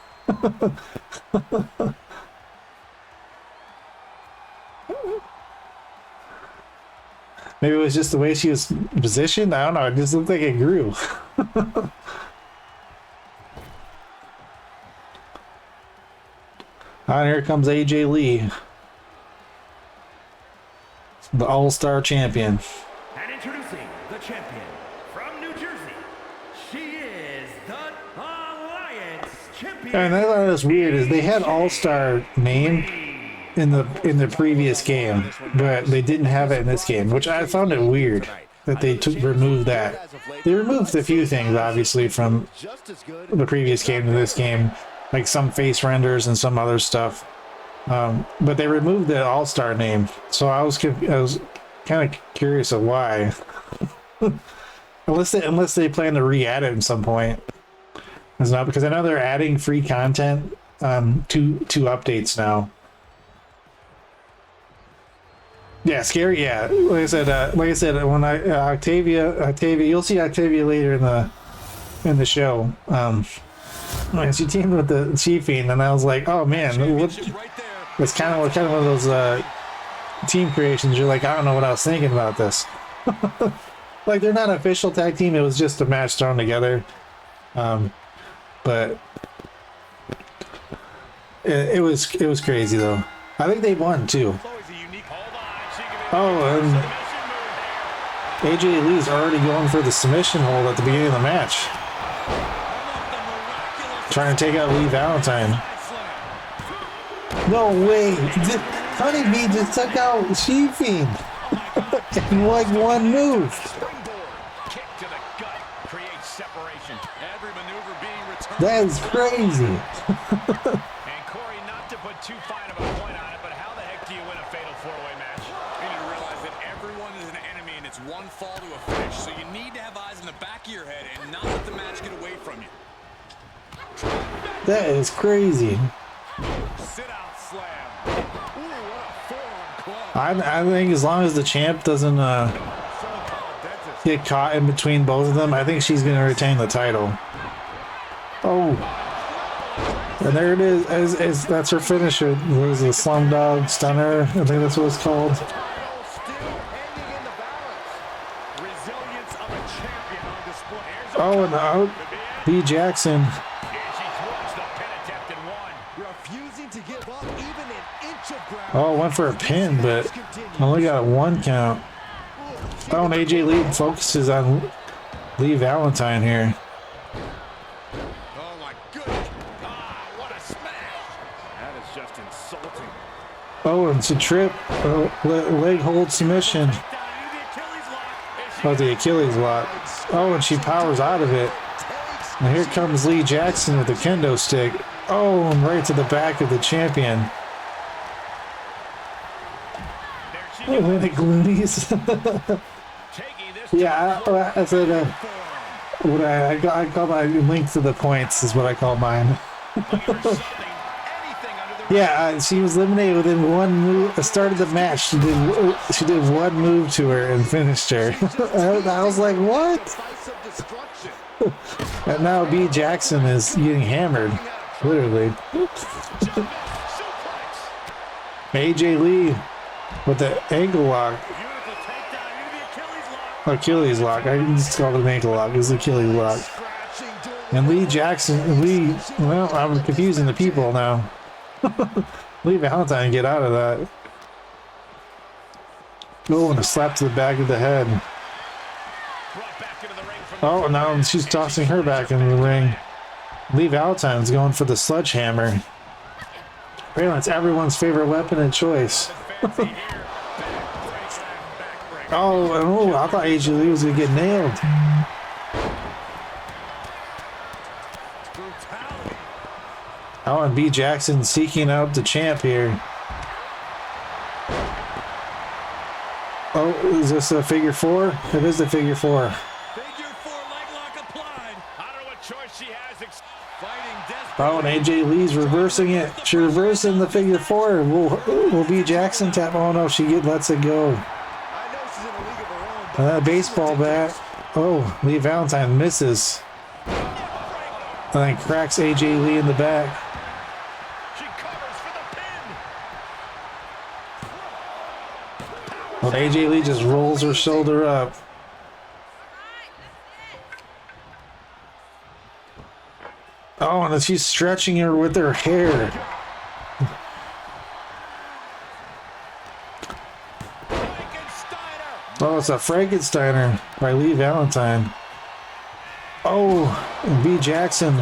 [SPEAKER 1] Maybe it was just the way she was positioned. I don't know. It just looked like it grew. And here comes AJ Lee, the All-Star champion.
[SPEAKER 4] And introducing the champion from New Jersey, she is the Alliance champion.
[SPEAKER 1] And I thought it was weird is they had All-Star name in the previous game, but they didn't have it in this game, which I found it weird that they removed that. They removed a few things obviously from the previous game to this game, like some face renders and some other stuff. But they removed the All-Star name, so I was kind of curious of why. unless they plan to re-add it at some point. It's not because I know they're adding free content two updates now. Yeah, scary. Yeah, like I said, when Octavia, you'll see Octavia later in the show. When she teamed with the Chiefing, and I was like, oh man, it's kind of one of those team creations. You're like, I don't know what I was thinking about this. Like they're not an official tag team; it was just a match thrown together. But it was crazy though. I think they won too. Oh, and AJ Lee's already going for the submission hold at the beginning of the match. Trying to take out Lee Valentine. No way! Honeybee just took out She-Fiend in like one move. That is crazy.
[SPEAKER 6] And Corey, not to put too fine of a point on it, but how the heck do you win a fatal four-way match?
[SPEAKER 8] You need to realize that everyone is an enemy and it's one fall to a finish, so you need to have eyes in the back of your head and not let the match get away from you.
[SPEAKER 1] That is crazy.
[SPEAKER 8] Sit out slam. Ooh, what a forearm club.
[SPEAKER 1] I think as long as the champ doesn't get caught in between both of them, I think she's going to retain the title. Oh, and there it is. That's her finisher. There's a Slumdog Stunner. I think that's what it's called. Oh, and out. B. Jackson. Oh, went for a pin, but only got a 1 count. Oh, and AJ Lee focuses on Lee Valentine here.
[SPEAKER 8] Oh my goodness. Ah, what a smash. That is just insulting.
[SPEAKER 1] Oh, and it's a trip. Leg hold submission. Oh, the Achilles lock. Oh, and she powers out of it. And here comes Lee Jackson with the kendo stick. Oh, and right to the back of the champion. Oh, and the Gloonies. Yeah, I said, I call my link to the points is what I call mine. Yeah, she was eliminated within one move. Started the match. She did one move to her and finished her. I was like, what? And now B. Jackson is getting hammered, literally. AJ Lee with the ankle lock. Achilles lock. I just called it an ankle lock. It's Achilles lock. And Lee Jackson, well, I'm confusing the people now. Lee Valentine, get out of that. Oh, and a slap to the back of the head. Oh, now she's tossing her back into the ring. Lee Valentine's going for the sledgehammer. Apparently, it's everyone's favorite weapon and choice. Oh, I thought AJ Lee was going to get nailed. Oh, and B. Jackson seeking out the champ here. Oh, is this a figure four? It is a figure four.
[SPEAKER 8] Figure four leg lock applied. I don't know what choice she has. Fighting desperately.
[SPEAKER 1] Oh, and AJ Lee's reversing it. She's reversing the figure four. Will B. Jackson tap? Oh no, she lets it go. Baseball bat. Oh, Lee Valentine misses. And then cracks AJ Lee in the back. Well, AJ Lee just rolls her shoulder up. Oh, and she's stretching her with her hair. Oh, it's a Frankensteiner by Lee Valentine. Oh, and B. Jackson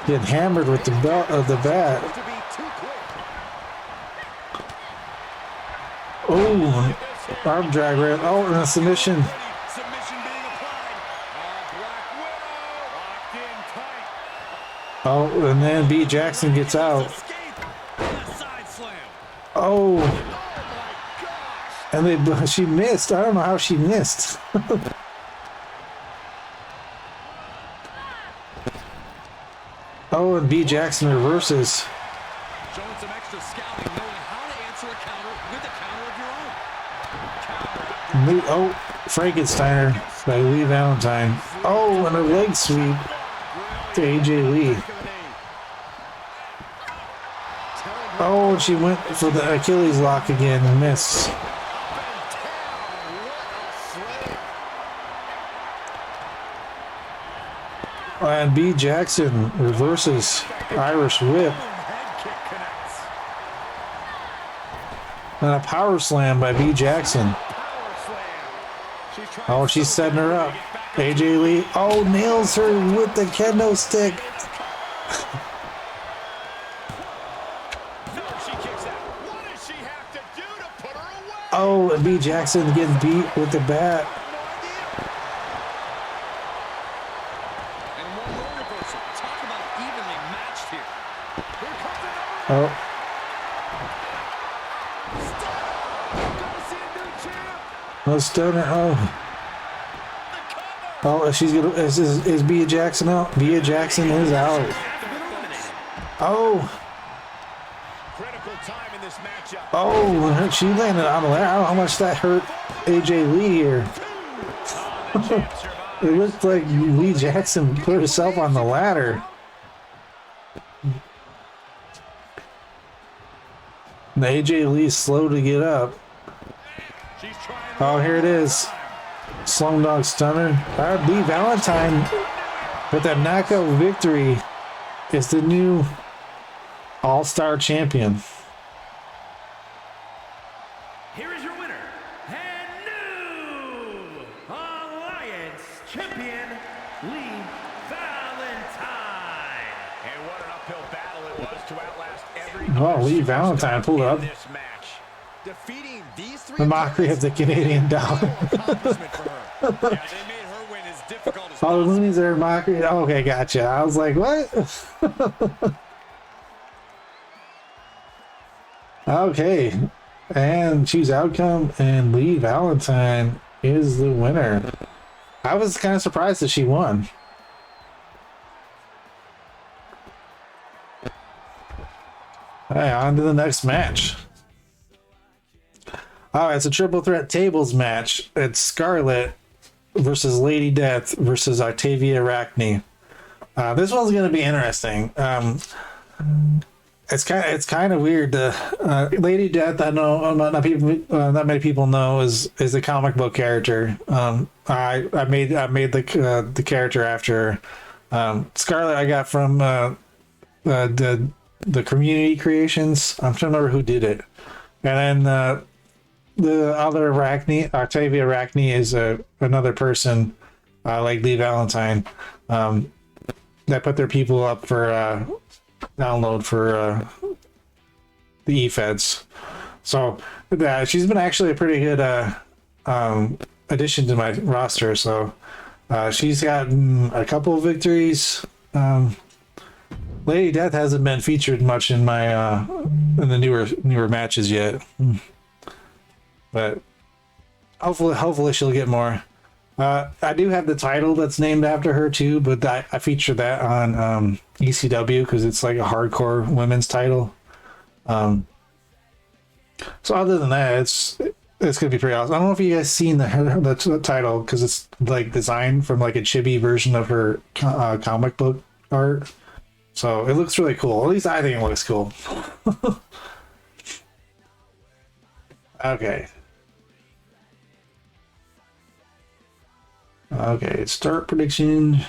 [SPEAKER 1] getting hammered with the belt of the bat. Oh, arm drag right. Oh, and a submission. Oh, and then B. Jackson gets out. Oh, and she missed. I don't know how she missed. Oh, and B. Jackson reverses.
[SPEAKER 8] Showing some extra scouting, knowing how to answer a counter with a counter of your own.
[SPEAKER 1] Oh, Frankensteiner by Lee Valentine. Oh, and a leg sweep to AJ Lee. Oh, and she went for the Achilles lock again and missed. And B. Jackson reverses Irish whip. And a power slam by B. Jackson. Oh, she's setting her up. AJ Lee, oh, nails her with the kendo stick. Oh, and B. Jackson getting beat with the bat. Oh. No stunner. Oh. Oh, she's gonna. Is Bia Jackson out? Bia Jackson is out. Oh. Oh, she landed on the ladder. I don't know how much that hurt AJ Lee here. It looked like Lee Jackson put herself on the ladder. And AJ Lee's slow to get up. Oh, here it is. Slum Dog Stunner. Lee Valentine with that knockout victory is the new All-Star champion.
[SPEAKER 4] Here is your winner and new Alliance champion, Lee Valentine.
[SPEAKER 6] And what an uphill battle it was to outlast every.
[SPEAKER 1] Oh, Lee Valentine pulled it up.
[SPEAKER 6] This match.
[SPEAKER 7] Defeating these three
[SPEAKER 1] The mockery of the Canadian dollar.
[SPEAKER 8] Yeah, they made her win as difficult as
[SPEAKER 1] All the loonies are mockery. Okay, gotcha. I was like, what? Okay. And choose outcome, and Lee Valentine is the winner. I was kind of surprised that she won. Alright, on to the next match. Alright, it's a triple threat tables match. It's Scarlett versus Lady Death versus Octavia Arachne. This one's going to be interesting. It's kind of weird. Lady Death, I know not many people know is a comic book character. I made the character after Scarlett. I got from the community creations. I'm trying to remember who did it, and then the other Arachne, Octavia Arachne, is another person like Lee Valentine that put their people up for download for the eFeds. So she's been actually a pretty good addition to my roster. So she's gotten a couple of victories. Lady Death hasn't been featured much in my in the newer matches yet, but hopefully she'll get more. I do have the title that's named after her too, but I feature that on ECW because it's like a hardcore women's title. So other than that, it's gonna be pretty awesome. I don't know if you guys seen the title because it's like designed from like a chibi version of her comic book art. So it looks really cool. At least I think it looks cool. Okay. Okay, start prediction.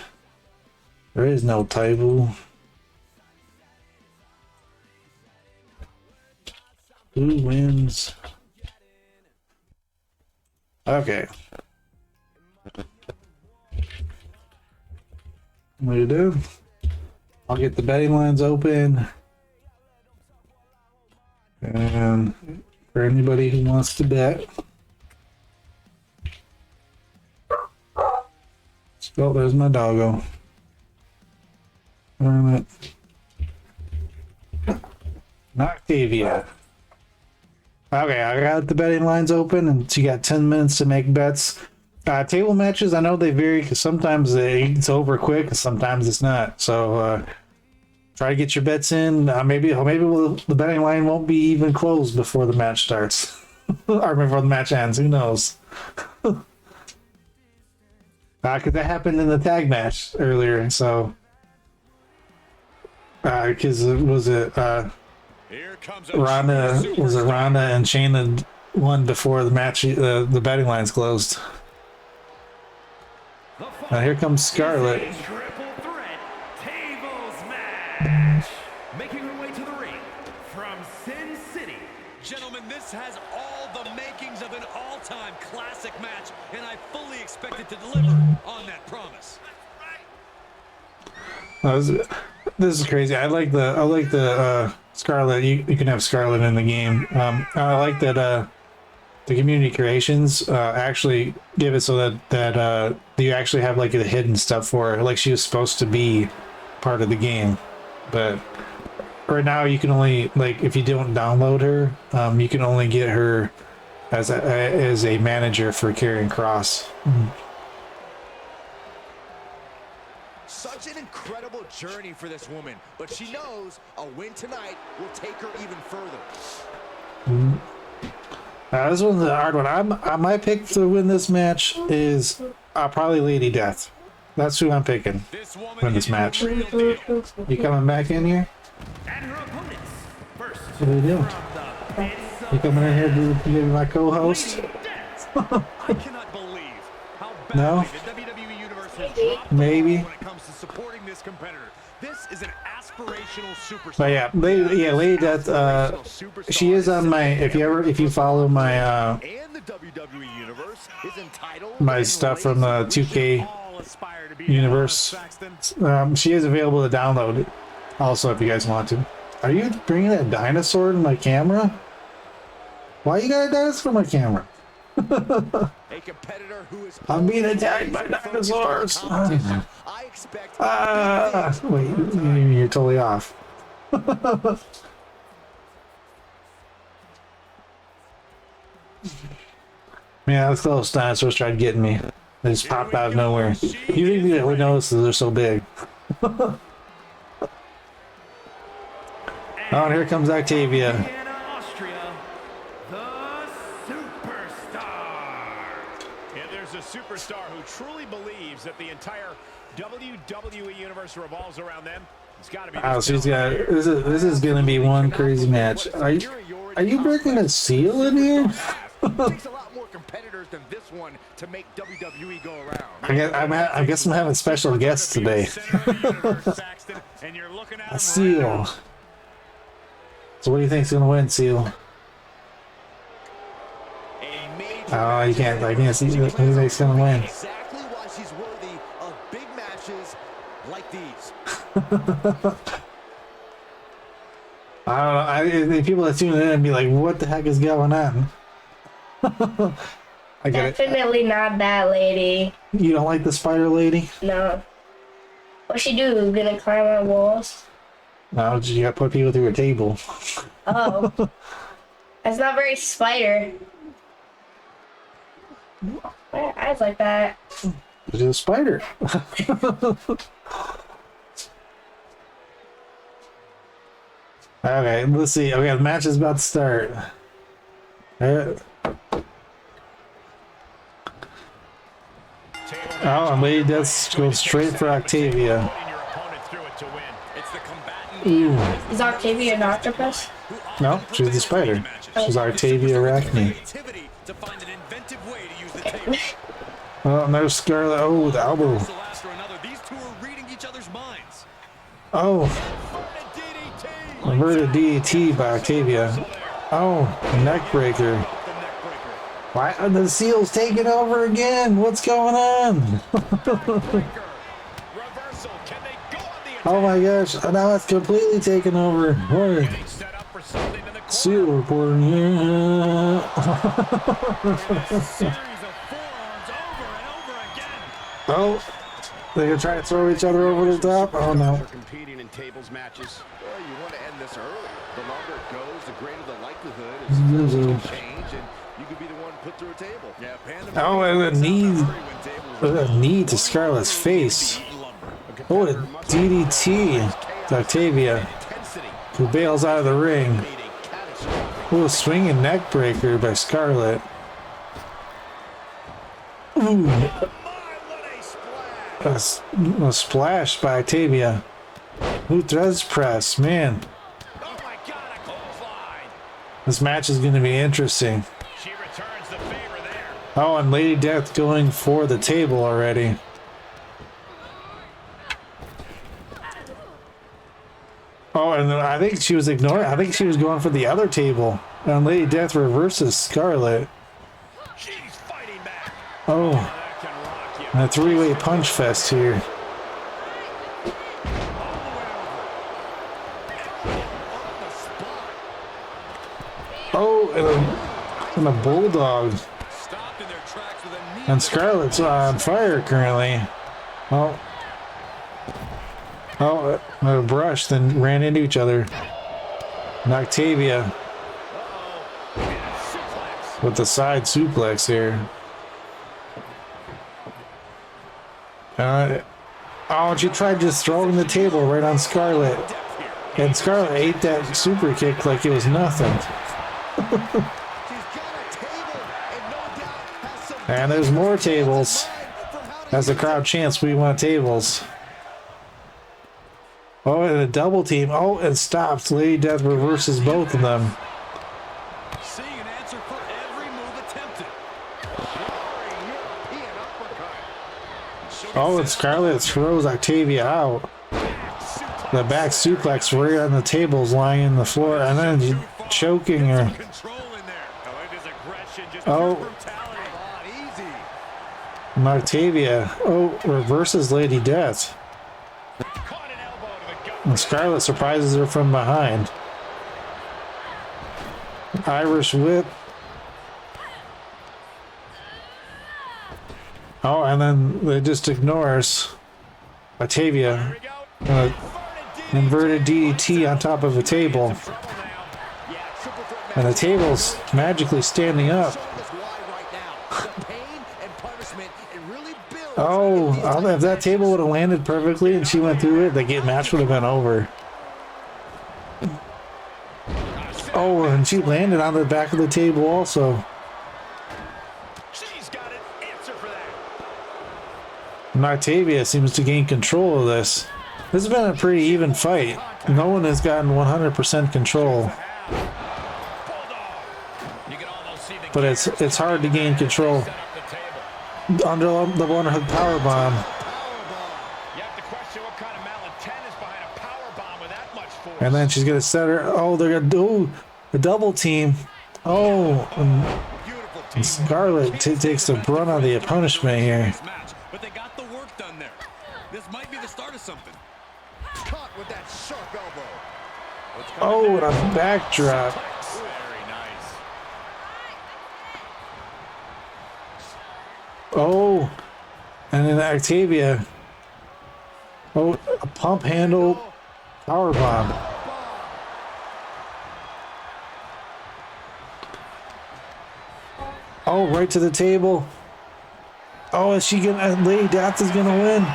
[SPEAKER 1] There is no table. Who wins? Okay. What do you do? I'll get the betting lines open. And for anybody who wants to bet. Oh, there's my doggo. Octavia. Okay, I got the betting lines open, and you got 10 minutes to make bets. Table matches, I know they vary because sometimes it's over quick, sometimes it's not. So try to get your bets in. Maybe the betting line won't be even closed before the match starts, or before the match ends. Who knows? Because that happened in the tag match earlier. So because Ronda and Shayna won before the match, the betting lines closed. Now here comes Scarlett.
[SPEAKER 4] Triple threat tables match. Making her way to the ring from Sin City.
[SPEAKER 8] Gentlemen, this has all the makings of an all-time classic match, and I fully expect it to deliver on that promise.
[SPEAKER 1] This is crazy. I like the Scarlett. You can have Scarlett in the game. I like that the community creations actually give it so that you actually have like the hidden stuff for her, like she was supposed to be part of the game. But right now you can only, like, if you don't download her, you can only get her as a manager for Karrion Kross.
[SPEAKER 7] Such an incredible journey for this woman, but she knows a win tonight will take her even further.
[SPEAKER 1] This one's a hard one. My pick to win this match is probably Lady Death. That's who I'm picking. Win this match. You coming back in here?
[SPEAKER 4] And her opponents. First,
[SPEAKER 1] What are you doing? You coming in here to be my co-host?
[SPEAKER 8] I cannot believe how
[SPEAKER 1] No?
[SPEAKER 8] badly the WWE Universe has dropped the
[SPEAKER 1] Maybe.
[SPEAKER 8] ball when it comes to supporting this competitor. This is an aspirational superstar.
[SPEAKER 1] But yeah, Lady Death. She is on my. If you follow my
[SPEAKER 7] And the WWE Universe is entitled
[SPEAKER 1] my stuff from the 2K universe, she is available to download. Also, if you guys want to. Are you bringing that dinosaur in my camera? Why you got a dinosaur in my camera?
[SPEAKER 7] a competitor who is
[SPEAKER 1] I'm being attacked by dinosaurs.
[SPEAKER 7] I expect
[SPEAKER 1] Wait, you're totally off. Yeah, that's close. Dinosaurs tried getting me. They just popped out of nowhere. You think they would notice that they're so big? Oh, and here comes Octavia.
[SPEAKER 4] Vienna, Austria, the superstar.
[SPEAKER 6] And there's a superstar who truly believes that the entire WWE universe revolves around them. It's got to be.
[SPEAKER 1] Oh, she's got. This is gonna be one crazy match. Are you bringing a seal in here?
[SPEAKER 7] It takes a lot more competitors than this one to make WWE go around.
[SPEAKER 1] I guess I'm having special guests today. A seal. So what do you think's gonna win, Seal? Oh, you can't. I can't see who think's gonna win.
[SPEAKER 7] Exactly why she's worthy of big matches like these.
[SPEAKER 1] I don't know. People that tune in and be like, "What the heck is going on?" I get it.
[SPEAKER 5] Definitely not that lady.
[SPEAKER 1] You don't like the spider lady?
[SPEAKER 5] No. What's she do? Gonna climb on walls?
[SPEAKER 1] No, you gotta put people through a table.
[SPEAKER 5] Oh. That's not very spider. Why are eyes like that?
[SPEAKER 1] It's a spider. Okay, let's see. Okay, the match is about to start. Oh, and Lady Death goes straight for Octavia. Ooh.
[SPEAKER 5] Is Octavia an octopus?
[SPEAKER 1] No, she's the spider. She's Octavia Arachne.
[SPEAKER 8] Creativity to find an inventive way to use the table.
[SPEAKER 1] Oh, and there's Scarlet. Oh, the elbow.
[SPEAKER 8] So after another, these two are reading each other's minds.
[SPEAKER 1] Oh, inverted DDT by Octavia. Oh, neck breaker. Why are the Seals taking over again? What's going on? Oh my gosh, now it's completely taken over. What? Seal reporting here. Oh, they're gonna try to throw each other over the top. Oh no.
[SPEAKER 7] Competing in tables matches. Well, you want to end this early. The longer it goes, the greater the likelihood is things can change, and you could be the one put through a table. Yeah,
[SPEAKER 1] oh, and a knee to Scarlett's face. Oh, a DDT to Octavia, who bails out of the ring. Oh, a swinging neck breaker by Scarlett. Ooh. A splash by Octavia. Ooh, threads press, man. This match is going to be interesting. Oh, and Lady Death going for the table already. Oh, and I think she was ignoring. I think she was going for the other table. And Lady Death reverses Scarlett. Oh, and a three-way punch fest here. Oh, and a bulldog. And Scarlett's on fire currently. Oh. Oh, a brush, then ran into each other. And Octavia with the side suplex here. Oh, she tried just throwing the table right on Scarlett. And Scarlett ate that super kick like it was nothing. And there's more tables. As the crowd chants, we want tables. Oh, and a double team. Oh, it stops. Lady Death reverses both of them.
[SPEAKER 8] Seeing an answer for every move attempted.
[SPEAKER 1] Oh, and Scarlett throws Octavia out. The back suplex right on the tables lying on the floor, and then choking her. Oh, and Octavia. Oh, reverses Lady Death. And Scarlett surprises her from behind. Irish whip. Oh, and then it just ignores Octavia. Inverted DDT on top of a table. And the table's magically standing up. Oh, if that table would have landed perfectly and she went through it, the match would have been over. Oh, and she landed on the back of the table also. And Octavia seems to gain control of this. This has been a pretty even fight. No one has gotten 100% control. But it's hard to gain control. Under the one hook power bomb. And then she's gonna set her. Oh, they're gonna do a double team. Oh, and Scarlett takes the brunt of the punishment here.
[SPEAKER 8] But they got the work done there. This might be the start of something.
[SPEAKER 7] Caught with that sharp elbow.
[SPEAKER 1] Oh, and a backdrop.
[SPEAKER 8] Very nice.
[SPEAKER 1] Oh, and then Octavia. Oh, a pump handle power bomb. Oh, right to the table. Oh, is she gonna? Lady Death is gonna win.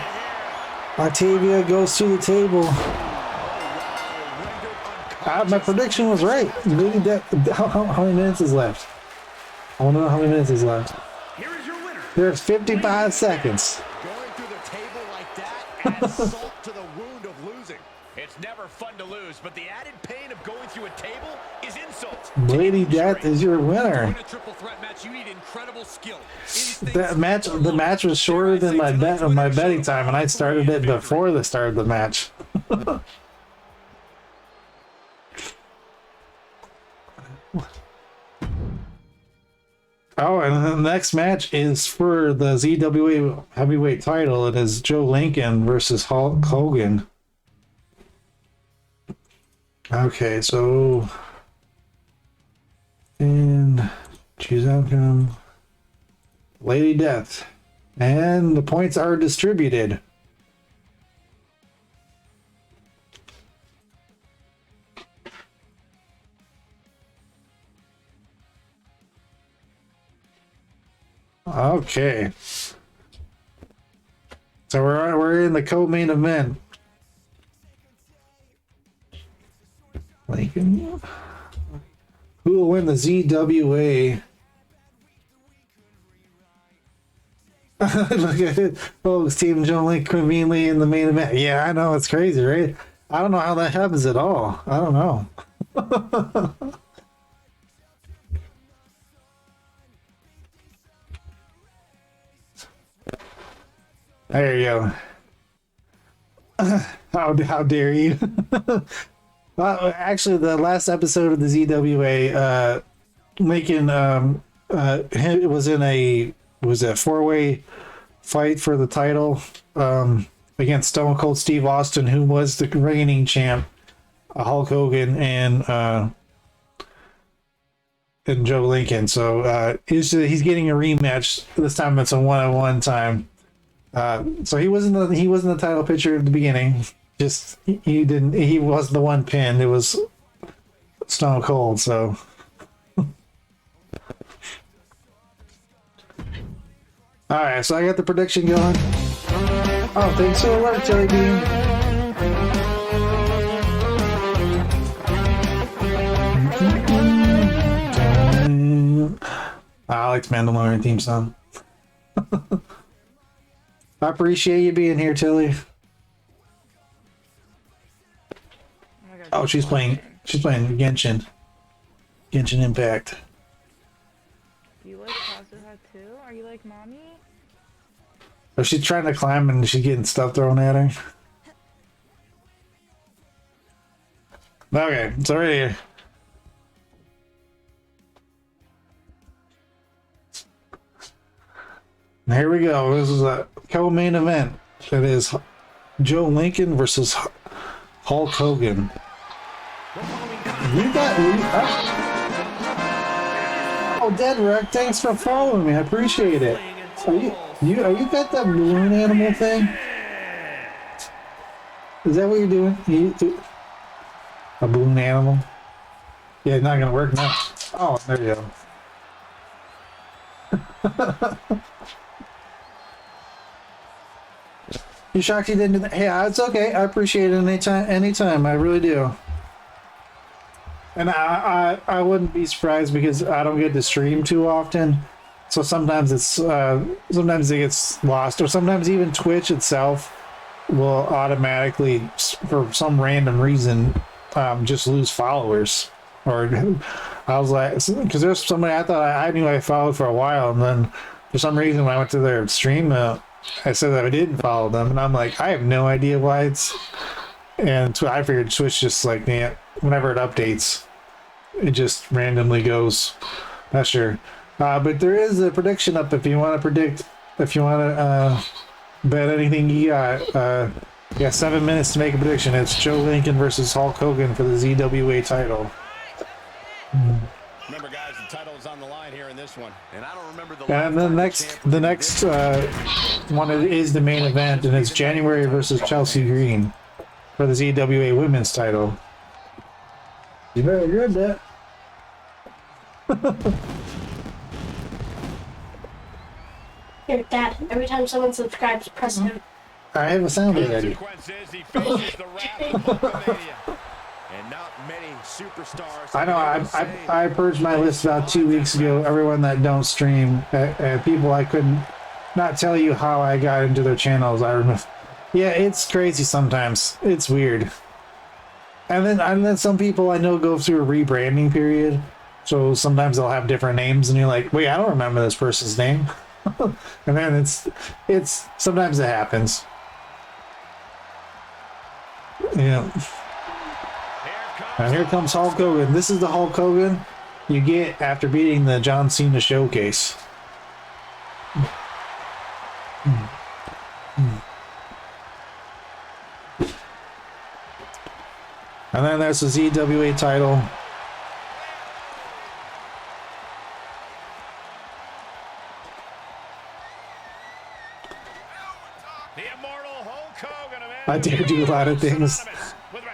[SPEAKER 1] Octavia goes to the table. My prediction was right. Lady Death. How many minutes is left? I want to know how many minutes is left. There's 55 seconds.
[SPEAKER 7] Going through the table like that adds salt to the wound of losing.
[SPEAKER 6] It's never fun to lose, but the added pain of going through a table is insult.
[SPEAKER 1] Lady Death is your winner.
[SPEAKER 8] In a triple threat match, you need incredible skill.
[SPEAKER 1] The match was shorter than my betting time, and I started it before the start of the match. Oh, and the next match is for the ZWA heavyweight title. It is Joe Lincoln versus Hulk Hogan. Okay, so and choose outcome. Lady Death, and the points are distributed. Okay, so we're in the co-main event. Lincoln, who will win the ZWA? Look at it. Oh, Stephen Joe Link conveniently in the main event. Yeah, I know, it's crazy, right? I don't know how that happens at all. I don't know. There you go. How dare you? Actually, the last episode of the ZWA, Lincoln it was in a four-way fight for the title against Stone Cold Steve Austin, who was the reigning champ, Hulk Hogan, and Joe Lincoln. So he's getting a rematch this time. It's a one-on-one time. So he wasn't the title picture at the beginning. Just he was the one pin. It was Stone Cold. So all right, so I got the prediction going. Oh, thanks for the alert, Jelly Bean. I like the Mandalorian theme song. I appreciate you being here, Tilly. Oh, she's playing Genshin Impact.
[SPEAKER 11] Do you like Kazuha too? Are you like mommy?
[SPEAKER 1] Oh, she's trying to climb and she's getting stuff thrown at her. Okay, it's already here. And here we go. This is a co-main event. It is Joe Lincoln versus Hulk Hogan. Oh, Deadrick, thanks for following me. I appreciate it. Are you got that balloon animal thing? Is that what you're doing? A balloon animal? Yeah, it's not gonna work now. Oh, there you go. You shocked you didn't do that? Hey, it's okay. I appreciate it anytime. I really do. And I wouldn't be surprised because I don't get to stream too often. So sometimes sometimes it gets lost, or sometimes even Twitch itself will automatically, for some random reason, just lose followers. Or I was like, because there's somebody I thought I knew I followed for a while, and then for some reason when I went to their stream, I said that I didn't follow them, and I'm like, I have no idea why it's. And I figured Twitch just like, man, whenever it updates, it just randomly goes. Not sure. But there is a prediction up if you want to predict, if you want to bet anything you got. You got 7 minutes to make a prediction. It's Joe Lincoln versus Hulk Hogan for the ZWA title.
[SPEAKER 6] Remember, guys, the title is on the line here in this one. And I don't remember
[SPEAKER 1] and the next one is the main event, and it's January versus Chelsea Green for the ZWA women's title. You better good that.
[SPEAKER 5] Here, Dad, every time someone subscribes, press him.
[SPEAKER 1] I have a sound already. I know, I purged my list about 2 weeks ago. Everyone that don't stream, people I couldn't not tell you how I got into their channels. I remember. Yeah, it's crazy sometimes. It's weird. and then some people I know go through a rebranding period. So sometimes they'll have different names, and you're like, wait, I don't remember this person's name. And then it's sometimes it happens. Yeah. Now here comes Hulk Hogan. This is the Hulk Hogan you get after beating the John Cena showcase. And then there's the ZWA title. I do a lot of things.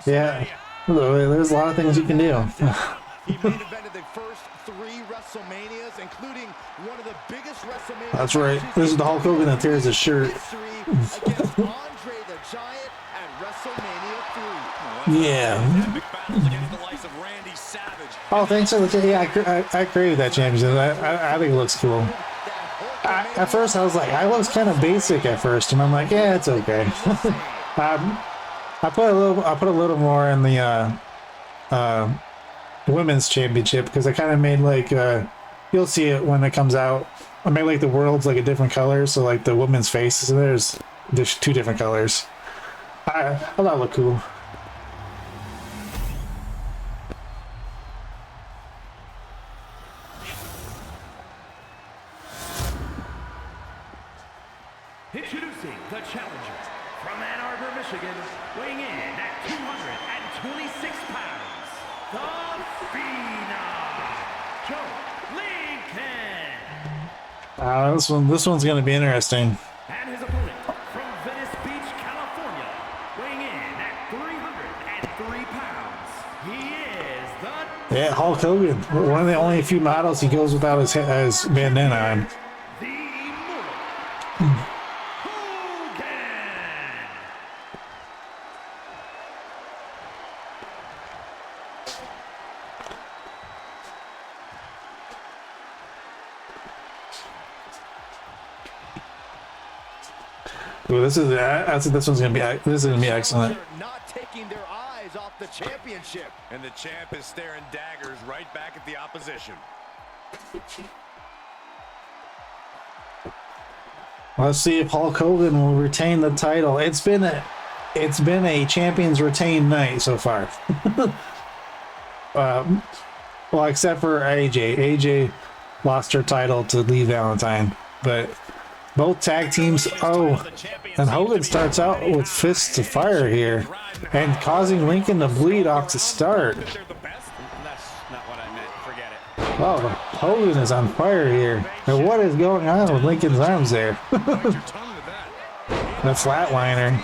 [SPEAKER 1] Yeah, there's a lot of things you can do.
[SPEAKER 7] He main evented the first 3 WrestleManias, including one of the biggest WrestleMania.
[SPEAKER 1] That's right. This is the Hulk Hogan that tears his shirt.
[SPEAKER 7] Against Andre the Giant at WrestleMania 3.
[SPEAKER 1] Yeah. Oh, thanks for the yeah. I created that championship. I think it looks cool. At first, I was like, I looks kind of basic at first, and I'm like, yeah, it's okay. I put a little more in the women's championship because I kind of made like you'll see it when it comes out. I made like the world's like a different color, so like the women's faces, and there's 2 different colors. I thought it looked cool.
[SPEAKER 4] Introducing the challenger from Ann Arbor, Michigan, weighing in at 226 pounds, the Phenom, Joe Lincoln.
[SPEAKER 1] This one's gonna be interesting.
[SPEAKER 4] And his opponent from Venice Beach, California, weighing in at 303 pounds, he is the
[SPEAKER 1] Yeah, Hulk Hogan. One of the only few models he goes without his bandana on. Ooh, this is gonna be excellent.
[SPEAKER 7] Not taking their eyes off the championship,
[SPEAKER 8] and the champ is staring daggers right back at the opposition.
[SPEAKER 1] Let's see if Hulk Hogan will retain the title. It's been a champions retained night so far. Well, except for AJ. AJ lost her title to Lee Valentine, but both tag teams. Oh, and Hogan starts out with fists of fire here, and causing Lincoln to bleed off to start. Oh, Hogan is on fire here. And what is going on with Lincoln's arms there? The flatliner.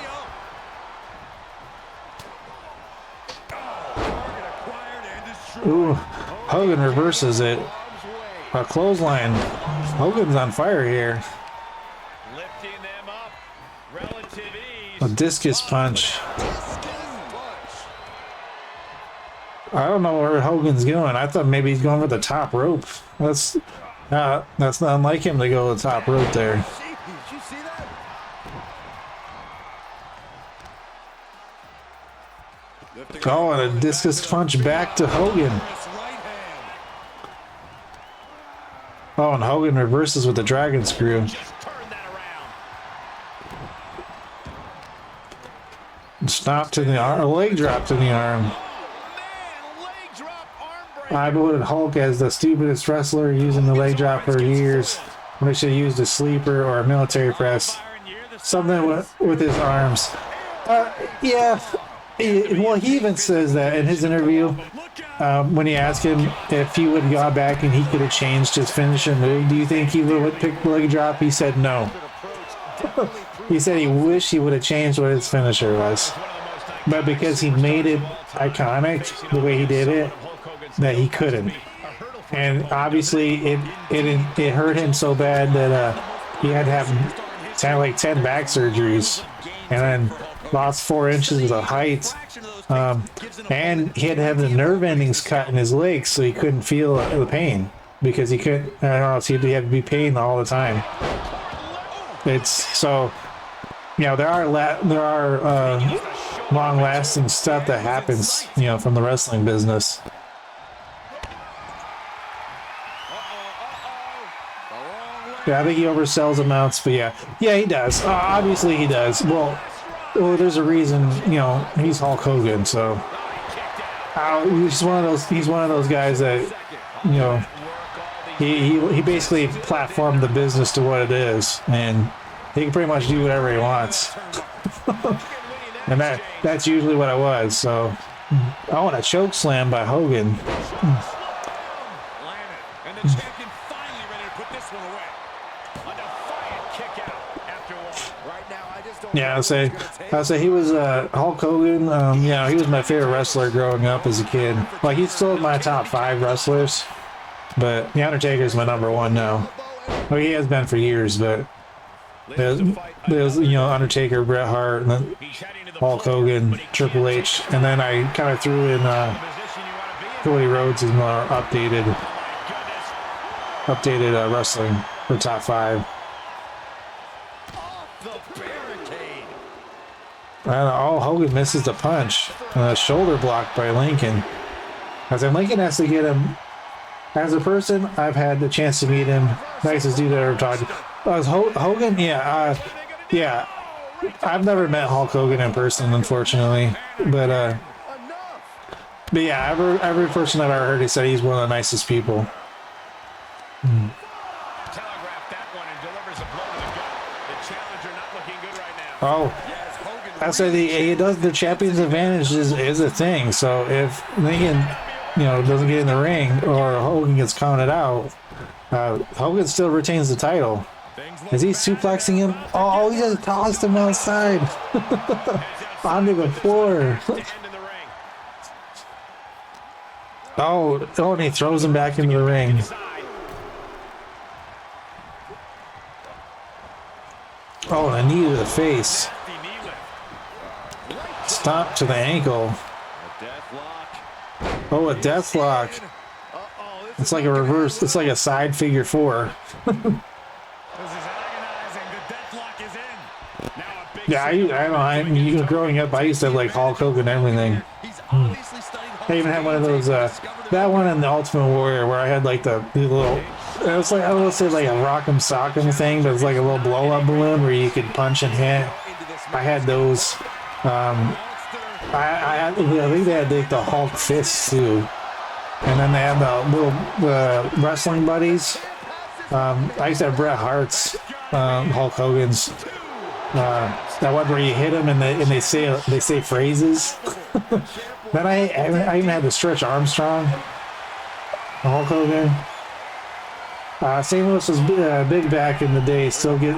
[SPEAKER 1] Ooh, Hogan reverses it. A clothesline. Hogan's on fire here. A discus punch. I don't know where Hogan's going. I thought maybe he's going for the top rope. That's not unlike him to go to the top rope there. Oh, and a discus punch back to Hogan. Oh, and Hogan reverses with the dragon screw. Stop to the arm, a leg drop to the arm. I voted Hulk as the stupidest wrestler using the leg drop for years when he should have used a sleeper or a military press. Something with his arms. Yeah. Well, he even says that in his interview when he asked him if he would have gone back and he could have changed his finisher move. Do you think he would have picked the leg drop? He said no. He said he wished he would have changed what his finisher was. But because he made it iconic the way he did it, that he couldn't. And obviously it hurt him so bad that he had to have like 10 back surgeries and then lost 4 inches of height. And he had to have the nerve endings cut in his legs so he couldn't feel the pain because he couldn't, or else he'd have to be pain all the time. It's so, you know, there are long-lasting stuff that happens, you know, from the wrestling business. Yeah, I think he oversells amounts, but yeah, he does. Obviously, he does. Well, there's a reason. You know, he's Hulk Hogan, so he's one of those. He's one of those guys that, you know, he basically platformed the business to what it is, and he can pretty much do whatever he wants. And that's usually what it was. So, oh, and a choke slam by Hogan.
[SPEAKER 8] And the champion finally ready to put this one away. A defiant kick out after one. Right now, I just don't.
[SPEAKER 1] Yeah, I'll say he was Hulk Hogan. Yeah, he was my favorite wrestler growing up as a kid. Like, he's still in my top 5 wrestlers, but The Undertaker's my number 1 now. Well, he has been for years, but there's you know, Undertaker, Bret Hart, and then Hulk Hogan, Triple H, and then I kind of threw in Cody Rhodes as more updated wrestling for top 5. Oh, Hogan misses the punch. Shoulder blocked by Lincoln. As in, Lincoln has to get him. As a person, I've had the chance to meet him. Nicest dude I ever talked to. Hogan, yeah. I've never met Hulk Hogan in person, unfortunately. But yeah, every person I've ever heard, he said he's one of the nicest people. Oh, I say the champion's advantage is a thing. So if Lincoln, you know, doesn't get in the ring or Hogan gets counted out, Hogan still retains the title. Is he suplexing him? Oh, he just tossed him outside onto the floor. Oh, and he throws him back into the ring. Oh, and a knee to the face. Stomp to the ankle. Oh, a death lock. It's like a reverse. It's like a side figure 4. Yeah, I don't know. Growing up, I used to have like Hulk Hogan and everything. I even had one of those. That one in the Ultimate Warrior where I had like the little. It was like, I would say like a rock'em sock'em thing, but it's like a little blow up balloon where you could punch and hit. I had those. I think they had like the Hulk fists too, and then they had the little wrestling buddies. I used to have Bret Hart's, Hulk Hogan's. That one where you hit them and they say phrases. Then I even had the Stretch Armstrong, Hulk Hogan. St. Louis was big back in the day. I still get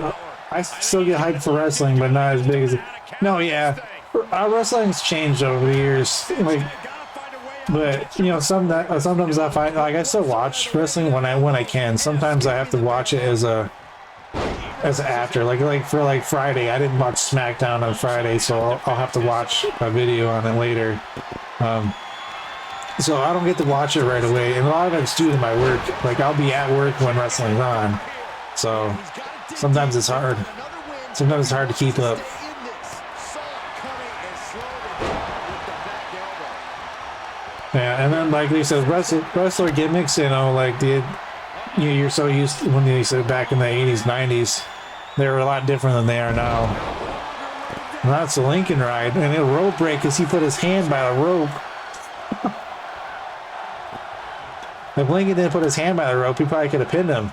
[SPEAKER 1] hyped for wrestling, but not as big as. No, yeah, wrestling's changed over the years. Like, but you know, sometimes I find like I still watch wrestling when I can. Sometimes I have to watch it as an after, like for like Friday. I didn't watch SmackDown on Friday, so I'll have to watch a video on it later. So I don't get to watch it right away, and a lot of it's due to my work. Like, I'll be at work when wrestling's on, so sometimes it's hard. Sometimes it's hard to keep up. Yeah, and then like they said, wrestler gimmicks, you know, like you're so used to, when they said back in the 80s, 90s, they were a lot different than they are now. And that's the Lincoln ride, and a rope break because he put his hand by the rope. If Lincoln didn't put his hand by the rope, he probably could have pinned him.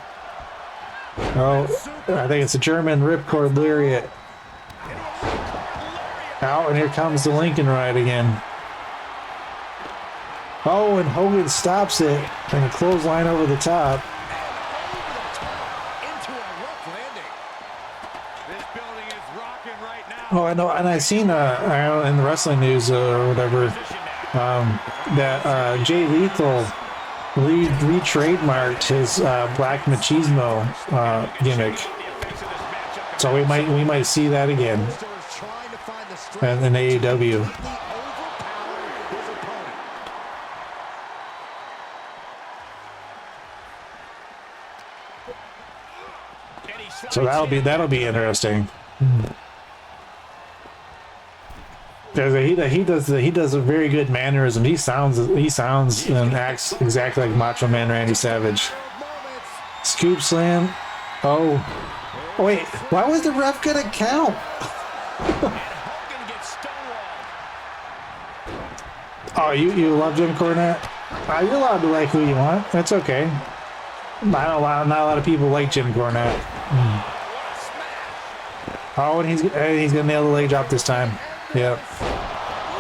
[SPEAKER 1] Oh, I think it's a German ripcord lariat. Out, and here comes the Lincoln ride again. Oh, and Hogan stops it, and a clothesline over the top. Oh, I know, and I've seen I know in the wrestling news or whatever that Jay Lethal re-trademarked his Black Machismo gimmick, so we might see that again in AEW. So that'll be interesting. Because he does a very good mannerism. He sounds and acts exactly like Macho Man Randy Savage. Scoop slam. Oh, wait, why was the ref gonna count? Oh, you love Jim Cornette? You're allowed to like who you want. That's okay. Not a lot of people like Jim Cornette. Oh, and he's gonna nail the leg drop this time. Yep.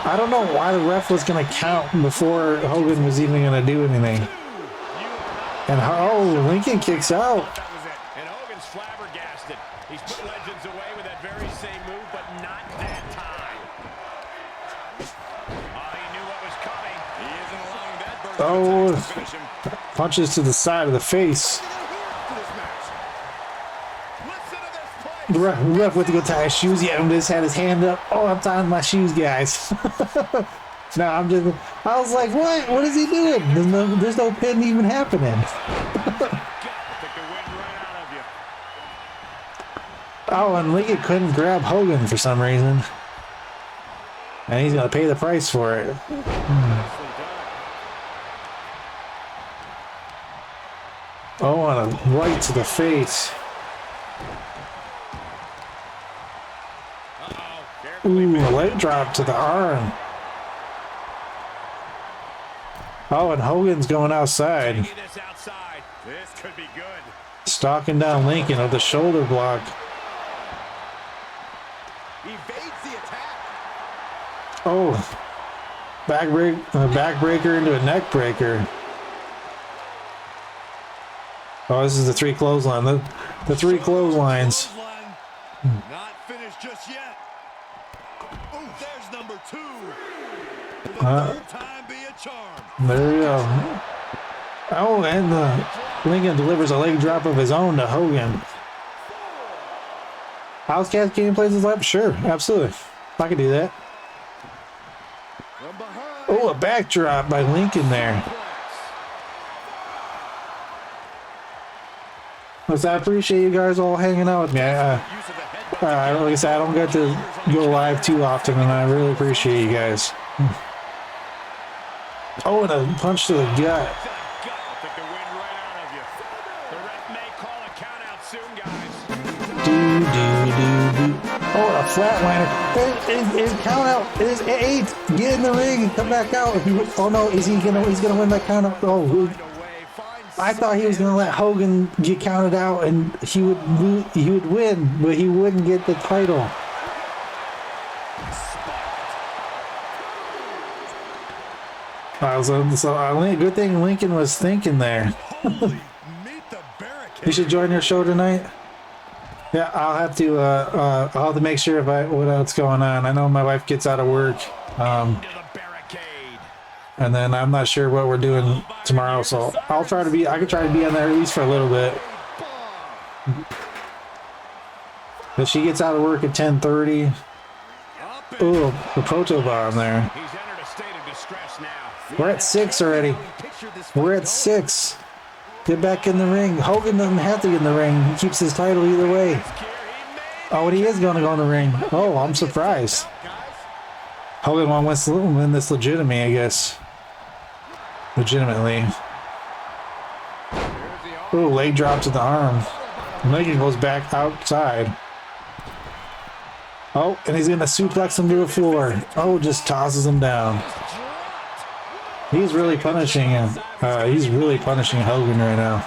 [SPEAKER 1] I don't know why the ref was gonna count before Hogan was even gonna do anything. And oh, Lincoln kicks out.
[SPEAKER 6] That was it. And Hogan's flabbergasted. He's put legends away with that very same move, but not that time. He knew what was coming. He isn't allowing that burst to finish him.
[SPEAKER 1] Punches to the side of the face. The ref went to go tie his shoes. Yeah, just had his hand up. Oh, I'm tying my shoes, guys. No, I was like, what? What is he doing? There's no pin even happening. Oh, and Lincoln couldn't grab Hogan for some reason. And he's going to pay the price for it. Oh, and a right to the face. Ooh, a leg drop to the arm. Oh, and Hogan's going outside.
[SPEAKER 6] This could be good.
[SPEAKER 1] Stalking down Lincoln with the shoulder block.
[SPEAKER 7] Evades the attack.
[SPEAKER 1] Oh, backbreaker into a neck breaker. Oh, this is the three clothesline. The three clotheslines.
[SPEAKER 7] Not finished just yet. Oh, there's number 2. Third time be a charm.
[SPEAKER 1] There we go. Oh, and Lincoln delivers a leg drop of his own to Hogan. Outcast game plays his life? Sure, absolutely. I can do that. Oh, a backdrop by Lincoln there. Listen, I appreciate you guys all hanging out with me. Like I said, I don't get to go live too often, and I really appreciate you guys. Oh, and a punch to the gut. Oh, a flatliner. His count out is 8. Get in the ring and come back out. Oh no, he's gonna win that count out. Oh, I thought he was gonna let Hogan get counted out and he would win, but he wouldn't get the title. So good thing Lincoln was thinking there. You should join your show tonight. Yeah, I'll have to make sure what's going on. I know my wife gets out of work, and then I'm not sure what we're doing tomorrow. So I can try to be on there at least for a little bit. But she gets out of work at 10:30. Ooh, the proto bomb there. We're at 6 already. We're at 6. Get back in the ring. Hogan doesn't have to get in the ring. He keeps his title either way. Oh, and he is going to go in the ring. Oh, I'm surprised. Hogan wants to win this legitimately, I guess. Legitimately. Oh, leg drop to the arm. Lincoln goes back outside. Oh, and he's going to suplex him to the floor. Oh, just tosses him down. He's really punishing him. He's really punishing Hogan right now.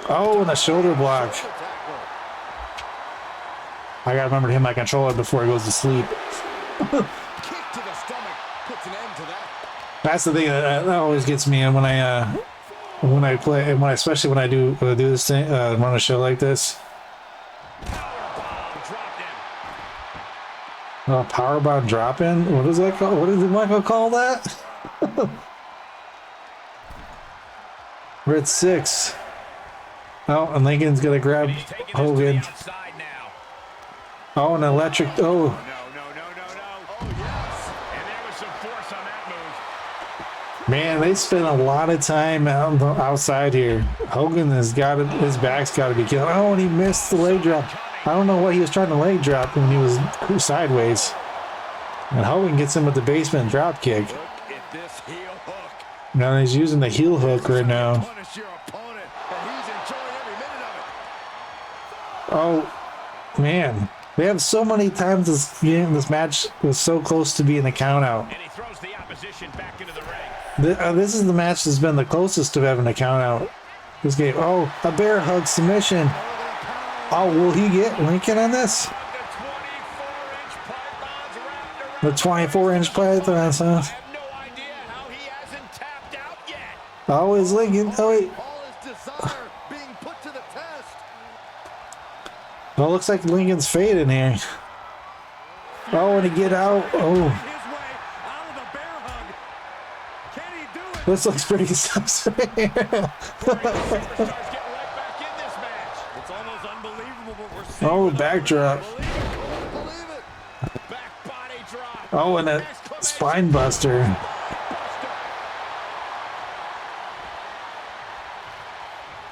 [SPEAKER 1] Oh, and a shoulder block. I gotta remember to hit my controller before he goes to sleep. That's the thing that always gets me when I play, especially when I do this thing, run a show like this. Powerbomb drop in? What is that called? What does Michael call that? We're at 6. Oh, and Lincoln's gonna grab Hogan. Oh, an electric. Oh. Man, they spend a lot of time outside here. Hogan has got it. His back's got to be killed. Oh, and he missed the leg drop. I don't know what he was trying to leg drop when he was sideways. And Hogan gets him with the basement drop kick. Now he's using the heel hook right now. Oh, man. We have so many times this match was so close to being a count out.
[SPEAKER 6] And he throws the opposition back into the ring.
[SPEAKER 1] This is the match that's been the closest to having a count out. This game. Oh, a bear hug submission. Oh, will he get Lincoln on this? The 24-inch pythons, huh? Oh, is Lincoln? Oh, wait. Well, it looks like Lincoln's fading here. Oh, and he get out. Oh. This looks pretty tough. Oh, backdrop. Oh, and a spine buster.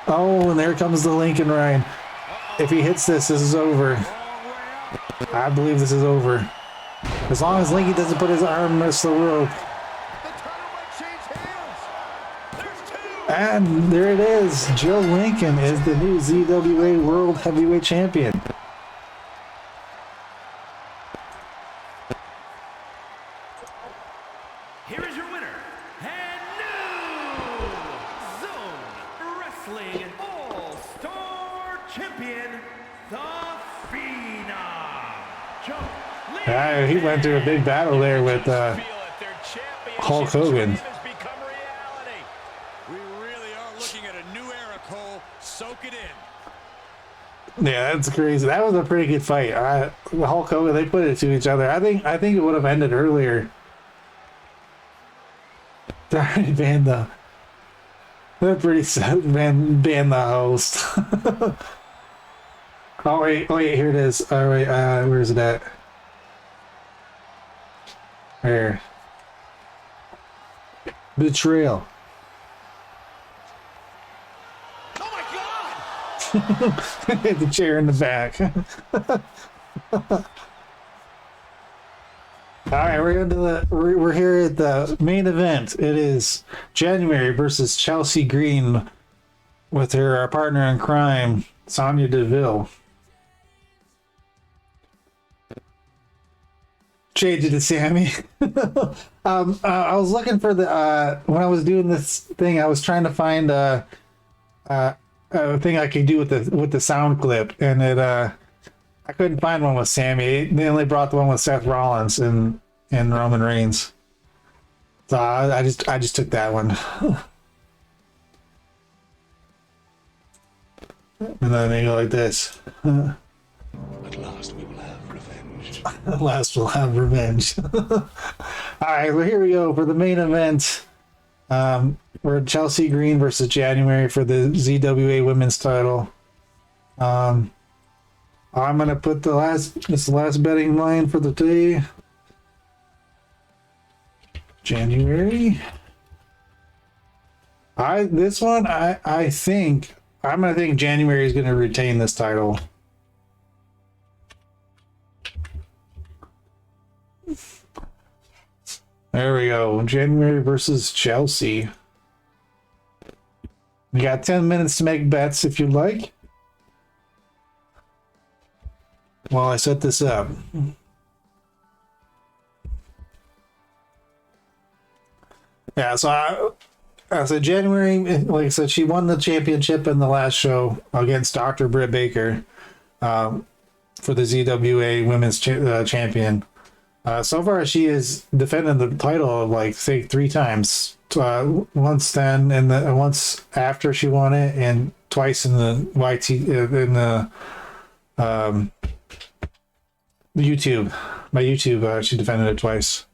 [SPEAKER 1] Oh, and there comes the Lincoln Ryan. If he hits this, this is over. I believe this is over. As long as Lincoln doesn't put his arm against the rope. And there it is. Joe Lincoln is the new ZWA World Heavyweight Champion.
[SPEAKER 4] Here is your winner, and new Zone Wrestling All-Star Champion, the Phenom, Joe Lincoln.
[SPEAKER 1] He went through a big battle there with Hulk Hogan. Yeah, that's crazy. That was a pretty good fight. The Hulk Hogan, they put it to each other. I think it would have ended earlier. They already banned the. They're pretty sad. Ban the host. Oh wait, here it is. All right, where is it at? There. Betrayal. The chair in the back. All right, we're here at the main event. It is January versus Chelsea Green with her partner in crime, Sonya Deville. Change it to Sammy. I was looking for the when I was doing this thing, I was trying to find a thing I could do with the sound clip, and I couldn't find one with Sammy. They only brought the one with Seth Rollins and Roman Reigns. So I just took that one. And then they go like this.
[SPEAKER 2] At last we will have revenge.
[SPEAKER 1] At last we'll have revenge. All right, well, here we go for the main event. We're Chelsea Green versus January for the ZWA Women's title. I'm gonna put the last betting line for the day. January. I think I'm gonna think January is gonna retain this title. There we go. January versus Chelsea. We got 10 minutes to make bets if you'd like. While I set this up. Yeah, so I said January, like I said, she won the championship in the last show against Dr. Britt Baker for the ZWA Women's Champion. So far, she has defended the title like say 3 times. Once then, and once after she won it, and twice in the YouTube. My YouTube, she defended it twice.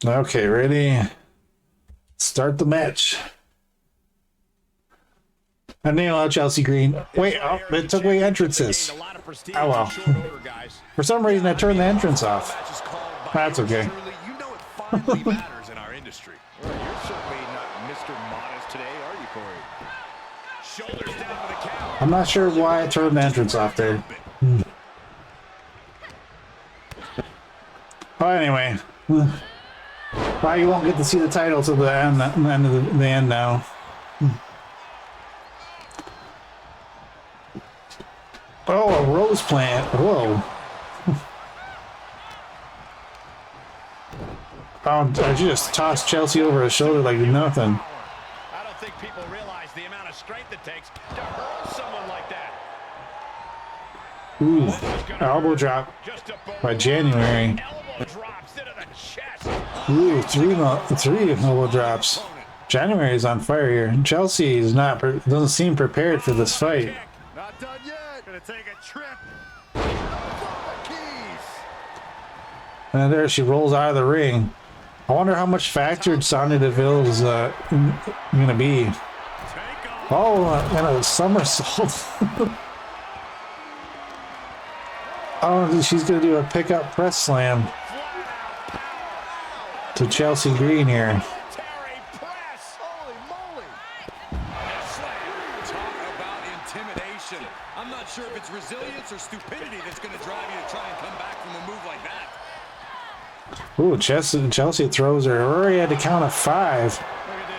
[SPEAKER 1] Okay, ready? Start the match. I nailed out Chelsea Green. Wait, oh, it took away entrances. Oh well. For some reason, I turned the entrance off. That's okay.
[SPEAKER 6] You know it finally matters in our industry.
[SPEAKER 3] Well, you're certainly not Mr. Modest today, are you, Corey?
[SPEAKER 6] Shoulders down for the count.
[SPEAKER 1] I'm not sure why I turned the entrance off there. Oh, anyway. Well, you won't get to see the title till the end of the end now. Oh, a rose plant. Whoa. Oh, I just tossed Chelsea over his shoulder like nothing.
[SPEAKER 6] I don't think people realize the amount of strength it takes to hurl someone like that.
[SPEAKER 1] Ooh, elbow drop by January.
[SPEAKER 6] Elbow drops into the chest.
[SPEAKER 1] Ooh, three elbow drops. January is on fire here. Chelsea is not doesn't seem prepared for this fight.
[SPEAKER 7] Not done yet. Gonna take a trip.
[SPEAKER 1] And there she rolls out of the ring. I wonder how much factored Sonya Deville is gonna be. Oh, and a somersault. Oh, she's gonna do a pickup press slam to Chelsea Green here.
[SPEAKER 8] I'm not sure if it's resilience or stupidity that's going to drive you to try and come back from a move like that.
[SPEAKER 1] Ooh, Chelsea throws her already at the count of 5.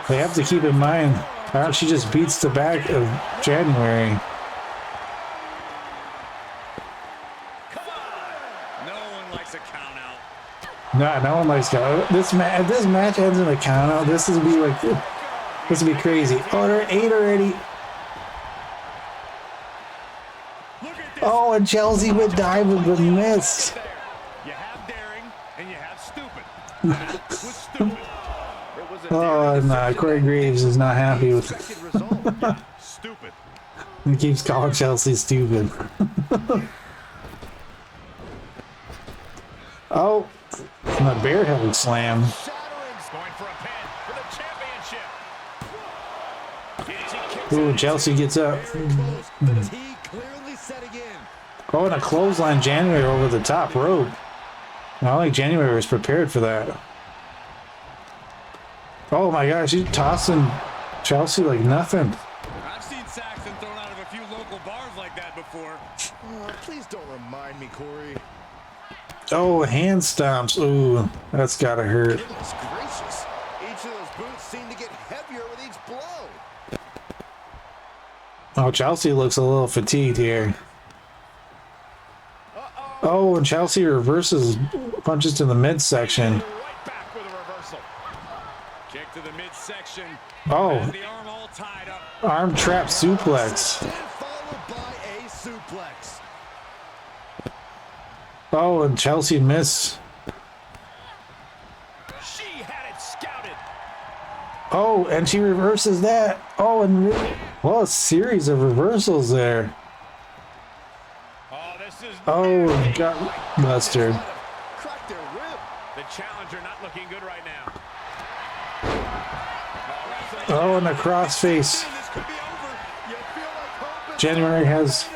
[SPEAKER 1] They have to keep in mind, she just beats the back of January.
[SPEAKER 8] No one likes a count out.
[SPEAKER 1] No one likes count. If this match ends in a count out, this would be like, this would be crazy. Oh, they're at 8 already. Oh, and Chelsea would dive but missed.
[SPEAKER 6] You have daring and you have stupid. That was stupid.
[SPEAKER 1] Oh, and Corey Graves is not happy with it.
[SPEAKER 6] Stupid.
[SPEAKER 1] He keeps calling Chelsea stupid. Oh, and a bear held slam.
[SPEAKER 6] Going for a pin for the championship.
[SPEAKER 1] Ooh, Chelsea gets up. Oh, and a clothesline January over the top rope. I don't think January was prepared for that. Oh my gosh, she's tossing Chelsea like nothing.
[SPEAKER 8] I've seen Saxon thrown out of a few local bars like that before.
[SPEAKER 7] Please don't remind me, Corey.
[SPEAKER 1] Oh, hand stomps. Ooh, that's gotta hurt.
[SPEAKER 7] Goodness gracious. Each of those boots seem to get heavier with each blow.
[SPEAKER 1] Oh, Chelsea looks a little fatigued here. Oh, and Chelsea reverses punches to the midsection.
[SPEAKER 6] Right back with a reversal.
[SPEAKER 8] Kick to the midsection.
[SPEAKER 1] Oh,
[SPEAKER 8] The arm all tied up.
[SPEAKER 1] arm trap suplex.
[SPEAKER 7] Followed by a suplex.
[SPEAKER 1] Oh, and Chelsea missed.
[SPEAKER 6] She had it scouted.
[SPEAKER 1] Oh, and she reverses that. Oh, and well, a series of reversals there.
[SPEAKER 6] Oh, this is
[SPEAKER 1] Oh, got busted.
[SPEAKER 7] Cracked their rib.
[SPEAKER 6] the challenger not looking good right now.
[SPEAKER 1] Oh, and a crossface.
[SPEAKER 7] This could be over. You feel like hope is
[SPEAKER 1] January has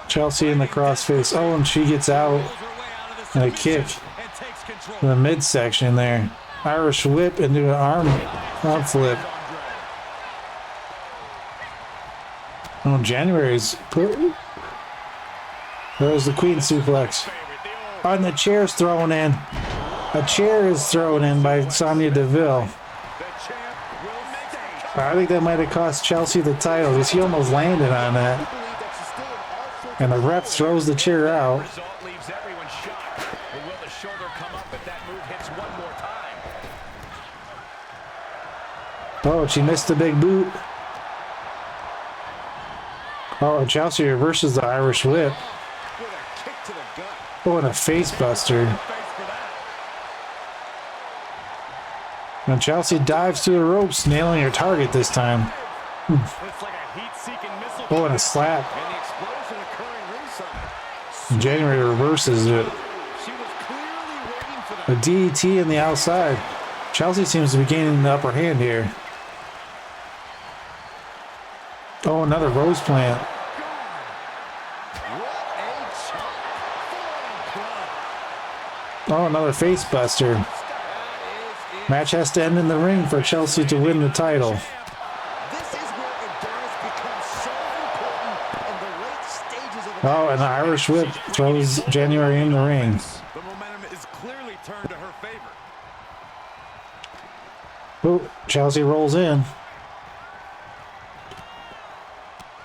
[SPEAKER 1] Chelsea in the crossface. Oh, and she gets out. And a kick in the midsection there. Irish whip into an arm flip. Oh, January's put. There's the Queen suplex. Oh, and the chair's thrown in. A chair is thrown in by Sonya Deville. I think that might have cost Chelsea the title because he almost landed on that. And the ref throws the chair out.
[SPEAKER 6] Result leaves everyone shocked. But will the shoulder come up if that move hits one more time?
[SPEAKER 1] Oh, she missed the big boot. Oh, and Chelsea reverses the Irish whip.
[SPEAKER 7] with a kick to the gut.
[SPEAKER 1] Oh, and a face buster. And Chelsea dives to the ropes, nailing her target this time.
[SPEAKER 6] It's like a heat-seeking missile.
[SPEAKER 1] Oh, and a slap.
[SPEAKER 7] And the explosion occurring ringside.
[SPEAKER 1] And January reverses it.
[SPEAKER 7] She was clearly waiting for
[SPEAKER 1] A
[SPEAKER 7] that.
[SPEAKER 1] DDT in the outside. Chelsea seems to be gaining the upper hand here. Oh, another rose plant. Oh, another face buster. Match has to end in the ring for Chelsea to win the title.
[SPEAKER 7] This is where endurance becomes
[SPEAKER 1] Oh, and the Irish whip throws January in the ring.
[SPEAKER 7] The momentum is clearly turned to her favor.
[SPEAKER 1] Oh, Chelsea rolls in.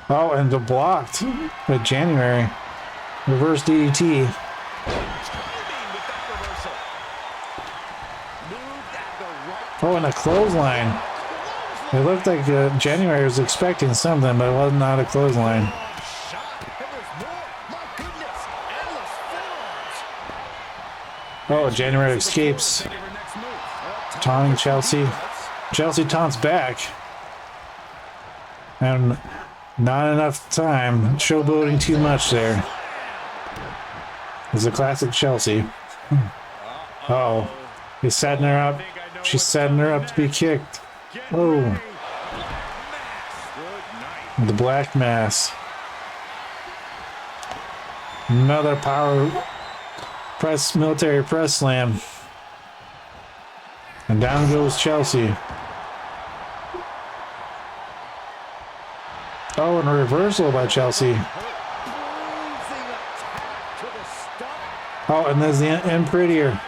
[SPEAKER 1] Oh, and the blocked with January. Reverse DDT. Oh, and a clothesline. It looked like January was expecting something, but it was not a clothesline. Oh, January escapes. Taunting Chelsea. Chelsea taunts back. And not enough time. Showboating too much there. It's a classic Chelsea. Uh-oh. He's setting her up. She's setting her up to be kicked. Oh. The black mass. Another power press, military press slam. And down goes Chelsea. Oh, and a reversal by Chelsea. Oh, and there's the end prettier.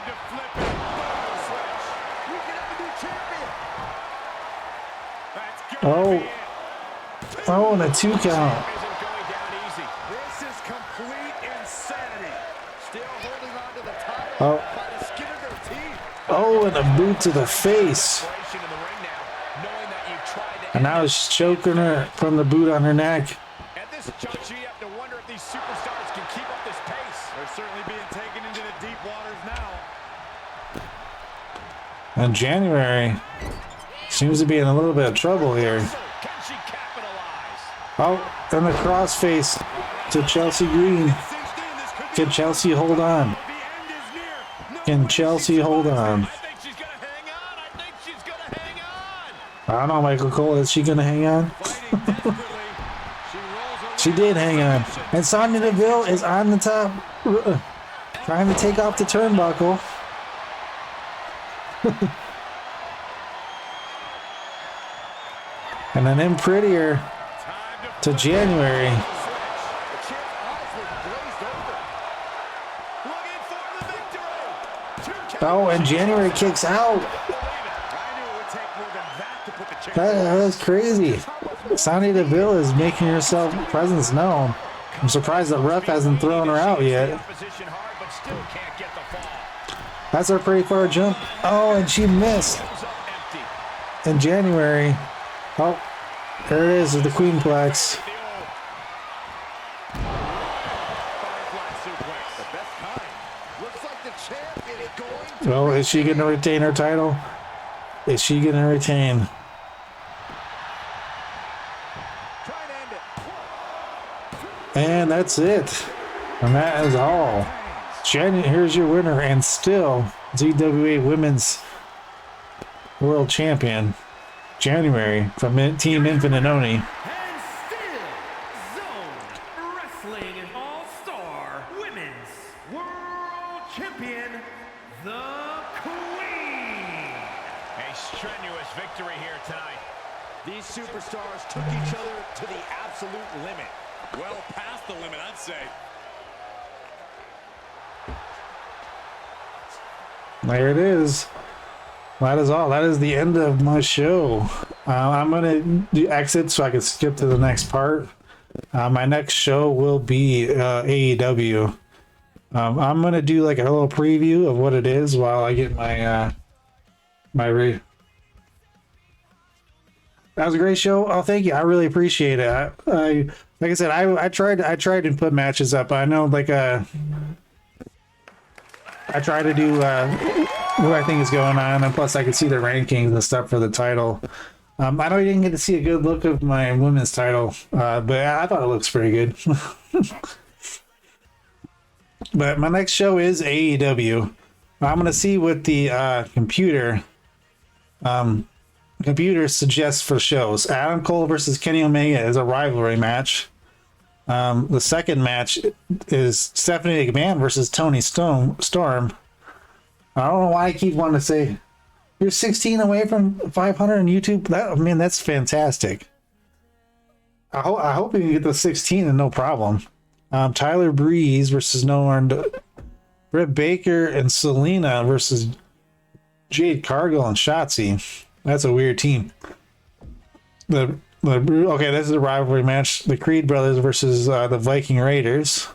[SPEAKER 1] Oh. Oh, and a 2 count.
[SPEAKER 7] This is complete insanity. Still holding on to the title
[SPEAKER 1] Oh.
[SPEAKER 7] by the skin of their teeth.
[SPEAKER 1] Oh, and a boot to the face. And now he's choking her from the boot on her neck.
[SPEAKER 6] At this juncture, you have to wonder if these superstars can keep up this pace.
[SPEAKER 7] They're certainly being taken into the deep waters now.
[SPEAKER 1] And January seems to be in a little bit of trouble here.
[SPEAKER 6] Can she capitalize?
[SPEAKER 1] Oh, and the crossface to Chelsea Green. Can Chelsea hold on? Can Chelsea hold on? I don't know, Michael Cole. Is she going to hang on? She did hang on. And Sonya Deville is on the top, trying to take off the turnbuckle. And an in prettier to January. Oh, and January kicks out. That's crazy. Sonya Deville is making herself presence known. I'm surprised the ref hasn't thrown her out yet. That's a pretty far jump. Oh, and she missed. In January. Oh, there it is with the Queenplex. Oh, is she going to retain her title? Is she going to retain? And that's it. And that is all. Here's your winner and still ZWA Women's World Champion, January, from Team Infinite Oni.
[SPEAKER 4] And still, Zone Wrestling All-Star Women's World Champion, the Queen.
[SPEAKER 6] A strenuous victory here tonight.
[SPEAKER 7] These superstars took each other to the absolute limit.
[SPEAKER 8] Well past the limit, I'd say.
[SPEAKER 1] There it is. That is all. That is the end of my show. I'm going to exit so I can skip to the next part. My next show will be AEW. I'm going to do like a little preview of what it is while I get my That was a great show. Oh, thank you. I really appreciate it. I like I said, I tried to put matches up. I know like I try to do what I think is going on, and plus I could see the rankings and stuff for the title. I know you didn't get to see a good look of my women's title, but I thought it looks pretty good. But my next show is AEW. I'm gonna see what the computer suggests for shows. Adam Cole versus Kenny Omega is a rivalry match. The second match is Stephanie McMahon versus Toni Storm. I don't know why I keep wanting to say you're 16 away from 500 on YouTube. That's fantastic. I hope you can get the 16 and no problem. Tyler Breeze versus Noah. Britt Baker and Selena versus Jade Cargill and Shotzi. That's a weird team. Okay, this is a rivalry match. The Creed brothers versus the Viking Raiders.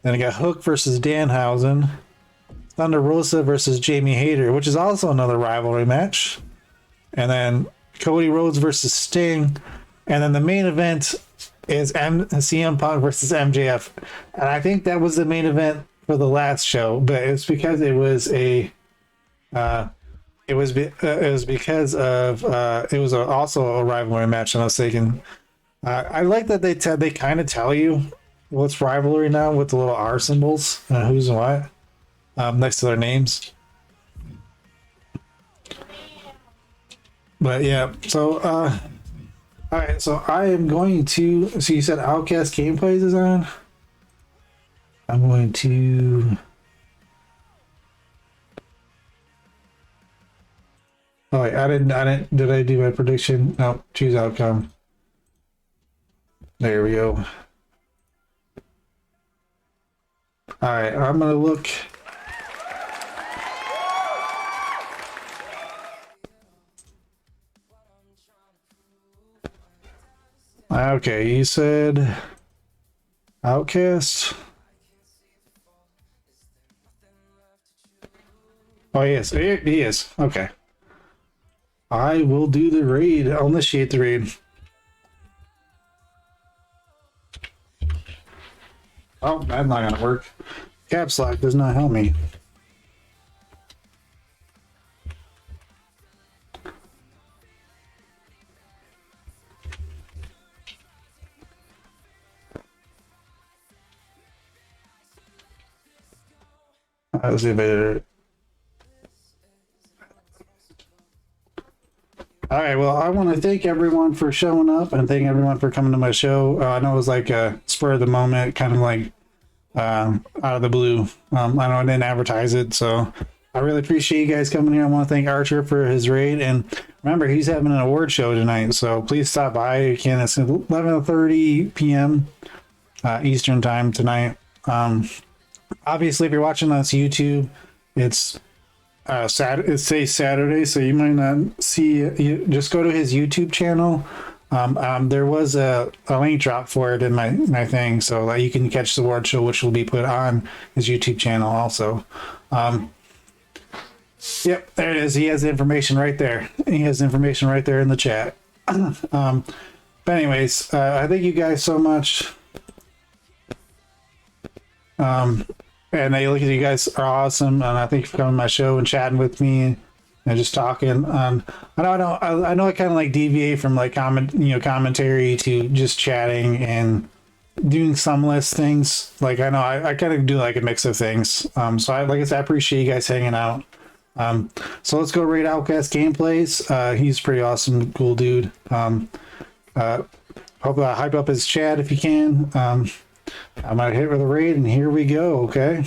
[SPEAKER 1] Then I got Hook versus Danhausen. Thunder Rosa versus Jamie Hayter, which is also another rivalry match. And then Cody Rhodes versus Sting. And then the main event is CM Punk versus MJF. And I think that was the main event for the last show, but it's because it was a it was because of it was also a rivalry match, and I was thinking I like that they kind of tell you what's rivalry now with the little R symbols, who's and what, next to their names. But yeah, so all right, so I am going to. So you said Outcast Gameplays is on. I'm going to. Oh wait, I didn't. Did I do my prediction? No, choose outcome. There we go. All right, I'm gonna look. Okay, you said Outcast. Oh, yes, he is. Okay. I will do the raid. I'll initiate the raid. Oh, that's not gonna work. Caps lock does not help me. Let's see if I. All right, well, I want to thank everyone for showing up and thank everyone for coming to my show. I know it was like a spur of the moment, kind of like out of the blue. I know I didn't advertise it, so I really appreciate you guys coming here. I want to thank Archer for his raid, and remember, he's having an award show tonight, so please stop by. Again, it's 11:30 p.m. Eastern time tonight. Obviously, if you're watching on YouTube, it's it says Saturday, so you might not see it. You just go to his YouTube channel. There was a link drop for it in my thing, so that you can catch the award show, which will be put on his YouTube channel also. Yep, there it is. He has the information right there. He has information right there in the chat. But anyways, I thank you guys so much. And you guys are awesome, and I thank you for coming to my show and chatting with me and just talking. I know I kind of like deviate from like commentary to just chatting and doing some less things. Like I know I kind of do like a mix of things. So like I said, I appreciate you guys hanging out. So let's go rate Outcast Gameplays. He's pretty awesome, cool dude. Hope hype up his chat if you can. I'm gonna hit with a raid, and here we go. Okay.